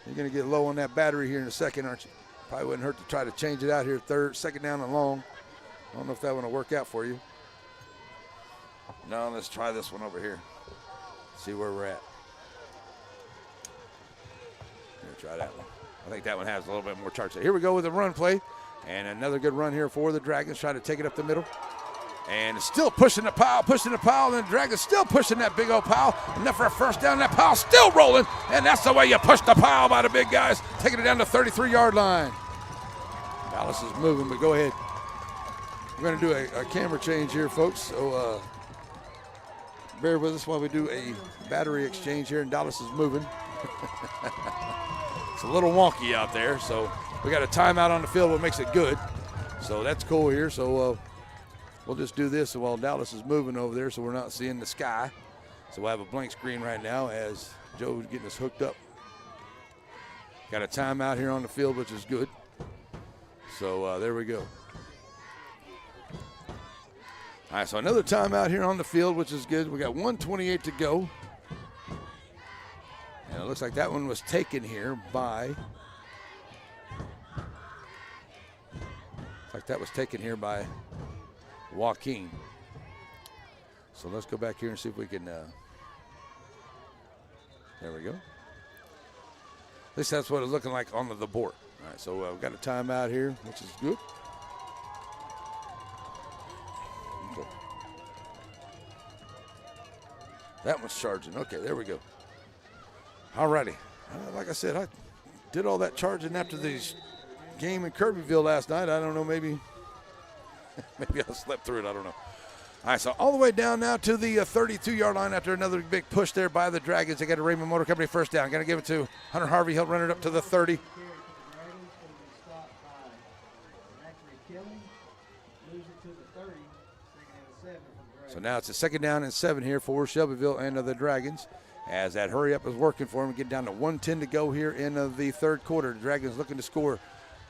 You're going to get low on that battery here in a second, aren't you? Probably wouldn't hurt to try to change it out here. Second down and long. I don't know if that one will work out for you. No, let's try this one over here. See where we're at. Let me try that one. I think that one has a little bit more charge. So here we go with the run play. And another good run here for the Dragons, trying to take it up the middle. And still pushing the pile, and the Dragons still pushing that big old pile. Enough for a first down, that pile still rolling. And that's the way you push the pile by the big guys. Taking it down to 33-yard line. Dallas is moving, but go ahead. We're going to do a camera change here, folks. So bear with us while we do a battery exchange here, and Dallas is moving. It's a little wonky out there, so we got a timeout on the field, what makes it good. So that's cool here. So we'll just do this while Dallas is moving over there, so we're not seeing the sky. So we'll have a blank screen right now as Joe's getting us hooked up. Got a timeout here on the field, which is good. So there we go. All right, so another timeout here on the field, which is good. We got 1:28 to go. And it looks like that one was taken here by Joaquin. So let's go back here and see if we can, there we go. At least that's what it's looking like on the board. All right, so we've got a timeout here, which is good. Okay. That one's charging. Okay, there we go. All righty. Like I said, I did all that charging after the game in Kirbyville last night. I don't know, maybe I slept through it. I don't know. All right, so all the way down now to the 32-yard line after another big push there by the Dragons. They got a Raymond Motor Company first down. Going to give it to Hunter Harvey. He'll run it up to the 30. So now it's a second down and 7 here for Shelbyville and the Dragons. as that hurry up is working for him. Get down to 1:10 to go here in the third quarter. The Dragons looking to score.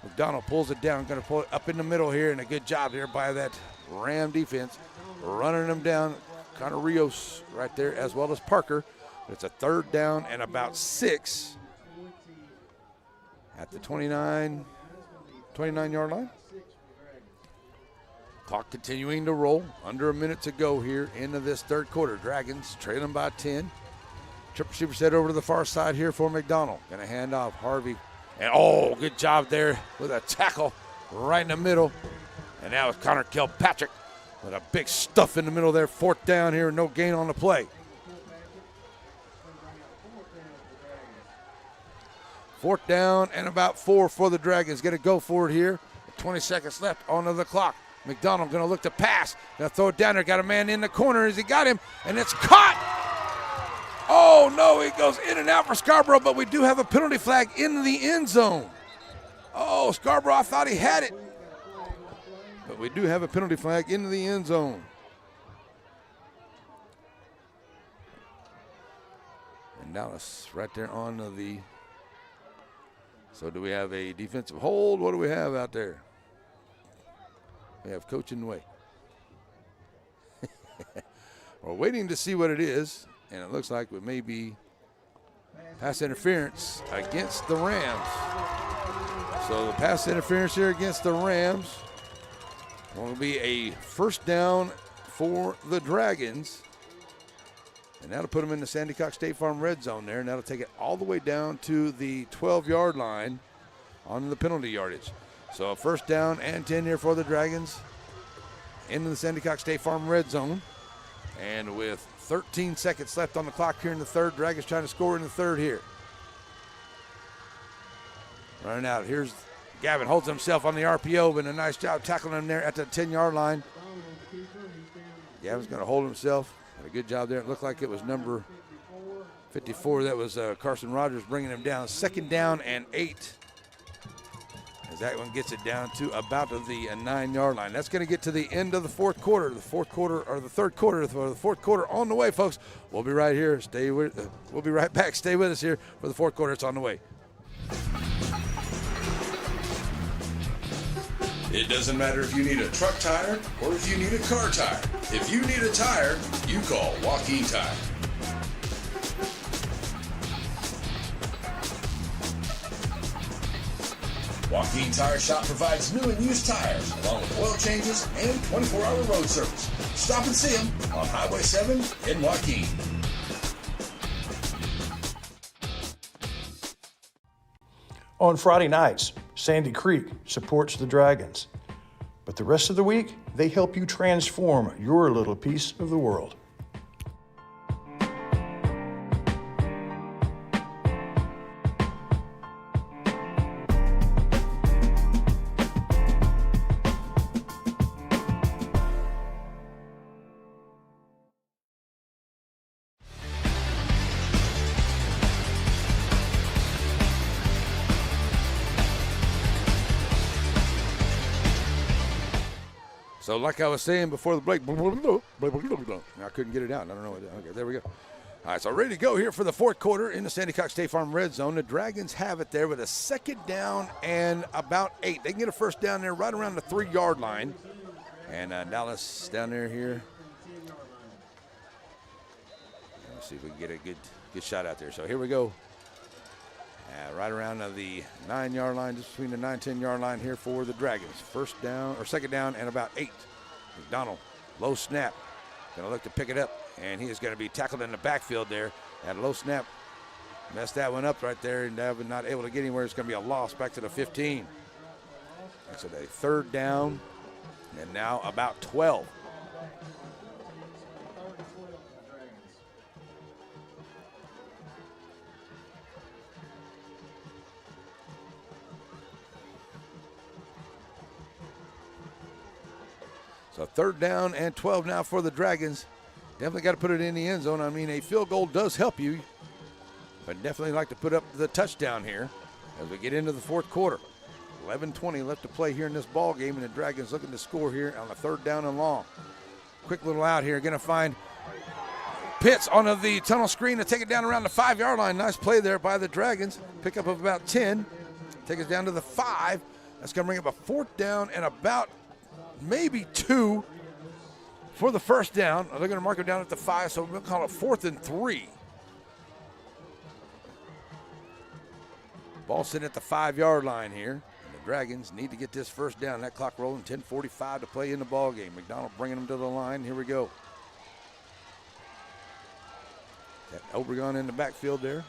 McDonald pulls it down, going to pull it up in the middle here, and a good job there by that Ram defense, running them down. Connor Rios right there, as well as Parker. But it's a third down and about 6 at the 29-yard line. Clock continuing to roll. Under a minute to go here into this third quarter. Dragons trailing by 10. Trip receiver set over to the far side here for McDonald. Going to hand off Harvey. And, oh, good job there with a tackle right in the middle. And now it's Connor Kilpatrick with a big stuff in the middle there. Fourth down here, no gain on the play. Fourth down and about 4 for the Dragons. Going to go for it here. 20 seconds left on the clock. McDonald going to look to pass. Going to throw it down there. Got a man in the corner as he got him. And it's caught. Oh, no, it goes in and out for Scarborough, but we do have a penalty flag in the end zone. Oh, Scarborough, I thought he had it. But we do have a penalty flag in the end zone. And Dallas right there on the. So do we have a defensive hold? What do we have out there? We have coach in the way. We're waiting to see what it is. And it looks like it may be pass interference against the Rams. So the pass interference here against the Rams will be a first down for the Dragons. And that'll put them in the Sandy Cox State Farm red zone there. And that'll take it all the way down to the 12-yard line on the penalty yardage. So a first down and 10 here for the Dragons into the Sandy Cox State Farm red zone. And with 13 seconds left on the clock here in the third, Dragons trying to score in the third here. Running out. Here's Gavin, holds himself on the RPO, but a nice job tackling him there at the 10-yard line. Gavin's going to hold himself. Had a good job there. It looked like it was number 54. That was Carson Rogers bringing him down. Second down and 8. As that one gets it down to about the 9-yard line. That's going to get to the end of the fourth quarter. The third quarter, for the fourth quarter on the way, folks. We'll be right here. We'll be right back. Stay with us here for the fourth quarter. It's on the way. It doesn't matter if you need a truck tire or if you need a car tire. If you need a tire, you call Joaquin Tire. Joaquin Tire Shop provides new and used tires, along with oil changes and 24-hour road service. Stop and see them on Highway 7 in Joaquin. On Friday nights, Sandy Creek supports the Dragons. But the rest of the week, they help you transform your little piece of the world. So like I was saying before the break, I couldn't get it out. I don't know. Okay, there we go. All right, so ready to go here for the fourth quarter in the Sandy Cox State Farm red zone. The Dragons have it there with a second down and about 8. They can get a first down there right around the 3-yard line. And Dallas down there here. Let's see if we can get a good shot out there. So here we go. Right around the 9-yard line, just between the 9-10-yard line here for the Dragons. First down, or second down, and about 8. McDonald, low snap. Going to look to pick it up, and he is going to be tackled in the backfield there. At a low snap, messed that one up right there, and not able to get anywhere. It's going to be a loss back to the 15. That's a third down, and now about 12. So third down and 12 now for the Dragons. Definitely got to put it in the end zone. I mean, a field goal does help you, but definitely like to put up the touchdown here as we get into the fourth quarter. 11:20 left to play here in this ball game, and the Dragons looking to score here on a third down and long. Quick little out here, going to find Pitts onto the tunnel screen to take it down around the 5-yard line. Nice play there by the Dragons. Pickup of about 10. Take us down to the 5. That's going to bring up a 4th down and about maybe 2 for the first down. They're going to mark it down at the 5, so we'll call it 4th and 3. Ball sitting at the 5-yard line here. And the Dragons need to get this first down. That clock rolling, 10:45 to play in the ball game. McDonald bringing them to the line. Here we go. Got Obregon in the backfield there.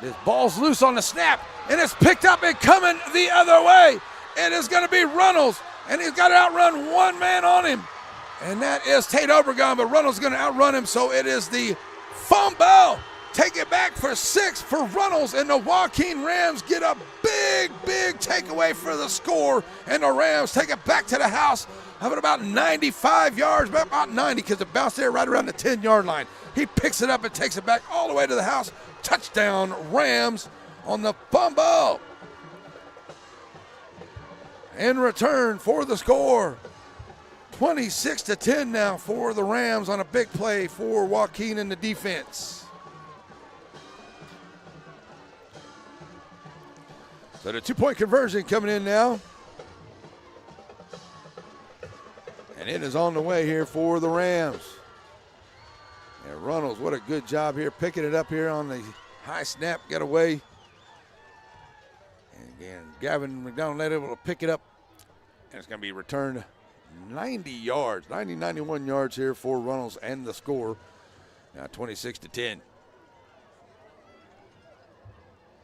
This ball's loose on the snap, and it's picked up and coming the other way. It is going to be Runnels, and he's got to outrun one man on him, and that is Tate Obregon, but Runnels is going to outrun him, so it is the fumble. Take it back for 6 for Runnels, and the Joaquin Rams get a big takeaway for the score, and the Rams take it back to the house of about 95 yards, about 90, because it bounced there right around the 10-yard line. He picks it up and takes it back all the way to the house. Touchdown, Rams on the fumble. In return for the score, 26-10 now for the Rams on a big play for Joaquin in the defense. So the 2-point conversion coming in now. And it is on the way here for the Rams. And Runnels, what a good job here, picking it up here on the high snap, get away. And again, Gavin McDonald not able to pick it up. And it's going to be returned 91 yards here for Runnels and the score. Now 26-10.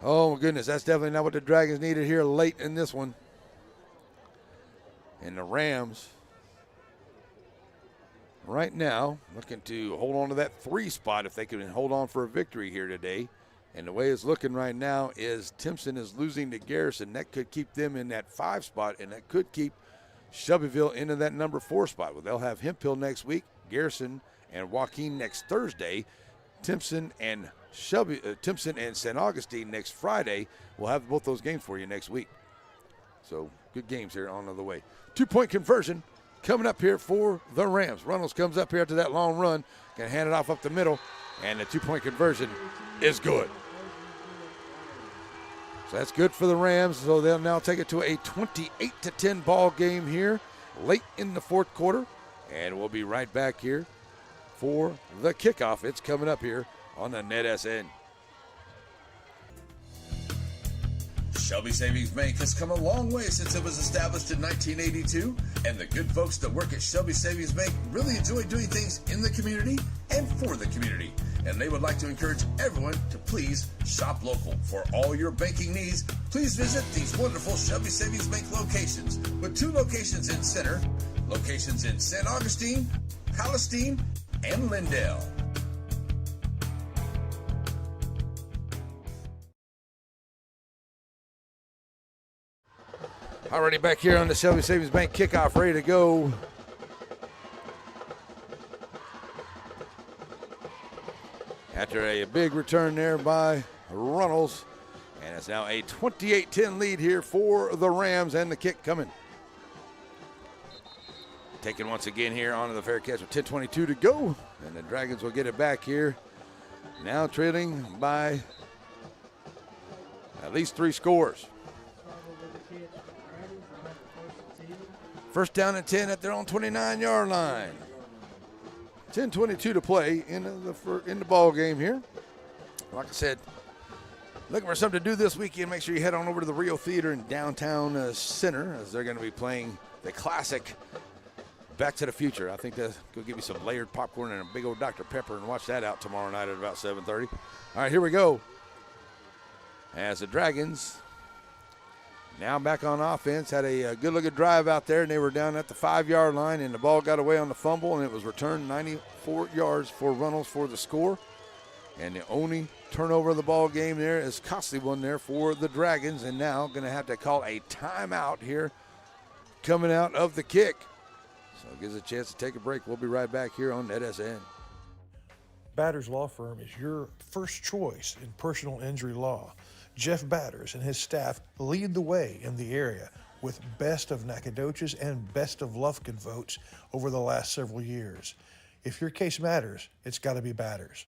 Oh, my goodness, that's definitely not what the Dragons needed here late in this one. And the Rams, right now, looking to hold on to that 3 spot if they can hold on for a victory here today. And the way it's looking right now is Timpson is losing to Garrison. That could keep them in that 5 spot, and that could keep Shelbyville into that number 4 spot. Well, they'll have Hemphill next week, Garrison and Joaquin next Thursday, Timpson and St. Augustine next Friday. We'll have both those games for you next week. So good games here on the way. 2-point conversion coming up here for the Rams. Runnels comes up here after that long run, going to hand it off up the middle, and the 2-point conversion is good. So that's good for the Rams. So they'll now take it to a 28-10 ball game here late in the 4th quarter, and we'll be right back here for the kickoff. It's coming up here on the NETSN. Shelby Savings Bank has come a long way since it was established in 1982, and the good folks that work at Shelby Savings Bank really enjoy doing things in the community and for the community. And they would like to encourage everyone to please shop local. For all your banking needs, please visit these wonderful Shelby Savings Bank locations, with 2 locations in Center, locations in St. Augustine, Palestine, and Lindale. Already back here on the Shelby Savings Bank kickoff, ready to go. After a big return there by Runnels. And it's now a 28-10 lead here for the Rams, and the kick coming. Taken once again here onto the fair catch with 10:22 to go. And the Dragons will get it back here. Now trailing by at least 3 scores. First down and 10 at their own 29-yard line. 10:22 to play in the ball game here. Like I said, looking for something to do this weekend, make sure you head on over to the Rio Theater in downtown Center, as they're going to be playing the classic Back to the Future. I think that's going to give you some layered popcorn and a big old Dr. Pepper, and watch that out tomorrow night at about 7:30. All right, here we go. As the Dragons now back on offense, had a good-looking drive out there, and they were down at the 5-yard line, and the ball got away on the fumble, and it was returned 94 yards for Runnels for the score. And the only turnover of the ball game there is costly one there for the Dragons, and now going to have to call a timeout here coming out of the kick. So it gives us a chance to take a break. We'll be right back here on NETSN. Batters Law Firm is your first choice in personal injury law. Jeff Batters and his staff lead the way in the area with best of Nacogdoches and best of Lufkin votes over the last several years. If your case matters, it's got to be Batters.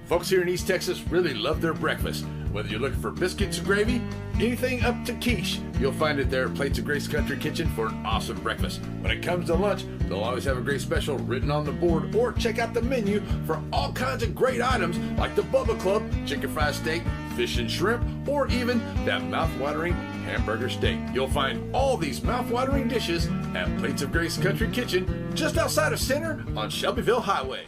Folks here in East Texas really love their breakfast. Whether you're looking for biscuits and gravy, anything up to quiche, you'll find it there at Plates of Grace Country Kitchen for an awesome breakfast. When it comes to lunch, they'll always have a great special written on the board, or check out the menu for all kinds of great items like the Bubba Club, chicken fried steak, fish and shrimp, or even that mouth-watering hamburger steak. You'll find all these mouth-watering dishes at Plates of Grace Country Kitchen, just outside of Center on Shelbyville Highway.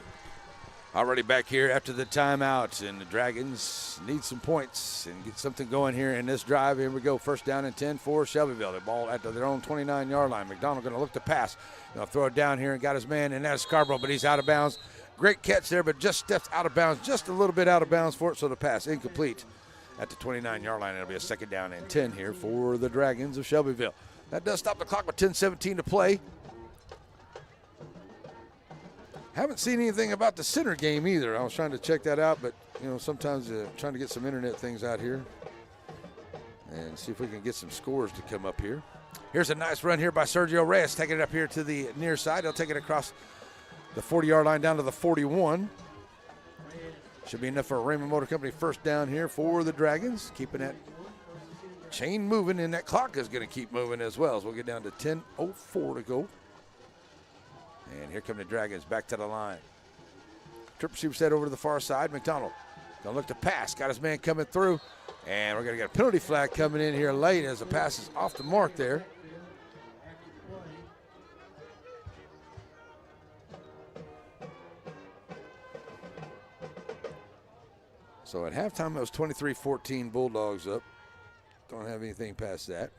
Already back here after the timeout, and the Dragons need some points and get something going here in this drive. Here we go, first down and 10 for Shelbyville. The ball at their own 29-yard line. McDonald going to look to pass. Going to throw it down here and got his man, and that's Scarborough, but he's out of bounds. Great catch there, but just steps out of bounds, just a little bit out of bounds for it, so the pass incomplete at the 29-yard line. It'll be a second down and 10 here for the Dragons of Shelbyville. That does stop the clock with 10:17 to play. Haven't seen anything about the center game either. I was trying to check that out, but sometimes trying to get some internet things out here and see if we can get some scores to come up here. Here's a nice run here by Sergio Reyes, taking it up here to the near side. He'll take it across the 40-yard line down to the 41. Should be enough for a Raymond Motor Company first down here for the Dragons, keeping that chain moving, and that clock is going to keep moving as well. So we'll get down to 10:04 to go. And here come the Dragons back to the line. Trip receiver set over to the far side. McDonald gonna look to pass. Got his man coming through. And we're gonna get a penalty flag coming in here late as the pass is off the mark there. So at halftime it was 23-14 Bulldogs up. Don't have anything past that.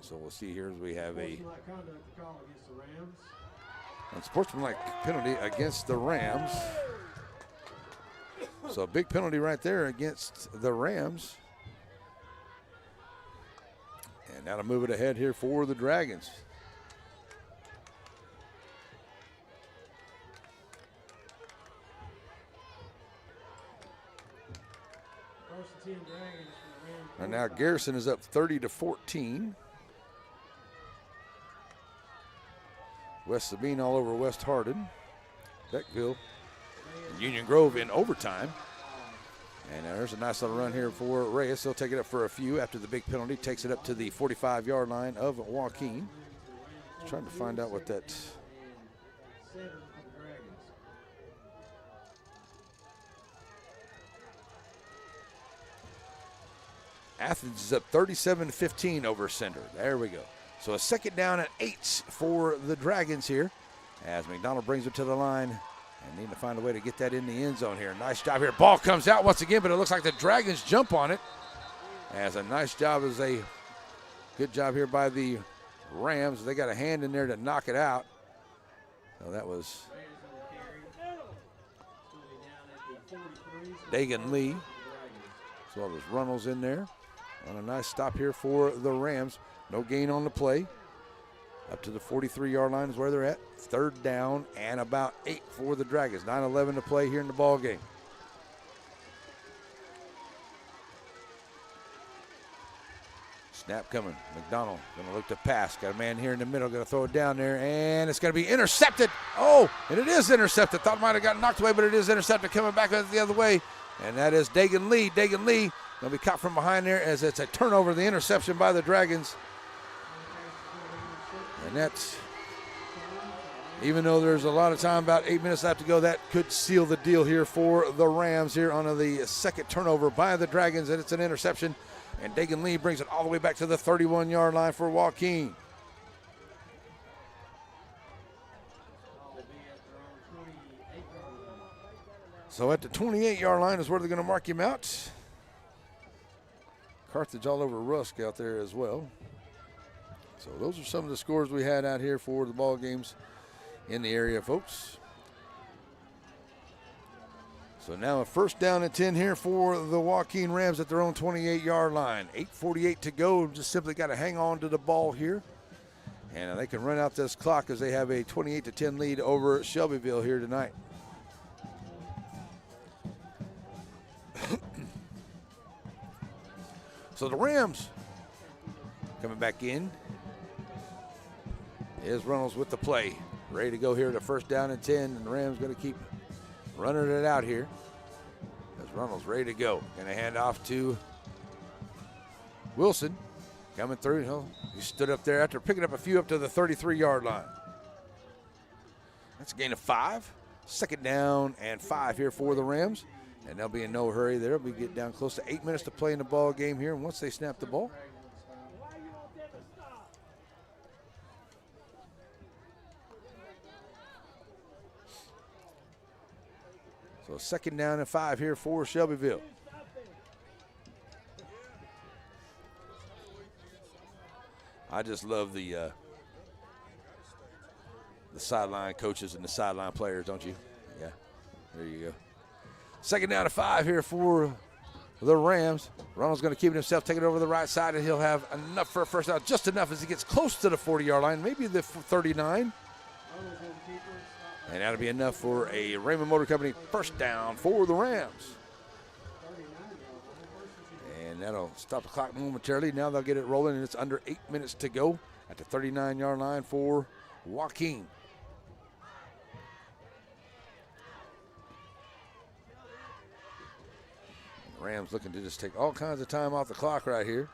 So we'll see here as we have a unsportsmanlike penalty against the Rams. So a big penalty right there against the Rams. And now to move it ahead here for the Dragons. And now Garrison is up 30-14. West Sabine all over West Hardin. Beckville and Union Grove in overtime. And there's a nice little run here for Reyes. He'll take it up for a few after the big penalty. Takes it up to the 45-yard line of Joaquin. Trying to find out what that. Athens is up 37-15 over Center. There we go. So a second down and 8 for the Dragons here as McDonald brings it to the line and need to find a way to get that in the end zone here. Nice job here. Ball comes out once again, but it looks like the Dragons jump on it. As a nice job is a good job here by the Rams. They got a hand in there to knock it out. So that was Dagan Lee. As well as Runnels in there. On a nice stop here for the Rams. No gain on the play. Up to the 43-yard line is where they're at. Third down and about 8 for the Dragons. 9:11 to play here in the ball game. Snap coming. McDonald going to look to pass. Got a man here in the middle. Going to throw it down there, and it's going to be intercepted. Oh, and it is intercepted. Thought it might have gotten knocked away, but it is intercepted. Coming back the other way, and that is Dagan Lee. Dagan Lee going to be caught from behind there as it's a turnover. The interception by the Dragons. And that's, even though there's a lot of time, about 8 minutes left to go, that could seal the deal here for the Rams here on the second turnover by the Dragons, and it's an interception. And Dagan Lee brings it all the way back to the 31-yard line for Joaquin. So at the 28-yard line is where they're going to mark him out. Carthage all over Rusk out there as well. So those are some of the scores we had out here for the ball games in the area, folks. So now a first down and 10 here for the Joaquin Rams at their own 28-yard line. 8:48 to go. Just simply got to hang on to the ball here. And they can run out this clock as they have a 28-10 lead over Shelbyville here tonight. So the Rams coming back in. Is Reynolds with the play. ready to go here to first down and 10, and the Rams going to keep running it out here. As Runnels ready to go. Going to hand off to Wilson. Coming through. He stood up there after picking up a few up to the 33-yard line. That's a gain of 5. Second down and 5 here for the Rams. And they'll be in no hurry there. We get down close to 8 minutes to play in the ball game here. And once they snap the ball, so second down and 5 here for Shelbyville. I just love the sideline coaches and the sideline players, don't you? Yeah, there you go. Second down and 5 here for the Rams. Ronald's going to keep it himself, take it over the right side, and he'll have enough for a first down, just enough as he gets close to the 40-yard line, maybe the 39. And that'll be enough for a Raymond Motor Company first down for the Rams. And that'll stop the clock momentarily. Now they'll get it rolling, and it's under 8 minutes to go at the 39-yard line for Joaquin. Rams looking to just take all kinds of time off the clock right here.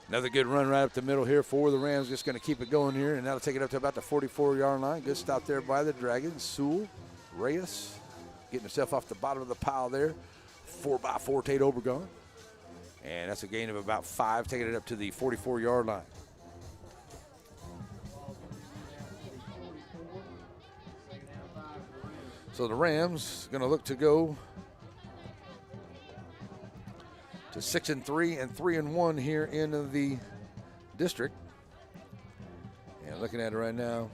Another good run right up the middle here for the Rams. Just going to keep it going here, and that'll take it up to about the 44-yard line. Good stop there by the Dragons. Sewell, Reyes, getting himself off the bottom of the pile there. 4x4 Tate Obregon. And that's a gain of about 5, taking it up to the 44-yard line. So the Rams going to look to go to 6-3 and 3-1 here in the district. And looking at it right now,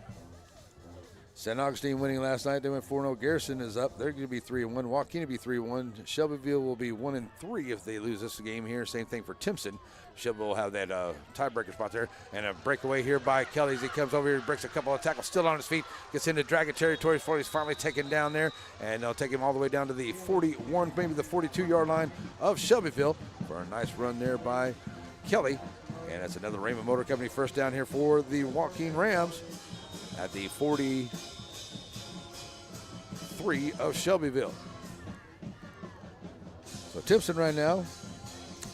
St. Augustine winning last night. They went 4-0. Garrison is up. They're going to be 3-1. Joaquin will be 3-1. Shelbyville will be 1-3 if they lose this game here. Same thing for Timpson. Shelbyville will have that tiebreaker spot there. And a breakaway here by Kelly as he comes over here. Breaks a couple of tackles. Still on his feet. Gets into Dragon territory before he's finally taken down there. And they'll take him all the way down to the 41, maybe the 42-yard line of Shelbyville for a nice run there by Kelly. And that's another Raymond Motor Company first down here for the Joaquin Rams at the 43 of Shelbyville. So Timpson right now,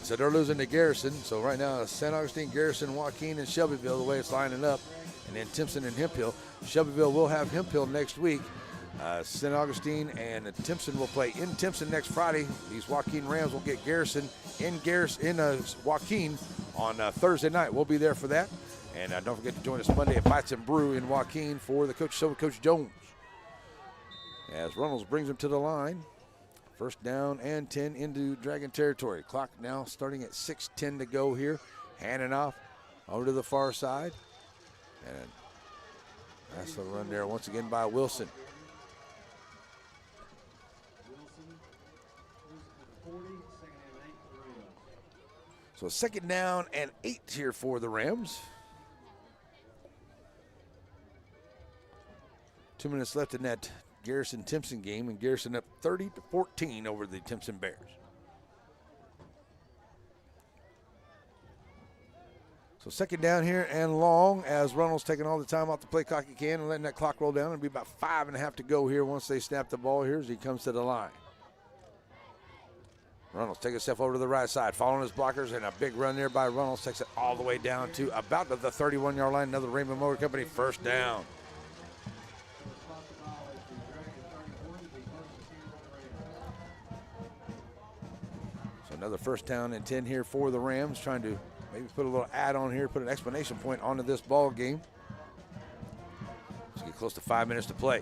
so they're losing to Garrison. So right now, St. Augustine, Garrison, Joaquin, and Shelbyville, the way it's lining up. And then Timpson and Hemphill. Shelbyville will have Hemphill next week. St. Augustine and Timpson will play in Timpson next Friday. These Joaquin Rams will get Garrison in Joaquin on Thursday night. We'll be there for that. And don't forget to join us Monday at Bites and Brew in Joaquin for the Coach Show with Coach Jones. As Reynolds brings him to the line. First down and 10 into Dragon territory. Clock now starting at 6:10 to go here. Handing off over to the far side. And that's the run there once again by Wilson. So second down and 8 here for the Rams. 2 minutes left in that Garrison-Timpson game, and Garrison up 30-14 over the Timpson Bears. So second down here and long as Reynolds taking all the time off the play clock he can and letting that clock roll down. It'll be about 5.5 to go here once they snap the ball here as he comes to the line. Reynolds takes himself over to the right side, following his blockers, and a big run there by Reynolds takes it all the way down to about the 31-yard line. Another Raymond Motor Company first down. So another first down and 10 here for the Rams, trying to maybe put a little add on here, put an exclamation point onto this ball game. Let's get close to 5 minutes to play.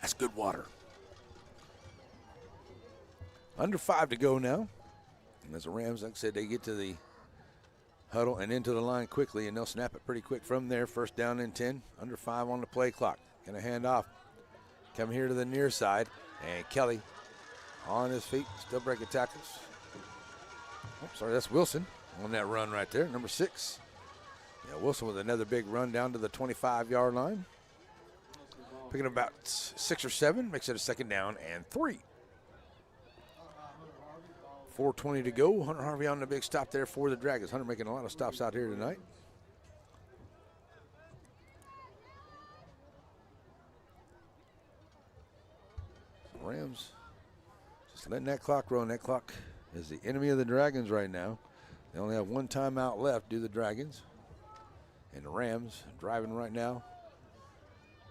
That's good water. Under 5 to go now. And as the Rams, like I said, they get to the huddle and into the line quickly, and they'll snap it pretty quick from there. First down and 10, under 5 on the play clock. Gonna hand off. Come here to the near side. And Kelly on his feet, still breaking tackles. Oh, sorry, that's Wilson on that run right there, number 6. Yeah, Wilson with another big run down to the 25-yard line. Picking up about 6 or 7, makes it a 2nd down and 3. 4:20 to go. Hunter Harvey on the big stop there for the Dragons. Hunter making a lot of stops out here tonight. Rams just letting that clock run. That clock is the enemy of the Dragons right now. They only have 1 timeout left, do the Dragons. And the Rams driving right now.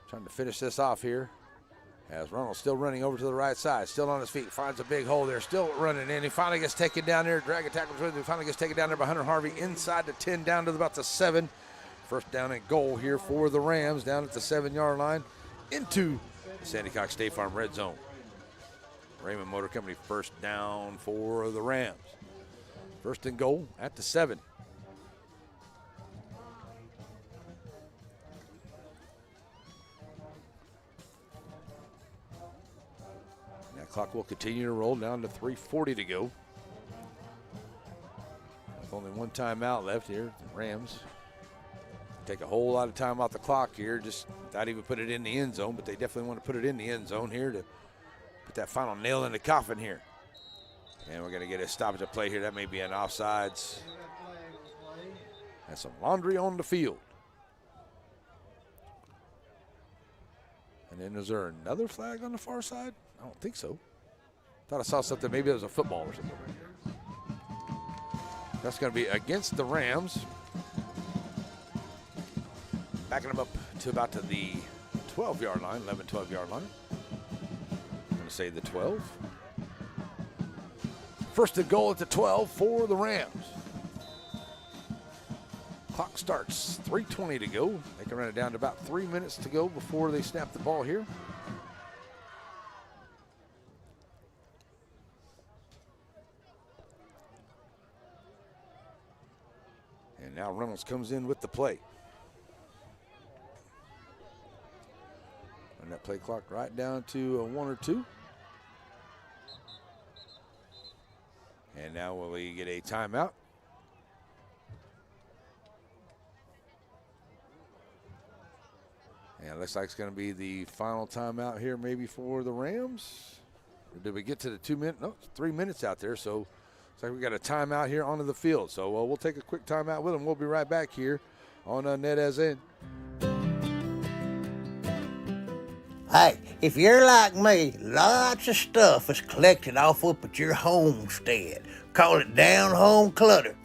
Trying to finish this off here. As Ronald still running over to the right side, still on his feet, finds a big hole there, still running in. He finally gets taken down there. Dragon tackles with him. He finally gets taken down there by Hunter Harvey inside the 10, down to about the 7. First down and goal here for the Rams, down at the 7-yard line into the Sandy Cox State Farm red zone. Raymond Motor Company first down for the Rams. First and goal at the 7. Clock will continue to roll down to 3:40 to go. With only 1 timeout left here, the Rams take a whole lot of time off the clock here, just not even put it in the end zone, but they definitely want to put it in the end zone here to put that final nail in the coffin here. And we're going to get a stoppage of play here. That may be an offsides. That's some laundry on the field. And then is there another flag on the far side? I don't think so. Thought I saw something. Maybe it was a football or something. That's going to be against the Rams. Backing them up to about to the 12-yard line, 11, 12-yard line. I'm going to say the 12. First and goal at the 12 for the Rams. Clock starts, 3:20 to go. They can run it down to about 3 minutes to go before they snap the ball here. And now Reynolds comes in with the play. And that play clock right down to 1 or 2. And now will we get a timeout? And it looks like it's going to be the final timeout here maybe for the Rams. Or did we get to the 2 minute? No, it's 3 minutes out there. So looks like we got a timeout here onto the field. So we'll take a quick timeout with them. We'll be right back here on NETSN. Hey, if you're like me, lots of stuff is collected off up at your homestead. Call it down-home clutter.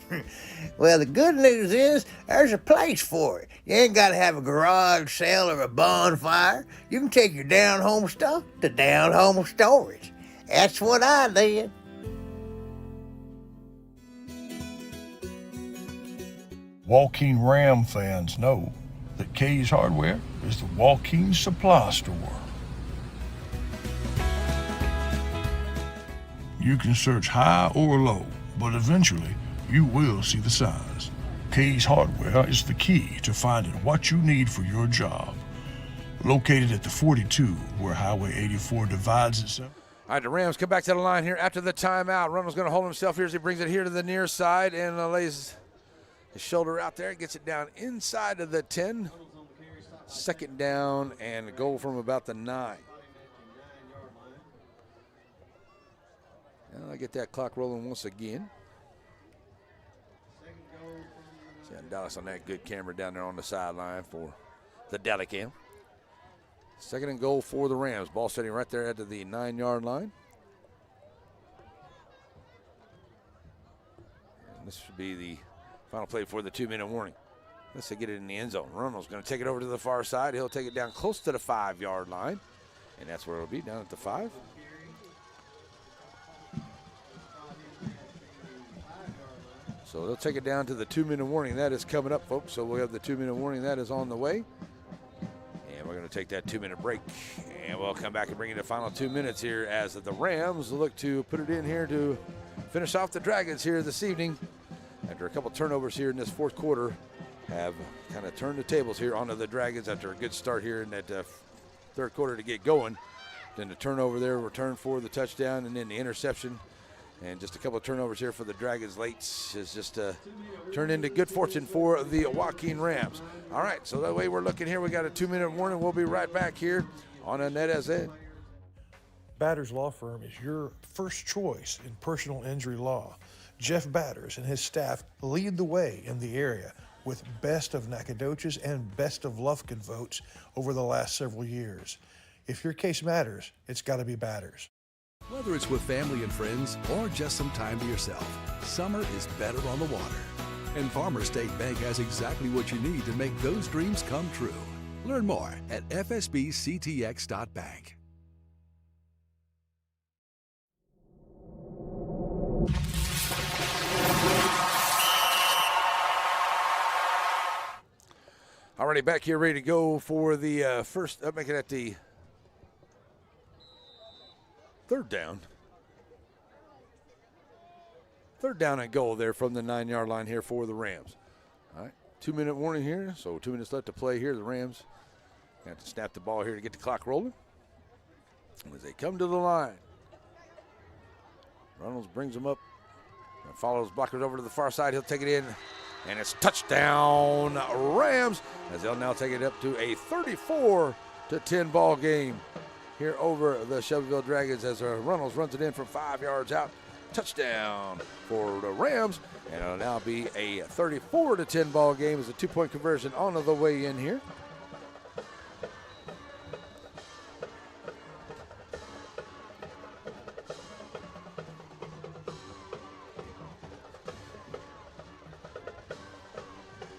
Well, the good news is there's a place for it. You ain't got to have a garage sale or a bonfire. You can take your down-home stuff to down-home storage. That's what I did. Joaquin Ram fans know that Kay's Hardware is the Joaquin supply store. You can search high or low, but eventually you will see the signs. Kay's Hardware is the key to finding what you need for your job. Located at the 42 where Highway 84 divides itself. All right, the Rams come back to the line here after the timeout. Reynolds going to hold himself here as he brings it here to the near side and lays his shoulder out there, gets it down inside of the 10. 2nd down and a goal from about the 9. And I get that clock rolling once again. See Dallas on that good camera down there on the sideline for the Delicam. 2nd and goal for the Rams. Ball sitting right there at the 9-yard line. And this should be the final play for the 2-minute warning. Let's get it in the end zone. Reynolds going to take it over to the far side. He'll take it down close to the 5-yard line. And that's where it'll be, down at the 5. So they'll take it down to the 2-minute warning. That is coming up, folks. So we'll have the 2-minute warning. That is on the way. And we're going to take that 2-minute break. And we'll come back and bring you the final 2 minutes here as the Rams look to put it in here to finish off the Dragons here this evening. After a couple turnovers here in this 4th quarter, have kind of turned the tables here onto the Dragons after a good start here in that third quarter to get going. Then the turnover there, return for the touchdown, and then the interception. And just a couple of turnovers here for the Dragons late has just turned into good fortune for the Joaquin Rams. All right, so that way we're looking here. We got a 2-minute warning. We'll be right back here on a NETSN. Batters Law Firm is your first choice in personal injury law. Jeff Batters and his staff lead the way in the area with best of Nacogdoches and best of Lufkin votes over the last several years. If your case matters, it's got to be Batters. Whether it's with family and friends or just some time to yourself, summer is better on the water. And Farmers State Bank has exactly what you need to make those dreams come true. Learn more at fsbctx.bank. Already back here, ready to go for the first. I'm making it the third down. Third down and goal there from the 9-yard line here for the Rams. All right, 2-minute warning here, so 2 minutes left to play here. The Rams got to snap the ball here to get the clock rolling. And as they come to the line, Reynolds brings them up and follows blockers over to the far side. He'll take it in, and it's touchdown Rams, as they'll now take it up to a 34-10 ball game here over the Shelbyville Dragons as Reynolds runs it in from 5 yards out. Touchdown for the Rams, and it'll now be a 34-10 ball game as a 2-point conversion on the way in here.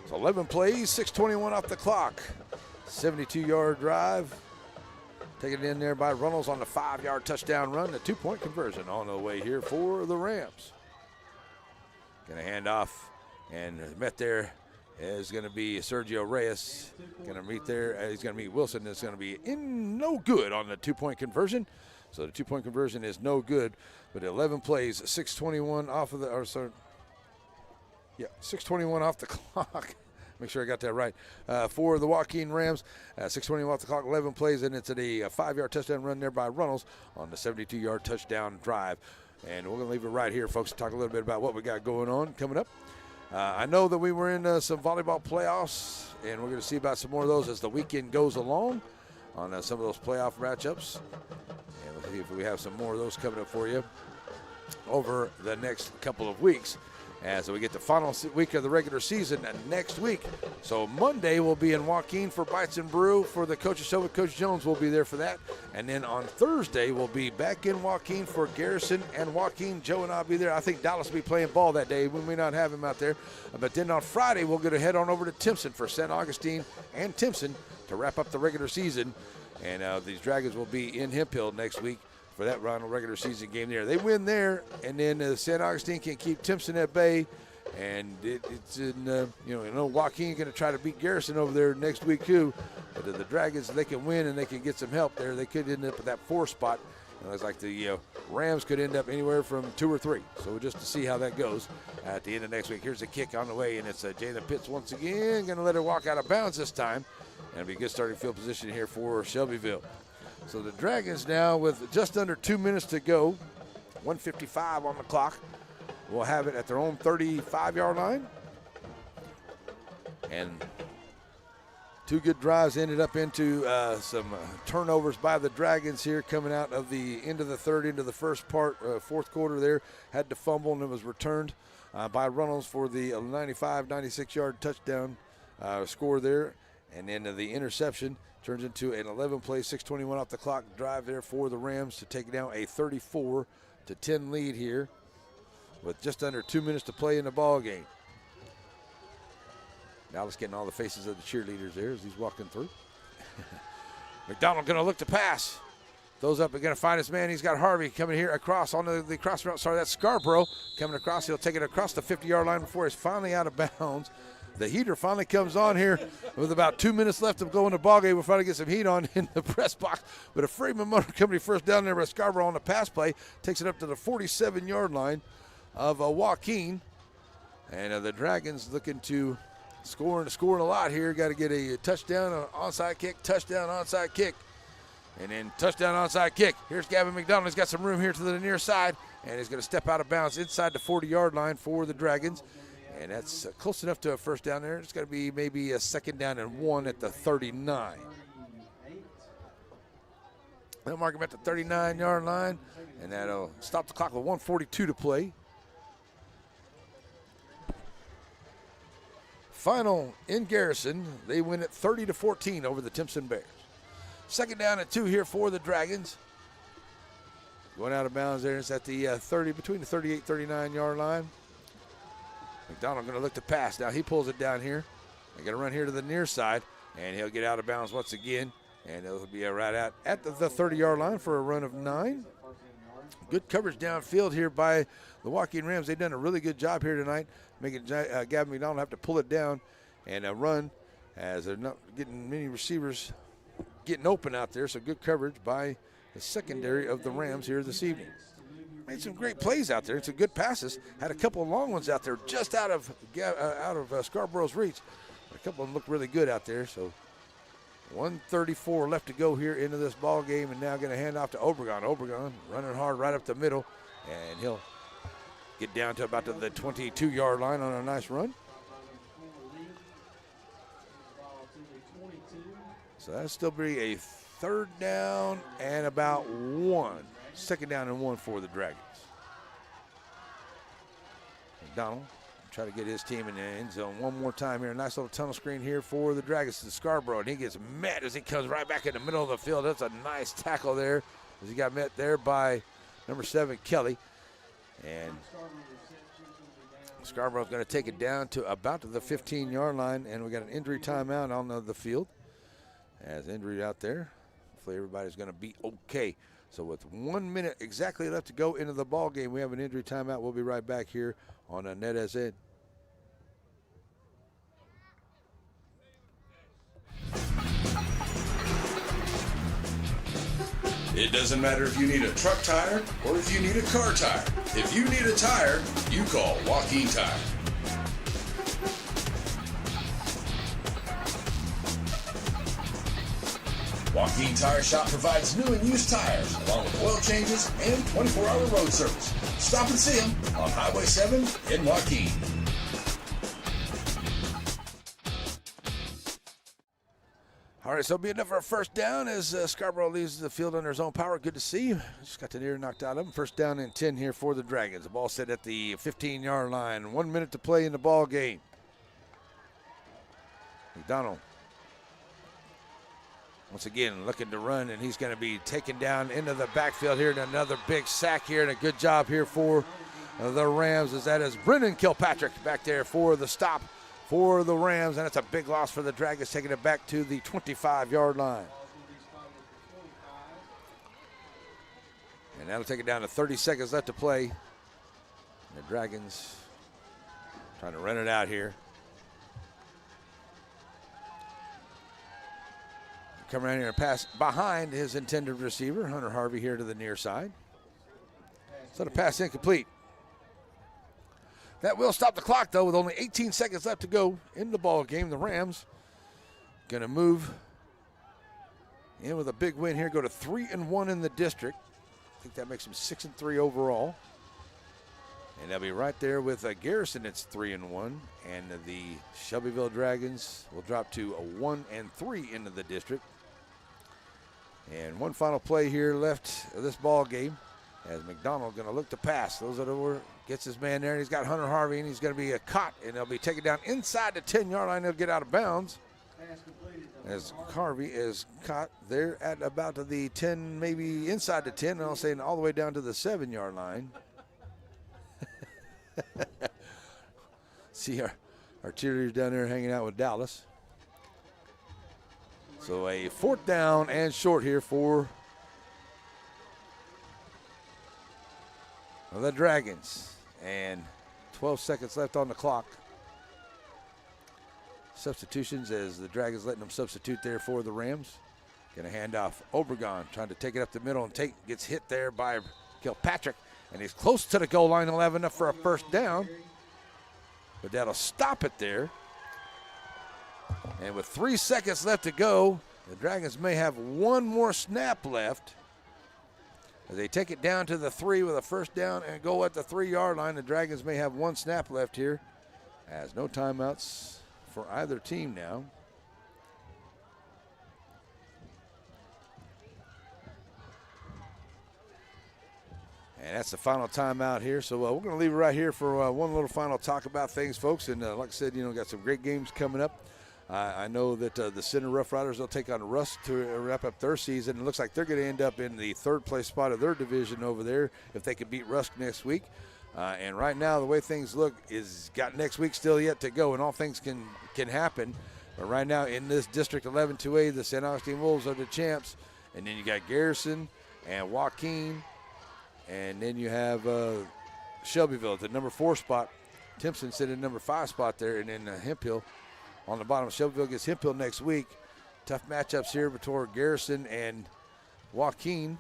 So 11 plays, 6:21 off the clock, 72-yard drive. Taken in there by Reynolds on the 5-yard touchdown run. The 2-point conversion on the way here for the Rams. Going to hand off, and met there is going to be Sergio Reyes. Going to meet there. He's going to meet Wilson. It's going to be no good on the 2-point conversion. So the 2-point conversion is no good. But 11 plays, 6:21 off of the. 6:21 off the clock. Make sure I got that right. For the Joaquin Rams, 6:20 off the clock, 11 plays, and it's a 5-yard touchdown run there by Reynolds on the 72-yard touchdown drive. And we're going to leave it right here, folks, to talk a little bit about what we got going on coming up. I know that we were in some volleyball playoffs, and we're going to see about some more of those as the weekend goes along on some of those playoff matchups. And we'll see if we have some more of those coming up for you over the next couple of weeks, as we get the final week of the regular season next week. So Monday we'll be in Joaquin for Bites and Brew for the Coach's Show with Coach Jones. Will be there for that. And then on Thursday we'll be back in Joaquin for Garrison and Joaquin. Joe and I'll be there. I think Dallas will be playing ball that day. We may not have him out there. But then on Friday we'll get to head on over to Timpson for St. Augustine and Timpson to wrap up the regular season. And these Dragons will be in Hemphill next week for that round of regular season game there. They win there, and then St. Augustine can keep Timpson at bay, and it's in, Joaquin going to try to beat Garrison over there next week too. But the Dragons, they can win and they can get some help there. They could end up at that 4 spot. And it looks like the Rams could end up anywhere from 2 or 3. So just to see how that goes at the end of next week. Here's a kick on the way, and it's Jalen Pitts once again going to let her walk out of bounds this time. And it'll be a good starting field position here for Shelbyville. So the Dragons now with just under 2 minutes to go, 1:55 on the clock, will have it at their own 35-yard line. And 2 good drives ended up into some turnovers by the Dragons here coming out of the end of the third, into the first part, fourth quarter there. Had to fumble, and it was returned by Reynolds for the 96-yard touchdown score there. And then the interception turns into an 11-play, 6:21 off the clock drive there for the Rams to take down a 34-10 lead here with just under 2 minutes to play in the ball game. Now let's get in all the faces of the cheerleaders there as he's walking through. McDonald going to look to pass. Throws up and going to find his man. He's got Harvey coming here across on the cross route. Sorry, that's Scarborough coming across. He'll take it across the 50-yard line before he's finally out of bounds. The heater finally comes on here with about 2 minutes left to go in the ballgame. We'll finally get some heat on in the press box. But a Freeman Motor Company first down there by Scarborough on the pass play. Takes it up to the 47-yard line of Joaquin. And the Dragons looking to scoring a lot here. Got to get a touchdown, an onside kick, touchdown, onside kick. And then touchdown onside kick. Here's Gavin McDonald. He's got some room here to the near side, and he's going to step out of bounds inside the 40-yard line for the Dragons. And that's close enough to a first down there. It's going to be maybe a 2nd down and 1 at the 39. They'll mark him at the 39-yard line, and that'll stop the clock with 1:42 to play. Final in Garrison, they win it 30-14 over the Timpson Bears. 2nd down and 2 here for the Dragons. Going out of bounds there. It's at the between the 38, 39-yard line. McDonald going to look to pass. Now he pulls it down here. They're going to run here to the near side, and he'll get out of bounds once again. And it'll be right out at the 30-yard line for a run of 9. Good coverage downfield here by the Joaquin Rams. They've done a really good job here tonight, making Gavin McDonald have to pull it down and run, as they're not getting many receivers getting open out there. So good coverage by the secondary of the Rams here this evening. Made some great plays out there. It's a good passes. Had a couple of long ones out there just out of Scarborough's reach. A couple of them look really good out there. So 1:34 left to go here into this ball game, and now going to hand off to Obregon. Obregon running hard right up the middle, and he'll get down to about the 22-yard line on a nice run. So that'll still be a 3rd down and about 1. 2nd down and 1 for the Dragons. McDonald try to get his team in the end zone one more time here. A nice little tunnel screen here for the Dragons to Scarborough, and he gets met as he comes right back in the middle of the field. That's a nice tackle there as he got met there by number 7, Kelly. And Scarborough's going to take it down to about the 15-yard line, and we got an injury timeout on the field. As injury out there, hopefully everybody's going to be okay. So with 1 minute exactly left to go into the ball game, we have an injury timeout. We'll be right back here on NETSN. It doesn't matter if you need a truck tire or if you need a car tire. If you need a tire, you call Joaquin Tire. Joaquin Tire Shop provides new and used tires, along with oil changes and 24-hour road service. Stop and see them on Highway 7 in Joaquin. All right, so it'll be enough for a first down as Scarborough leaves the field under his own power. Good to see. Just got the near knocked out of him. 1st down and 10 here for the Dragons. The ball set at the 15-yard line. 1 minute to play in the ball game. McDonald once again looking to run, and he's going to be taken down into the backfield here, and another big sack here, and a good job here for the Rams as that is Brennan Kilpatrick back there for the stop for the Rams, and it's a big loss for the Dragons, taking it back to the 25-yard line. And that'll take it down to 30 seconds left to play. And the Dragons trying to run it out here. Come around here and pass behind his intended receiver, Hunter Harvey, here to the near side. So the pass incomplete. That will stop the clock, though, with only 18 seconds left to go in the ball game. The Rams going to move in with a big win here, go to 3-1 in the district. I think that makes them 6-3 overall. And they'll be right there with Garrison. It's 3-1, and the Shelbyville Dragons will drop to a 1-3 into the district. And one final play here left of this ball game, as McDonald going to look to pass. Those are the gets his man there, and he's got Hunter Harvey, and he's going to be caught, and they'll be taken down inside the 10-yard line. They'll get out of bounds as Harvey is caught there at about the 10, maybe inside the 10, and I'll say all the way down to the 7-yard line. See our cheerleaders down there hanging out with Dallas. So a 4th down and short here for the Dragons. And 12 seconds left on the clock. Substitutions as the Dragons letting them substitute there for the Rams. Going to hand off Obregon, trying to take it up the middle, and gets hit there by Kilpatrick. And he's close to the goal line. He'll have enough for a first down. But that'll stop it there. And with 3 seconds left to go, The Dragons may have one more snap left as they take it down to the 3 with a first down and goal at the 3-yard line. The Dragons may have one snap left here, as no timeouts for either team now. And that's the final timeout here. So we're going to leave it right here for one little final talk about things, folks. And like I said, got some great games coming up. I know that the Center Rough Riders will take on Russ to wrap up their season. It looks like they're going to end up in the 3rd place spot of their division over there if they can beat Rusk next week. And right now, the way things look is got next week still yet to go, and all things can happen. But right now in this District 11 2A, the St. Augustine Wolves are the champs. And then you got Garrison and Joaquin. And then you have Shelbyville at the number 4 spot. Timpson sitting in the number 5 spot there. And then Hemphill on the bottom. Shelbyville gets Hemphill next week. Tough matchups here between Garrison and Joaquin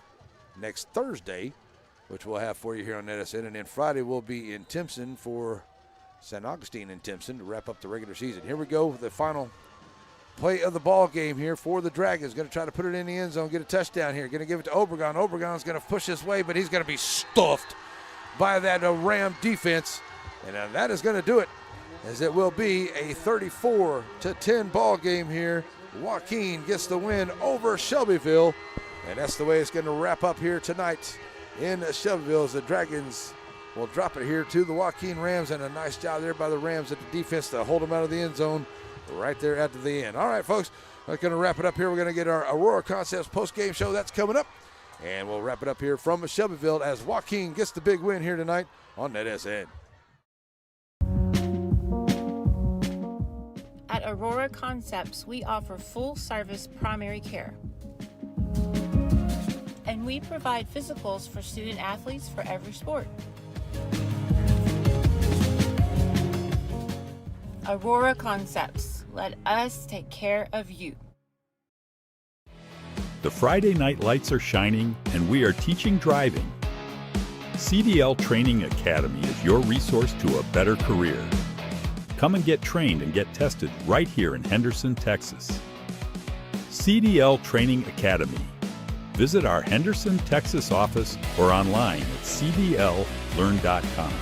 next Thursday, which we'll have for you here on NETSN. And then Friday we'll be in Timpson for St. Augustine and Timpson to wrap up the regular season. Here we go, the final play of the ball game here for the Dragons. Going to try to put it in the end zone, get a touchdown here. Going to give it to Obregon. Obregon's going to push his way, but he's going to be stuffed by that Ram defense. And that is going to do it, as it will be a 34-10 ball game here. Joaquin gets the win over Shelbyville. And that's the way it's going to wrap up here tonight in Shelbyville, as the Dragons will drop it here to the Joaquin Rams. And a nice job there by the Rams at the defense to hold them out of the end zone right there at the end. All right, folks, we're going to wrap it up here. We're going to get our Aurora Concepts post-game show. That's coming up. And we'll wrap it up here from Shelbyville as Joaquin gets the big win here tonight on NETSN. At Aurora Concepts, we offer full-service primary care. And we provide physicals for student athletes for every sport. Aurora Concepts. Let us take care of you. The Friday night lights are shining, and we are teaching driving. CDL Training Academy is your resource to a better career. Come and get trained and get tested right here in Henderson, Texas. CDL Training Academy. Visit our Henderson, Texas office or online at cdllearn.com.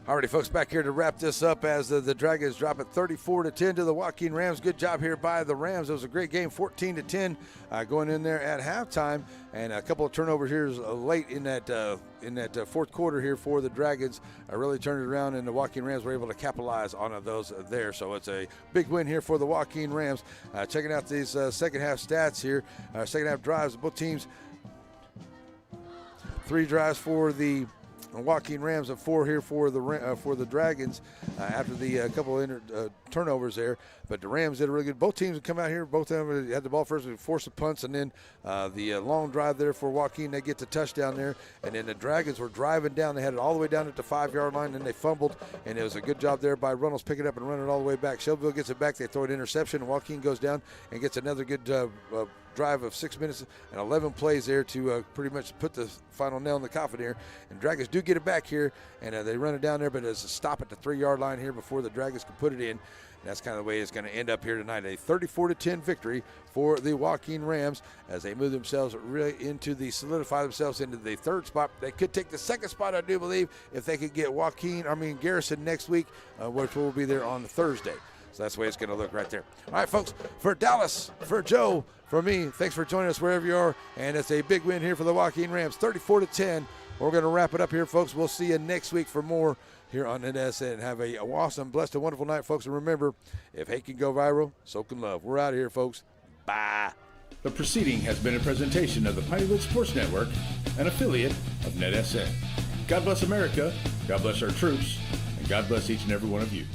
Alrighty, folks, back here to wrap this up as the Dragons drop it 34-10 to the Joaquin Rams. Good job here by the Rams. It was a great game, 14-10 going in there at halftime, and a couple of turnovers here late in that fourth quarter here for the Dragons. Really turned it around, and the Joaquin Rams were able to capitalize on those there. So it's a big win here for the Joaquin Rams. Checking out these second half stats here, second half drives, both teams. 3 drives for the Joaquin Rams and 4 here for the Dragons after the couple of turnovers there. But the Rams did a really good. Both teams would come out here. Both of them had the ball first, forced the punts, and then the long drive there for Joaquin. They get the touchdown there. And then the Dragons were driving down. They had it all the way down at the 5-yard line, and they fumbled. And it was a good job there by Runnels picking it up and running it all the way back. Shelbyville gets it back. They throw an interception, and Joaquin goes down and gets another good drive of 6 minutes and 11 plays there to pretty much put the final nail in the coffin here. And Dragons do get it back here, and they run it down there, but it's a stop at the 3-yard line here before the Dragons can put it in. And that's kind of the way it's going to end up here tonight. A 34-10 victory for the Joaquin Rams as they move themselves really solidify themselves into the 3rd spot. They could take the 2nd spot, I do believe, if they could get Garrison next week, which will be there on Thursday. So that's the way it's going to look right there. All right, folks, for Dallas, for Joe, for me, thanks for joining us wherever you are. And it's a big win here for the Joaquin Rams, 34-10. We're going to wrap it up here, folks. We'll see you next week for more here on NETSN. Have a awesome, blessed, and wonderful night, folks. And remember, if hate can go viral, so can love. We're out of here, folks. Bye. The proceeding has been a presentation of the Pineywood Sports Network, an affiliate of NETSN. God bless America, God bless our troops, and God bless each and every one of you.